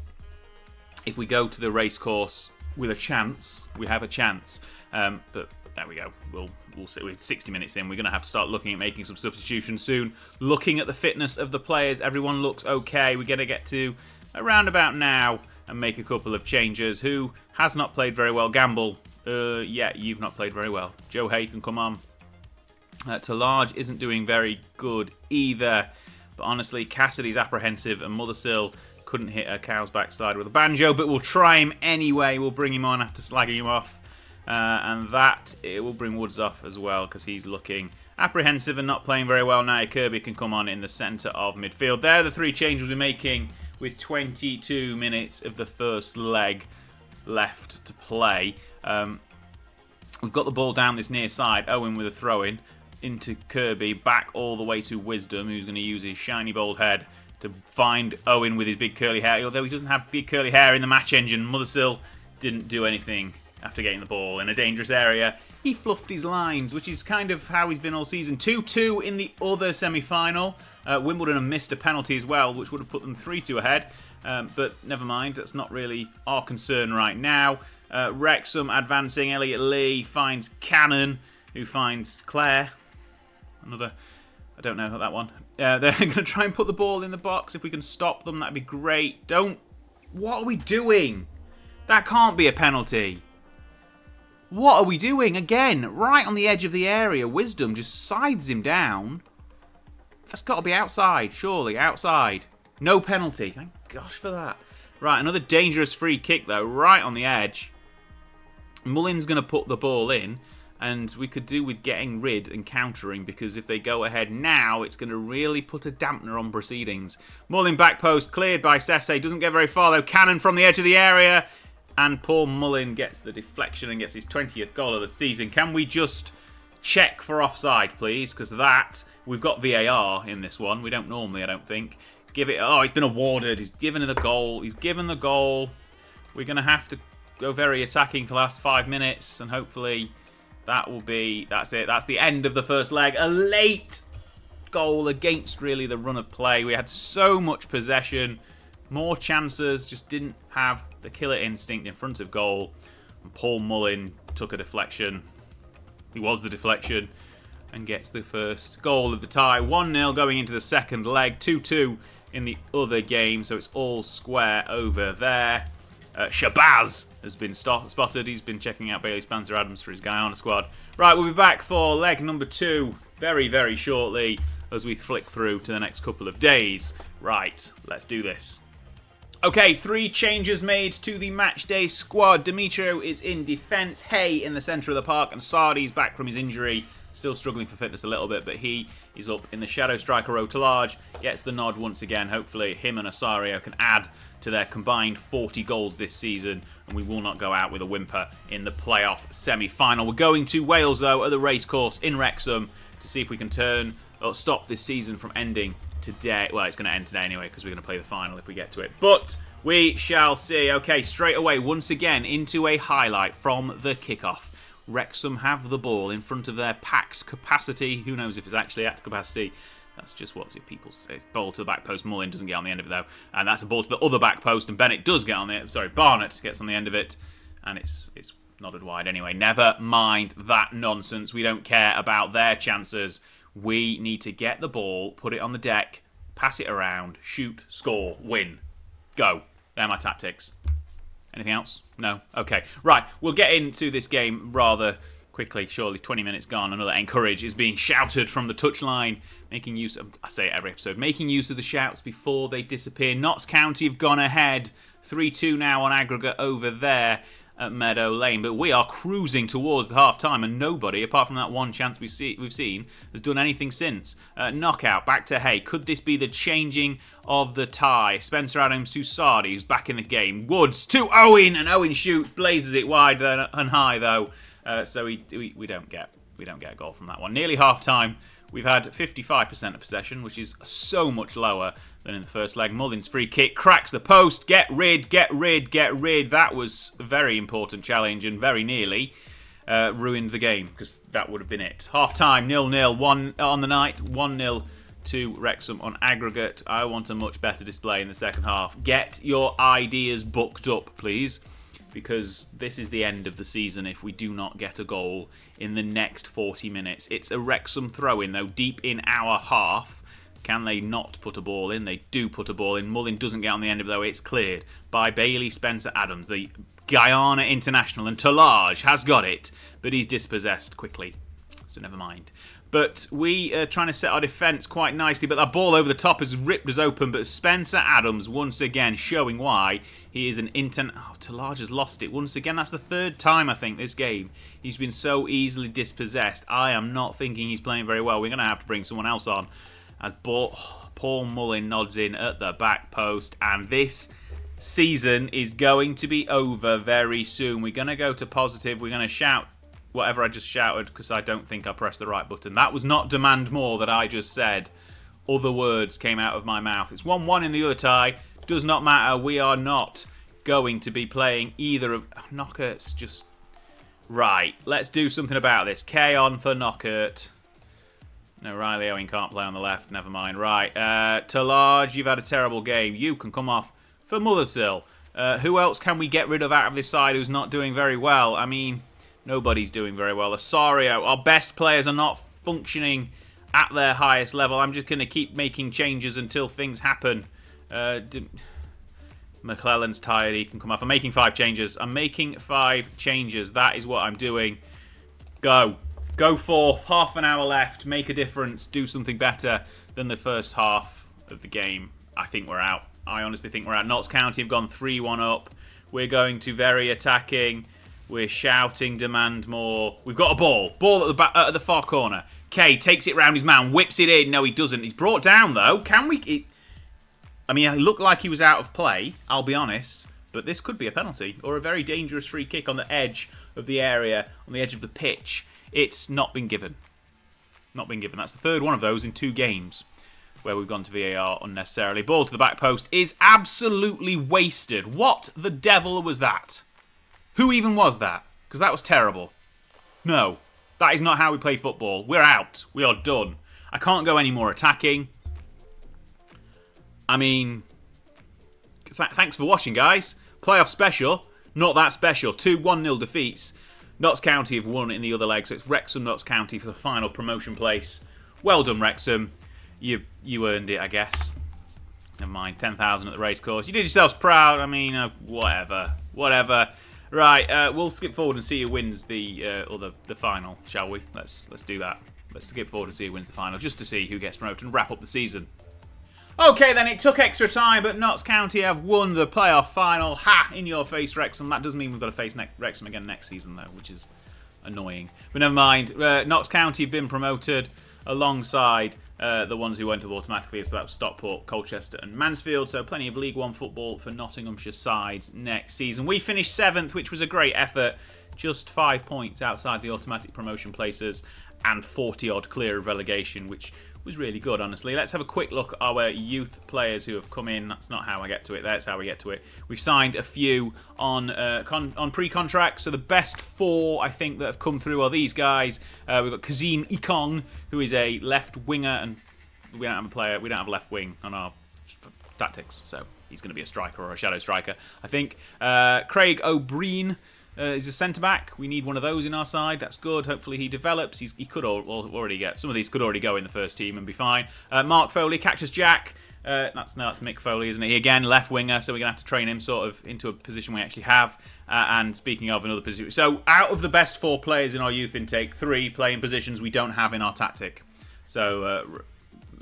If we go to the racecourse with a chance, we have a chance. But there we go. We'll see. We're 60 minutes in. We're going to have to start looking at making some substitutions soon. Looking at the fitness of the players. Everyone looks okay. We're going to get to around about now and make a couple of changes. Who has not played very well? Gamble. Yeah, you've not played very well. Joe Hay can come on. Talage isn't doing very good either. But honestly, Cassidy's apprehensive, and Mothersill couldn't hit a cow's backside with a banjo. But we'll try him anyway. We'll bring him on after slagging him off. And it will bring Woods off as well, because he's looking apprehensive and not playing very well now. Kirby can come on in the centre of midfield. There are the three changes we're making with 22 minutes of the first leg left to play. We've got the ball down this near side. Owen with a throw-in into Kirby, back all the way to Wisdom, who's going to use his shiny bald head to find Owen with his big curly hair. Although he doesn't have big curly hair in the match engine, Mothersill didn't do anything after getting the ball in a dangerous area. He fluffed his lines, which is kind of how he's been all season. 2-2 in the other semi-final. Wimbledon have missed a penalty as well, which would have put them 3-2 ahead. But never mind, that's not really our concern right now. Wrexham advancing. Elliot Lee finds Cannon, who finds Claire. Another, I don't know that one. They're going to try and put the ball in the box. If we can stop them, that'd be great. What are we doing? That can't be a penalty. What are we doing? Again, right on the edge of the area. Wisdom just sides him down. That's got to be outside, surely. Outside. No penalty. Thank gosh for that. Right, another dangerous free kick, though, right on the edge. Mullin's going to put the ball in, and we could do with getting rid and countering, because if they go ahead now, it's going to really put a dampener on proceedings. Mullin back post, cleared by Sese. Doesn't get very far, though. Cannon from the edge of the area. And poor Mullin gets the deflection and gets his 20th goal of the season. Can we just check for offside, please? Because we've got VAR in this one. We don't normally, I don't think. He's been awarded. He's given the goal. He's given the goal. We're going to have to go very attacking for the last 5 minutes. And hopefully that's it. That's the end of the first leg. A late goal against really the run of play. We had so much possession. More chances, just didn't have the killer instinct in front of goal. And Paul Mullin took a deflection. He was the deflection and gets the first goal of the tie. 1-0 going into the second leg. 2-2 in the other game, so it's all square over there. Shabazz has been spotted. He's been checking out Bailey Spencer-Adams for his Guyana squad. Right, we'll be back for leg number 2 very, very shortly as we flick through to the next couple of days. Right, let's do this. Okay, 3 changes made to the matchday squad. Demetrio is in defence, Hay in the centre of the park, and Sardi's back from his injury. Still struggling for fitness a little bit, but he is up in the shadow striker role. Talage gets the nod once again. Hopefully him and Osario can add to their combined 40 goals this season, and we will not go out with a whimper in the playoff semi-final. We're going to Wales, though, at the racecourse in Wrexham to see if we can stop this season from ending today. Well, it's going to end today anyway because we're going to play the final if we get to it. But we shall see. Okay, straight away, once again, into a highlight from the kickoff. Wrexham have the ball in front of their packed capacity. Who knows if it's actually at capacity? That's just what people say. Ball to the back post. Mullin doesn't get on the end of it, though. And that's a ball to the other back post, and Bennett does get on it. Sorry, Barnett gets on the end of it. And it's nodded wide anyway. Never mind that nonsense. We don't care about their chances. We need to get the ball, put it on the deck, pass it around, shoot, score, win. Go. They're my tactics. Anything else? No? Okay. Right, we'll get into this game rather quickly. Surely 20 minutes gone. Another encourage is being shouted from the touchline. Making use of, I say it every episode, making use of the shouts before they disappear. Notts County have gone ahead. 3-2 now on aggregate over there at Meadow Lane. But we are cruising towards the half-time, and nobody, apart from that one chance we've seen, has done anything since. Knockout, back to Hay. Could this be the changing of the tie? Spencer-Adams to Sardi, who's back in the game. Woods to Owen, and Owen shoots, blazes it wide and high, though. So we don't get a goal from that one. Nearly half-time. We've had 55% of possession, which is so much lower than in the first leg. Mullin's free kick cracks the post. Get rid. That was a very important challenge and very nearly ruined the game because that would have been it. Half-time, 0-0. 1 on the night, 1-0 to Wrexham on aggregate. I want a much better display in the second half. Get your ideas booked up, please, because this is the end of the season if we do not get a goal in the next 40 minutes. It's a Wrexham throw-in, though, deep in our half. Can they not put a ball in? They do put a ball in. Mullin doesn't get on the end of it, though. It's cleared by Bailey Spencer-Adams, the Guyana international, and Talage has got it, but he's dispossessed quickly, so never mind. But we are trying to set our defence quite nicely, but that ball over the top has ripped us open. But Spencer-Adams, once again, showing why he is an Talage has lost it. Once again, that's the 3rd time, I think, this game. He's been so easily dispossessed. I am not thinking he's playing very well. We're going to have to bring someone else on. As Paul Mullin nods in at the back post. And this season is going to be over very soon. We're going to go to positive. We're going to shout whatever I just shouted because I don't think I pressed the right button. That was not demand more that I just said. Other words came out of my mouth. It's 1-1 in the other tie. Does not matter. We are not going to be playing either of... Knockert's just... Right. Let's do something about this. K on for Knockert. No, Riley Owen can't play on the left. Never mind. Right. Talage, you've had a terrible game. You can come off for Mothersill. Who else can we get rid of out of this side who's not doing very well? I mean... Nobody's doing very well. Osario, our best players are not functioning at their highest level. I'm just going to keep making changes until things happen. McClellan's tired. He can come off. I'm making 5 changes. That is what I'm doing. Go. Go forth. Half an hour left. Make a difference. Do something better than the first half of the game. I think we're out. I honestly think we're out. Notts County have gone 3-1 up. We're going to very attacking. We're shouting, demand more. We've got a ball. Ball at the back, at the far corner. Kay takes it round his man, whips it in. No, he doesn't. He's brought down, though. Can we... I mean, it looked like he was out of play, I'll be honest. But this could be a penalty or a very dangerous free kick on the edge of the area, on the edge of the pitch. It's not been given. Not been given. That's the 3rd one of those in 2 games where we've gone to VAR unnecessarily. Ball to the back post is absolutely wasted. What the devil was that? Who even was that? Because that was terrible. No, that is not how we play football. We're out. We are done. I can't go any more attacking. I mean, thanks for watching, guys. Playoff special. Not that special. 2 1-0 defeats. Notts County have won in the other leg, so it's Wrexham Notts County for the final promotion place. Well done, Wrexham. You earned it, I guess. Never mind. 10,000 at the racecourse. You did yourselves proud. I mean, whatever. whatever. Right, we'll skip forward and see who wins the final, shall we? Let's do that. Let's skip forward and see who wins the final, just to see who gets promoted and wrap up the season. Okay, then, it took extra time, but Notts County have won the playoff final. Ha! In your face, Wrexham. That doesn't mean we've got to face Wrexham again next season, though, which is annoying. But never mind. Notts County have been promoted alongside the ones who went up automatically. So that was Stockport, Colchester and Mansfield. So plenty of League One football for Nottinghamshire sides next season. We finished 7th, which was a great effort. Just 5 points outside the automatic promotion places and 40-odd clear of relegation, which was really good, honestly. Let's have a quick look at our youth players who have come in. That's not how I get to it. That's how we get to it. We've signed a few on pre-contract. So the best 4, I think, that have come through are these guys. We've got Kazim Ikong, who is a left winger, and we don't have a player. We don't have a left wing on our tactics, so he's going to be a striker or a shadow striker, I think. Craig O'Brien is a centre-back. We need one of those in our side. That's good. Hopefully he develops. He could already get... Some of these could already go in the first team and be fine. Mark Foley, Cactus Jack. That's Mick Foley, isn't he? Again, left winger, so we're going to have to train him sort of into a position we actually have. And speaking of another position... So out of the best 4 players in our youth intake, 3 play in positions we don't have in our tactic. So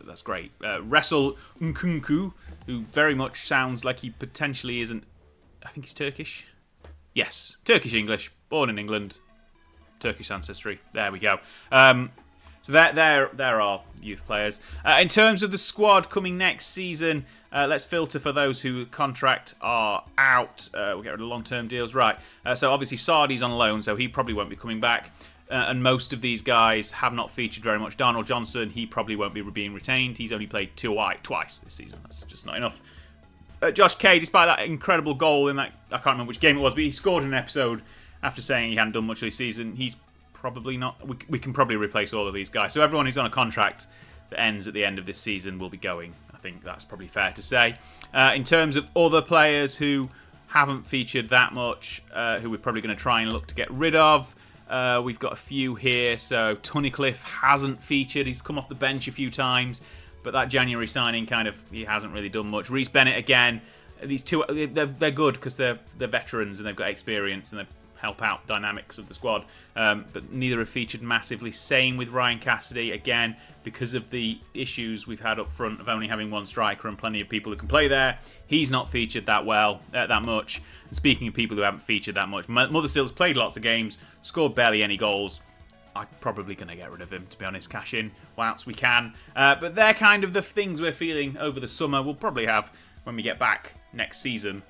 that's great. Wrestle Nkunku, who very much sounds like he potentially isn't... I think he's Turkish. Yes, Turkish-English, born in England, Turkish ancestry. There we go. So there are youth players. In terms of the squad coming next season, let's filter for those who contract are out. We'll get rid of long-term deals. Right, so obviously Sardi's on loan, so he probably won't be coming back. And most of these guys have not featured very much. Darnell Johnson, he probably won't be being retained. He's only played twice this season. That's just not enough. Josh Kay, despite that incredible goal in that, I can't remember which game it was, but he scored in an episode after saying he hadn't done much this season. He's probably not... We can probably replace all of these guys. So everyone who's on a contract that ends at the end of this season will be going. I think that's probably fair to say. In terms of other players who haven't featured that much, who we're probably going to try and look to get rid of, we've got a few here. So Tunnicliffe hasn't featured. He's come off the bench a few times. But that January signing he hasn't really done much. Reece Bennett again. These two, they're good because they're veterans and they've got experience and they help out dynamics of the squad. But neither have featured massively. Same with Ryan Cassidy again because of the issues we've had up front of only having one striker and plenty of people who can play there. He's not featured that much. And speaking of people who haven't featured that much, Motherstill's played lots of games, scored barely any goals. I'm probably going to get rid of him, to be honest. Cash in whilst we can. But they're kind of the things we're feeling over the summer. We'll probably have, when we get back next season,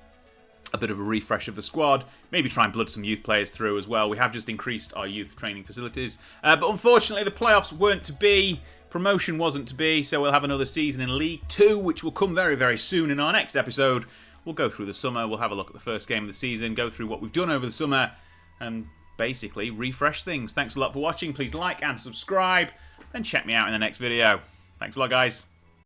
a bit of a refresh of the squad. Maybe try and blood some youth players through as well. We have just increased our youth training facilities. But unfortunately, the playoffs weren't to be. Promotion wasn't to be. So we'll have another season in League 2, which will come very, very soon in our next episode. We'll go through the summer. We'll have a look at the first game of the season, go through what we've done over the summer, and basically refresh things. Thanks a lot for watching. Please like and subscribe and check me out in the next video. Thanks a lot, guys.